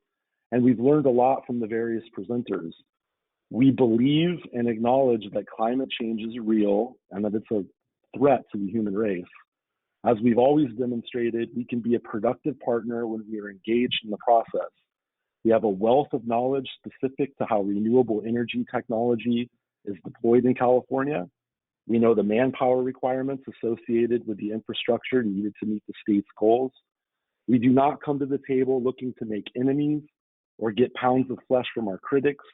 and we've learned a lot from the various presenters. We believe and acknowledge that climate change is real and that it's a threat to the human race. As we've always demonstrated, we can be a productive partner when we are engaged in the process. We have a wealth of knowledge specific to how renewable energy technology is deployed in California. We know the manpower requirements associated with the infrastructure needed to meet the state's goals. We do not come to the table looking to make enemies or get pounds of flesh from our critics.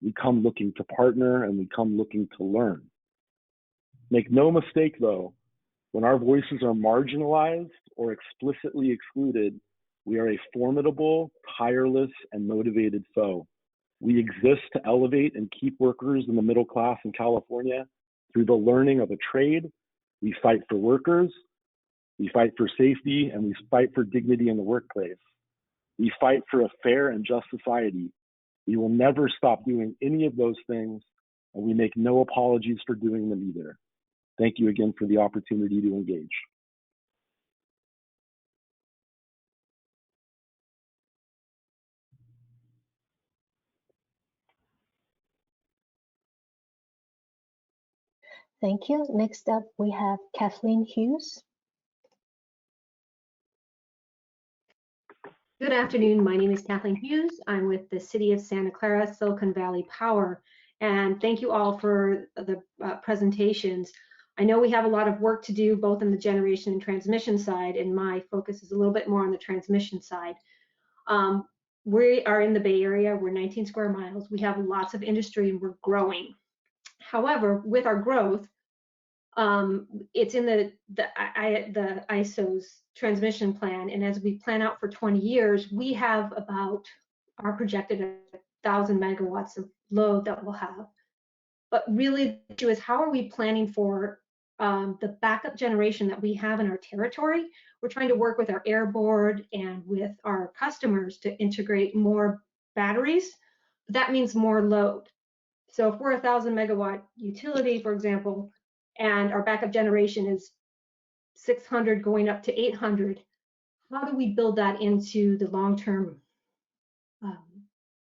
We come looking to partner and we come looking to learn. Make no mistake though, when our voices are marginalized or explicitly excluded, we are a formidable, tireless, and motivated foe. We exist to elevate and keep workers in the middle class in California through the learning of a trade. We fight for workers, we fight for safety, and we fight for dignity in the workplace. We fight for a fair and just society. We will never stop doing any of those things, and we make no apologies for doing them either. Thank you again for the opportunity to engage. Thank you. Next up, we have Kathleen Hughes. Good afternoon. My name is Kathleen Hughes. I'm with the City of Santa Clara, Silicon Valley Power. And thank you all for the presentations. I know we have a lot of work to do both on the generation and transmission side, and my focus is a little bit more on the transmission side. We are in the Bay Area. We're 19 square miles. We have lots of industry and we're growing. However, with our growth, it's in the ISO's transmission plan, and as we plan out for 20 years, we have about our projected 1,000 megawatts of load that we'll have. But really, the issue is how are we planning for the backup generation that we have in our territory? We're trying to work with our air board and with our customers to integrate more batteries. That means more load. So if we're a 1,000 megawatt utility, for example, and our backup generation is 600 going up to 800, how do we build that into the long-term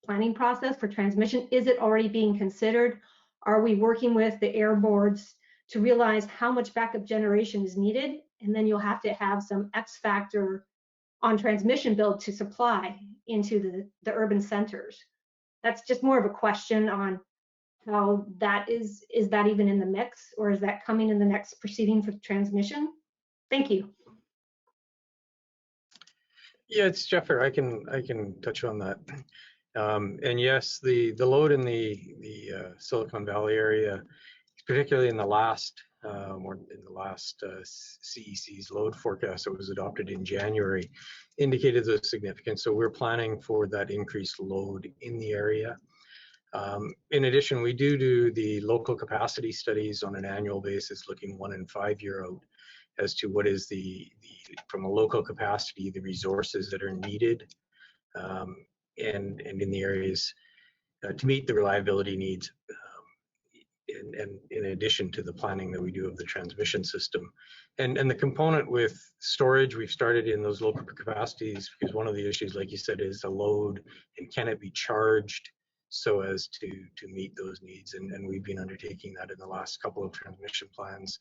planning process for transmission? Is it already being considered? Are we working with the air boards to realize how much backup generation is needed? And then you'll have to have some X factor on transmission build to supply into the urban centers. That's just more of a question on how that is that even in the mix, or is that coming in the next proceeding for transmission? Thank you. Yeah, it's Jeff here. I can touch on that. And yes, the load in the Silicon Valley area, particularly in the last CEC's load forecast that was adopted in January, indicated the significance. So we're planning for that increased load in the area. In addition, we do the local capacity studies on an annual basis, looking 1 and 5 year out as to what is the from a local capacity, the resources that are needed and in the areas to meet the reliability needs. and in addition to the planning that we do of the transmission system. And the component with storage, we've started in those local capacities because one of the issues, like you said, is a load and can it be charged so as to meet those needs. And we've been undertaking that in the last couple of transmission plans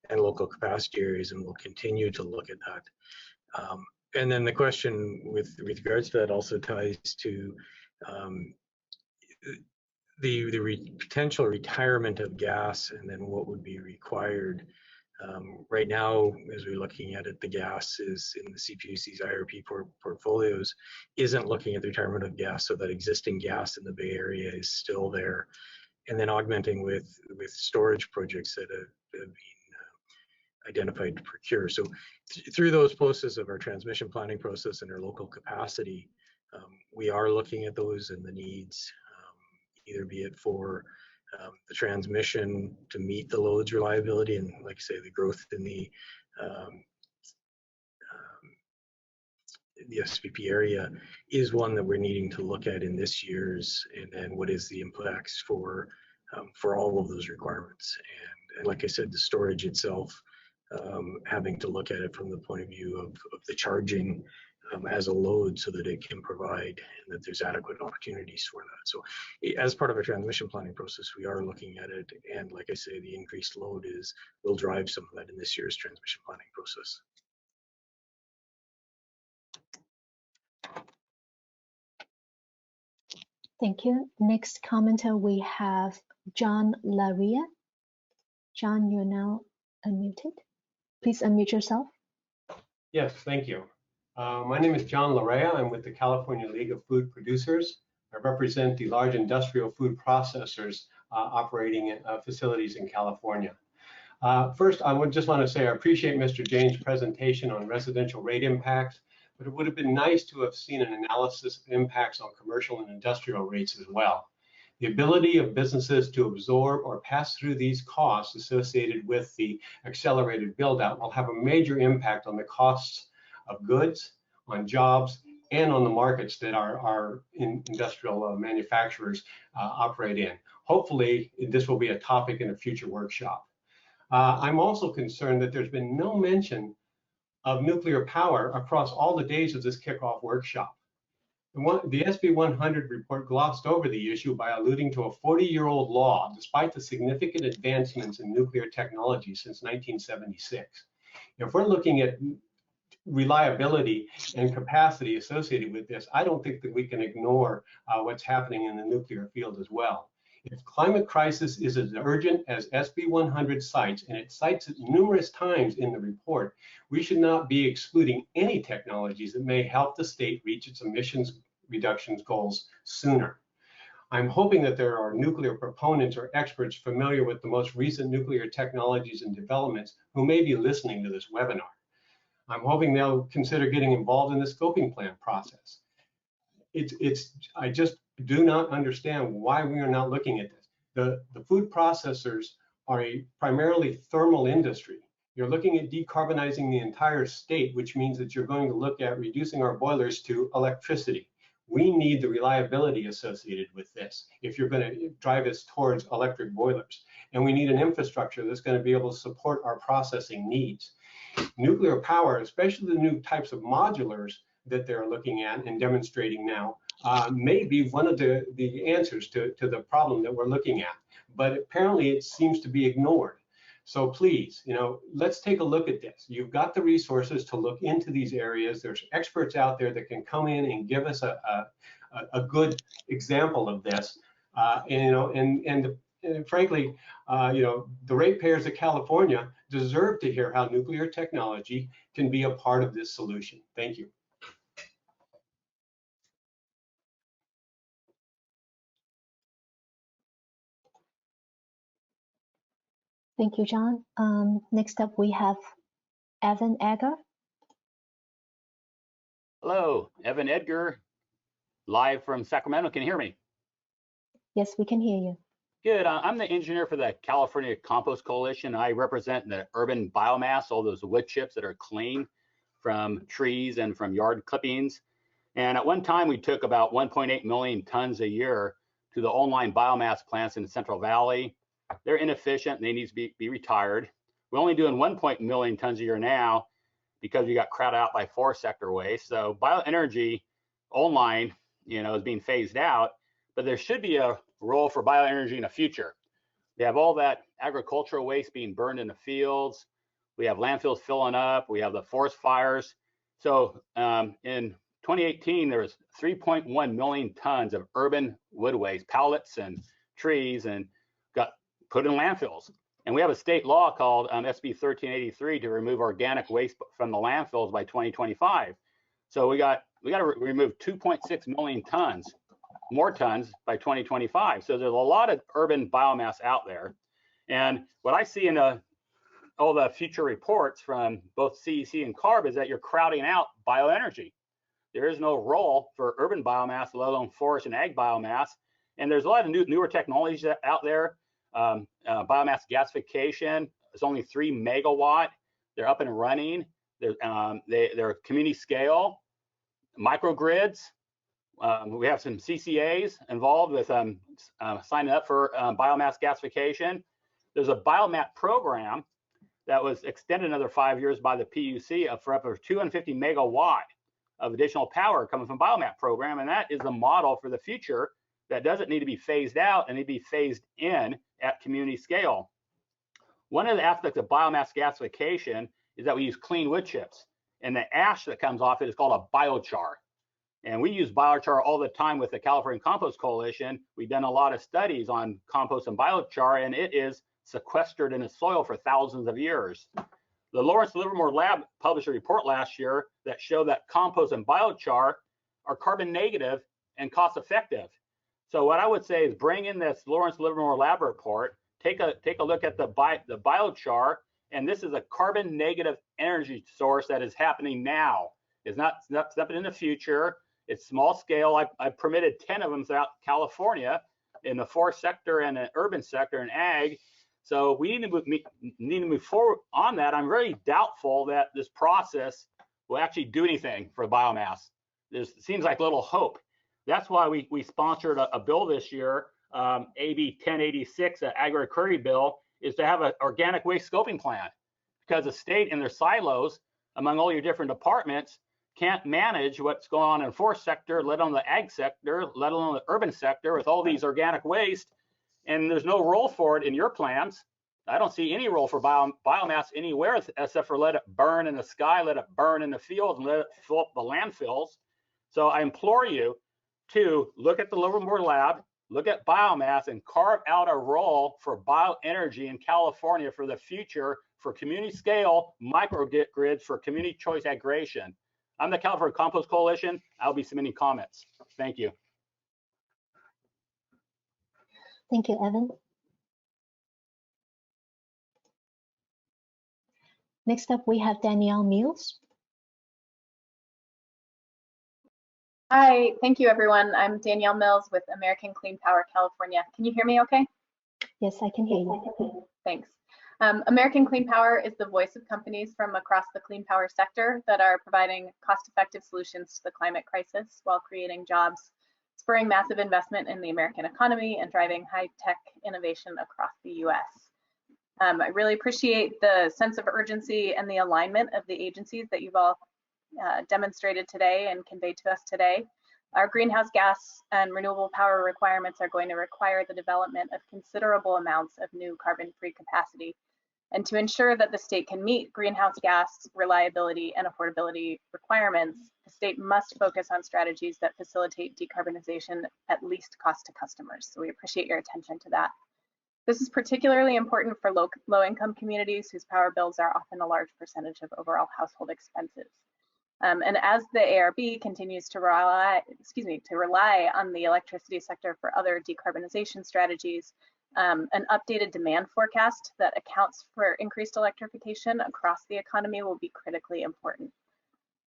and local capacity areas, and we'll continue to look at that. And then the question with regards to that also ties to the potential retirement of gas and then what would be required. Right now, as we're looking at it, the gas is in the CPUC's IRP portfolios isn't looking at the retirement of gas, so that existing gas in the Bay Area is still there, and then augmenting with storage projects that have been identified to procure. So through those processes of our transmission planning process and our local capacity, we are looking at those and the needs, either be it for the transmission to meet the loads reliability and, like I say, the growth in the SPP area is one that we're needing to look at in this year's, and then what is the impacts for all of those requirements. And like I said, the storage itself, having to look at it from the point of view of the charging as a load so that it can provide and that there's adequate opportunities for that. So as part of our transmission planning process, we are looking at it. And like I say, the increased load will drive some of that in this year's transmission planning process. Thank you. Next commenter, we have John Laria. John, you're now unmuted. Please unmute yourself. Yes, thank you. My name is John Larea. I'm with the California League of Food Producers. I represent the large industrial food processors operating facilities in California. First, I would just want to say I appreciate Mr. Jane's presentation on residential rate impacts, but it would have been nice to have seen an analysis of impacts on commercial and industrial rates as well. The ability of businesses to absorb or pass through these costs associated with the accelerated build-out will have a major impact on the costs of goods, on jobs, and on the markets that our industrial manufacturers operate in. Hopefully, this will be a topic in a future workshop. I'm also concerned that there's been no mention of nuclear power across all the days of this kickoff workshop. The SP100 report glossed over the issue by alluding to a 40-year-old law, despite the significant advancements in nuclear technology since 1976. If we're looking at reliability and capacity associated with this, I don't think that we can ignore what's happening in the nuclear field as well. If climate crisis is as urgent as SP100 cites, and it cites it numerous times in the report, we should not be excluding any technologies that may help the state reach its emissions reductions goals sooner. I'm hoping that there are nuclear proponents or experts familiar with the most recent nuclear technologies and developments who may be listening to this webinar. I'm hoping they'll consider getting involved in the scoping plan process. I just do not understand why we are not looking at this. The food processors are a primarily thermal industry. You're looking at decarbonizing the entire state, which means that you're going to look at reducing our boilers to electricity. We need the reliability associated with this if you're going to drive us towards electric boilers. And we need an infrastructure that's going to be able to support our processing needs. Nuclear power, especially the new types of modulars that they're looking at and demonstrating now, may be one of the answers to the problem that we're looking at. But apparently it seems to be ignored. So please, let's take a look at this. You've got the resources to look into these areas. There's experts out there that can come in and give us a good example of this. And frankly, the ratepayers of California deserve to hear how nuclear technology can be a part of this solution. Thank you. Thank you, John. Next up, we have Evan Edgar. Hello, Evan Edgar, live from Sacramento. Can you hear me? Yes, we can hear you. Good. I'm the engineer for the California Compost Coalition. I represent the urban biomass, all those wood chips that are clean from trees and from yard clippings. And at one time, we took about 1.8 million tons a year to the online biomass plants in the Central Valley. They're inefficient and they need to be retired. We're only doing 1 million tons a year now because we got crowded out by forest sector waste. So bioenergy online, is being phased out, but there should be a role for bioenergy in the future. We have all that agricultural waste being burned in the fields. We have landfills filling up. We have the forest fires. So in 2018, there was 3.1 million tons of urban wood waste, pallets and trees, and got put in landfills. And we have a state law called SB 1383 to remove organic waste from the landfills by 2025. So we got to remove 2.6 million tons, more tons by 2025. So there's a lot of urban biomass out there. And what I see in all the future reports from both CEC and CARB is that you're crowding out bioenergy. There is no role for urban biomass, let alone forest and ag biomass. And there's a lot of newer technologies out there. Biomass gasification is only 3 megawatt. They're up and running. They're community scale, microgrids. We have some CCAs involved with signing up for biomass gasification. There's a biomap program that was extended another 5 years by the PUC for up to 250 megawatt of additional power coming from biomap program, and that is the model for the future that doesn't need to be phased out and need to be phased in at community scale. One of the aspects of biomass gasification is that we use clean wood chips, and the ash that comes off it is called a biochar. And we use biochar all the time with the California Compost Coalition. We've done a lot of studies on compost and biochar, and it is sequestered in the soil for thousands of years. The Lawrence Livermore Lab published a report last year that showed that compost and biochar are carbon negative and cost effective. So what I would say is bring in this Lawrence Livermore Lab report, take a look at the biochar, and this is a carbon negative energy source that is happening now. It's not something in the future. It's small scale. I permitted 10 of them throughout California in the forest sector and the urban sector and ag. So we need to move forward on that. I'm very doubtful that this process will actually do anything for biomass. There seems like little hope. That's why we sponsored a bill this year, AB 1086, an agri-query bill, is to have an organic waste scoping plan, because the state and their silos among all your different departments can't manage what's going on in the forest sector, let alone the ag sector, let alone the urban sector with all these organic waste. And there's no role for it in your plans. I don't see any role for biomass anywhere except for let it burn in the sky, let it burn in the fields, and let it fill up the landfills. So I implore you to look at the Livermore Lab, look at biomass, and carve out a role for bioenergy in California for the future, for community scale microgrids for community choice aggregation. I'm the California Compost Coalition. I'll be submitting comments. Thank you. Thank you, Evan. Next up, we have Danielle Mills. Hi, thank you everyone. I'm Danielle Mills with American Clean Power California. Can you hear me okay? Yes, I can hear you. Thanks. American Clean Power is the voice of companies from across the clean power sector that are providing cost-effective solutions to the climate crisis while creating jobs, spurring massive investment in the American economy, and driving high-tech innovation across the US. I really appreciate the sense of urgency and the alignment of the agencies that you've all demonstrated today and conveyed to us today. Our greenhouse gas and renewable power requirements are going to require the development of considerable amounts of new carbon-free capacity. And to ensure that the state can meet greenhouse gas reliability and affordability requirements, the state must focus on strategies that facilitate decarbonization at least cost to customers. So we appreciate your attention to that. This is particularly important for low-income communities whose power bills are often a large percentage of overall household expenses. And as the ARB continues to rely on the electricity sector for other decarbonization strategies, an updated demand forecast that accounts for increased electrification across the economy will be critically important.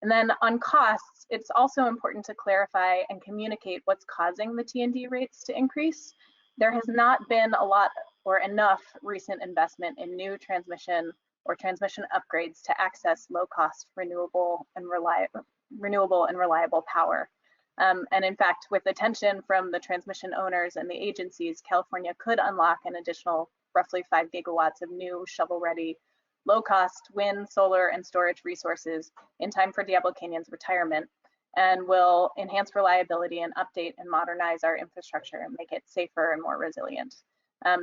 And then on costs, it's also important to clarify and communicate what's causing the T&D rates to increase. There has not been a lot or enough recent investment in new transmission or transmission upgrades to access low-cost renewable and reliable power. And in fact, with attention from the transmission owners and the agencies, California could unlock an additional roughly 5 gigawatts of new shovel-ready, low-cost wind, solar, and storage resources in time for Diablo Canyon's retirement, and will enhance reliability and update and modernize our infrastructure and make it safer and more resilient.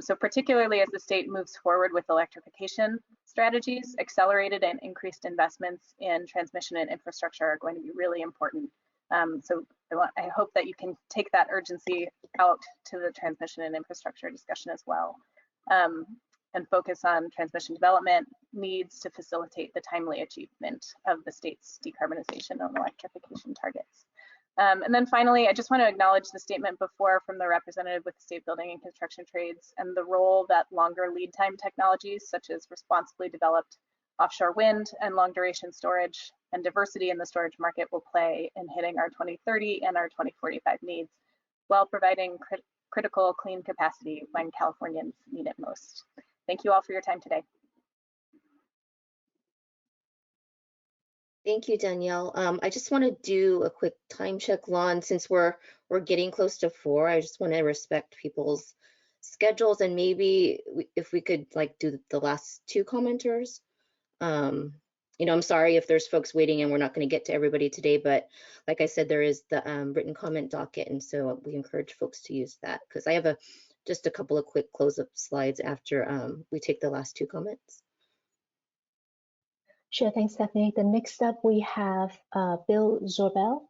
So particularly as the state moves forward with electrification strategies, accelerated and increased investments in transmission and infrastructure are going to be really important. So I hope that you can take that urgency out to the transmission and infrastructure discussion as well, and focus on transmission development needs to facilitate the timely achievement of the state's decarbonization and electrification targets. And then finally, I just want to acknowledge the statement before from the representative with the state building and construction trades and the role that longer lead time technologies such as responsibly developed offshore wind and long duration storage and diversity in the storage market will play in hitting our 2030 and our 2045 needs while providing critical clean capacity when Californians need it most. Thank you all for your time today. Thank you, Danielle. I just want to do a quick time check, Lon, since we're getting close to 4. I just want to respect people's schedules, and maybe if we could like do the last 2 commenters. You know, I'm sorry if there's folks waiting and we're not going to get to everybody today, but like I said, there is the written comment docket, and so we encourage folks to use that because I have just a couple of quick close-up slides after we take the last 2 comments. Sure, thanks, Stephanie. The next up we have Bill Zorbel.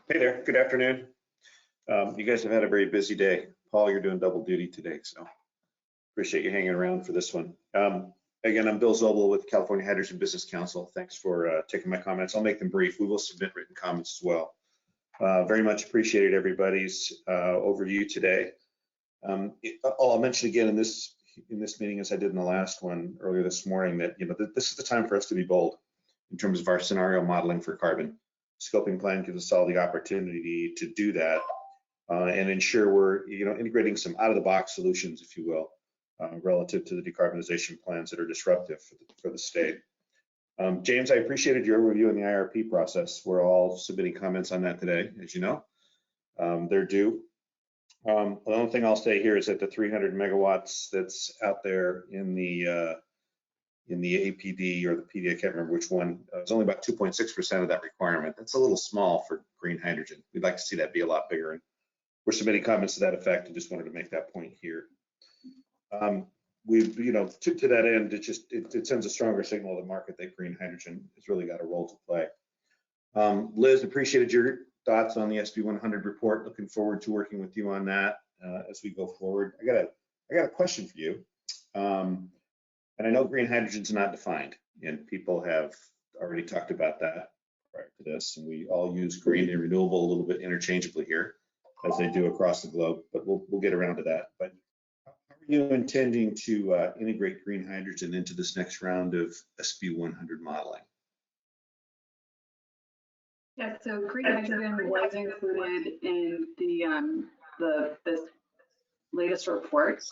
Hey there, good afternoon. You guys have had a very busy day. Paul, you're doing double duty today, so appreciate you hanging around for this one. Again, I'm Bill Zobel with California Hydrogen Business Council. Thanks for taking my comments. I'll make them brief. We will submit written comments as well. Very much appreciated everybody's overview today. I'll mention again in this meeting, as I did in the last one earlier this morning, that this is the time for us to be bold in terms of our scenario modeling for carbon. Scoping plan gives us all the opportunity to do that and ensure we're integrating some out-of-the-box solutions, if you will, relative to the decarbonization plans that are disruptive for the state. James, I appreciated your review in the IRP process. We're all submitting comments on that today, as you know. They're due. The only thing I'll say here is that the 300 megawatts that's out there in the APD or the PD, I can't remember which one, is only about 2.6% of that requirement. That's a little small for green hydrogen. We'd like to see that be a lot bigger. And we're submitting comments to that effect and just wanted to make that point here. To that end, it sends a stronger signal to the market that green hydrogen has really got a role to play. Liz, appreciated your thoughts on the SP100 report. Looking forward to working with you on that as we go forward. I got a question for you. And I know green hydrogen is not defined, and people have already talked about that prior to this, and we all use green and renewable a little bit interchangeably here, as they do across the globe, but we'll get around to that. But how are you intending to integrate green hydrogen into this next round of SP100 modeling? Yeah, so green hydrogen was included in this latest report.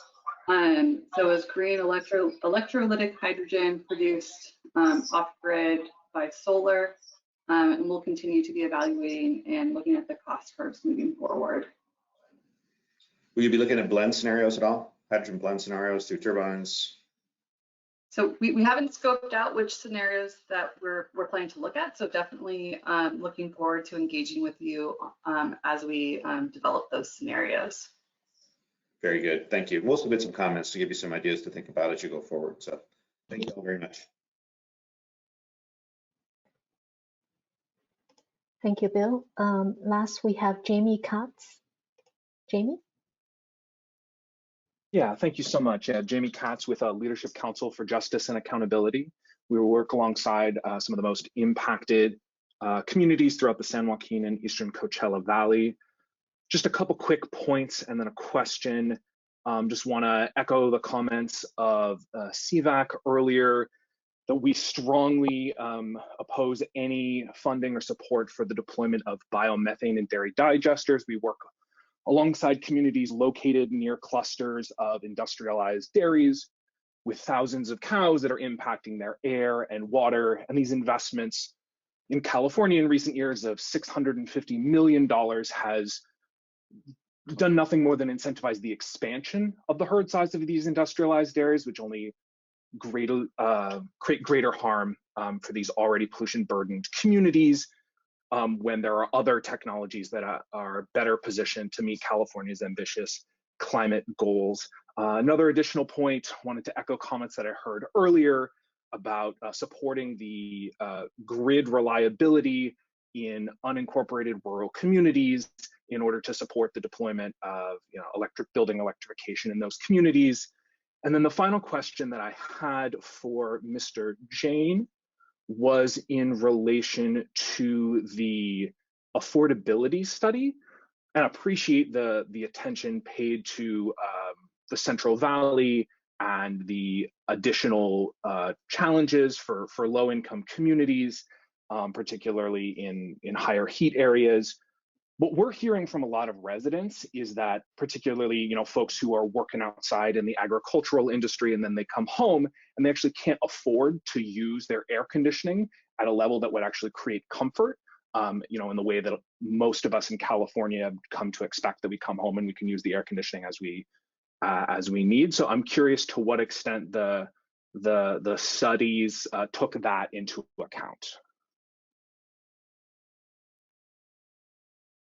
So is green electrolytic hydrogen produced off-grid by solar, and we'll continue to be evaluating and looking at the cost curves moving forward. Will you be looking at blend scenarios at all? Hydrogen blend scenarios through turbines? So we haven't scoped out which scenarios that we're planning to look at. So definitely looking forward to engaging with you as we develop those scenarios. Very good, thank you. We'll submit some comments to give you some ideas to think about as you go forward. So thank you all very much. Thank you, Bill. Last, we have Jamie Katz. Jamie? Yeah, thank you so much. Jamie Katz with Leadership Council for Justice and Accountability. We will work alongside some of the most impacted communities throughout the San Joaquin and Eastern Coachella Valley. Just a couple quick points and then a question. Just want to echo the comments of CVAC earlier that we strongly oppose any funding or support for the deployment of biomethane in dairy digesters. We work alongside communities located near clusters of industrialized dairies with thousands of cows that are impacting their air and water. And these investments in California in recent years of $650 million has done nothing more than incentivize the expansion of the herd size of these industrialized areas, which only create greater harm for these already pollution burdened communities, when there are other technologies that are better positioned to meet California's ambitious climate goals. Another additional point, wanted to echo comments that I heard earlier about supporting the grid reliability in unincorporated rural communities in order to support the deployment of building electrification in those communities. And then the final question that I had for Mr. Jain was in relation to the affordability study, and appreciate the attention paid to the Central Valley and the additional challenges for low-income communities, particularly in higher heat areas. What we're hearing from a lot of residents is that, particularly folks who are working outside in the agricultural industry, and then they come home and they actually can't afford to use their air conditioning at a level that would actually create comfort, in the way that most of us in California have come to expect, that we come home and we can use the air conditioning as we need. So I'm curious to what extent the studies took that into account.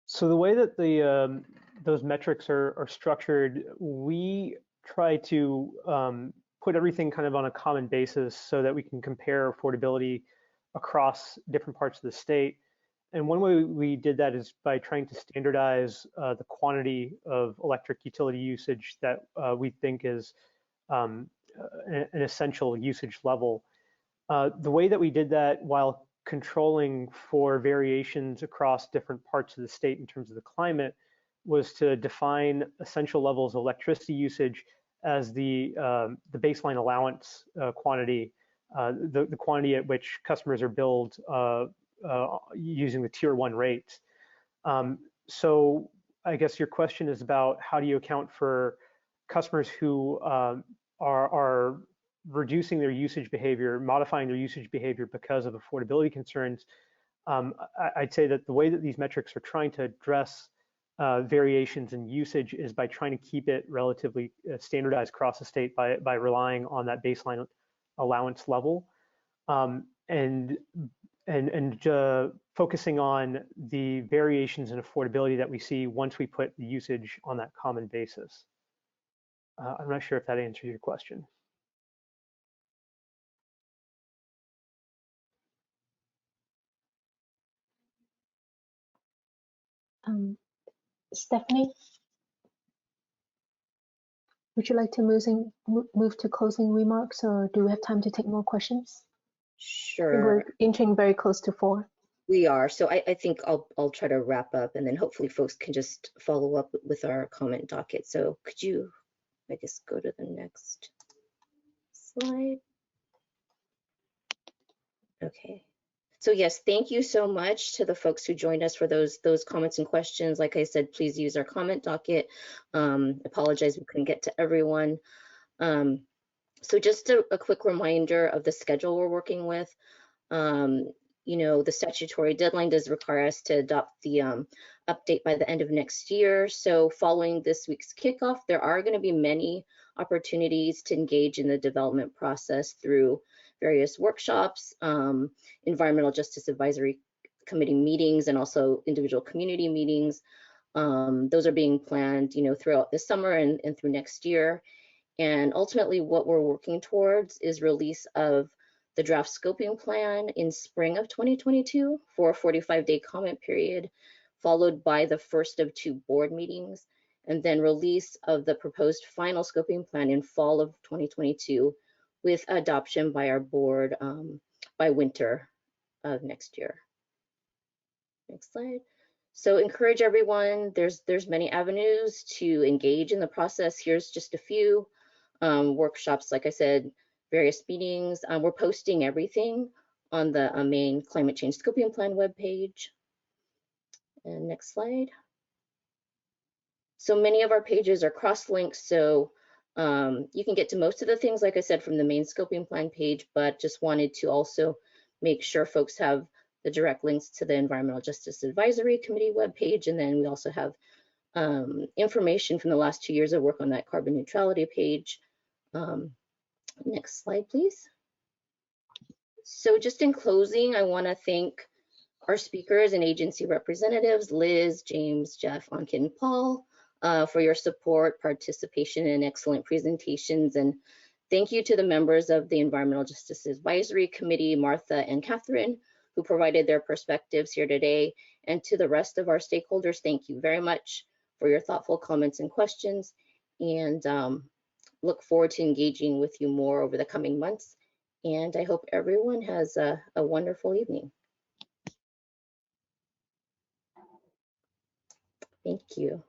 So the way that those metrics are structured, we try to put everything kind of on a common basis so that we can compare affordability across different parts of the state. And one way we did that is by trying to standardize the quantity of electric utility usage that we think is an essential usage level. The way that we did that, while controlling for variations across different parts of the state in terms of the climate, was to define essential levels of electricity usage as the baseline allowance quantity, the quantity at which customers are billed using the Tier 1 rates. So I guess your question is about how do you account for customers who are reducing their usage behavior, modifying their usage behavior because of affordability concerns. I'd say that the way that these metrics are trying to address variations in usage is by trying to keep it relatively standardized across the state by relying on that baseline allowance level, and focusing on the variations in affordability that we see once we put the usage on that common basis. I'm not sure if that answers your question. Stephanie, would you like to move to closing remarks, or do we have time to take more questions? Sure. We're inching very close to 4. We are. So I think I'll try to wrap up, and then hopefully folks can just follow up with our comment docket. So could you, I guess, go to the next slide? Okay. So yes, thank you so much to the folks who joined us for those comments and questions. Like I said, please use our comment docket. Apologize we couldn't get to everyone. So just a quick reminder of the schedule we're working with. The statutory deadline does require us to adopt the update by the end of next year. So following this week's kickoff, there are going to be many opportunities to engage in the development process through various workshops, environmental justice advisory committee meetings, and also individual community meetings. Those are being planned, throughout this summer and through next year. And ultimately, what we're working towards is release of the draft scoping plan in spring of 2022 for a 45-day comment period, followed by the first of 2 board meetings, and then release of the proposed final scoping plan in fall of 2022, with adoption by our board by winter of next year. Next slide. So encourage everyone, there's many avenues to engage in the process. Here's just a few. Workshops, like I said, various meetings. We're posting everything on the main climate change scoping plan webpage. And next slide. So many of our pages are cross-linked, so you can get to most of the things, like I said, from the main scoping plan page, but just wanted to also make sure folks have the direct links to the Environmental Justice Advisory Committee webpage, and then we also have information from the last 2 years of work on that carbon neutrality page. Next slide, please. So just in closing, I want to thank our speakers and agency representatives, Liz, James, Jeff, Ankit, and Paul, for your support, participation, and excellent presentations. And thank you to the members of the Environmental Justice Advisory Committee, Martha and Catherine, who provided their perspectives here today. And to the rest of our stakeholders, thank you very much for your thoughtful comments and questions. And look forward to engaging with you more over the coming months. And I hope everyone has a wonderful evening. Thank you.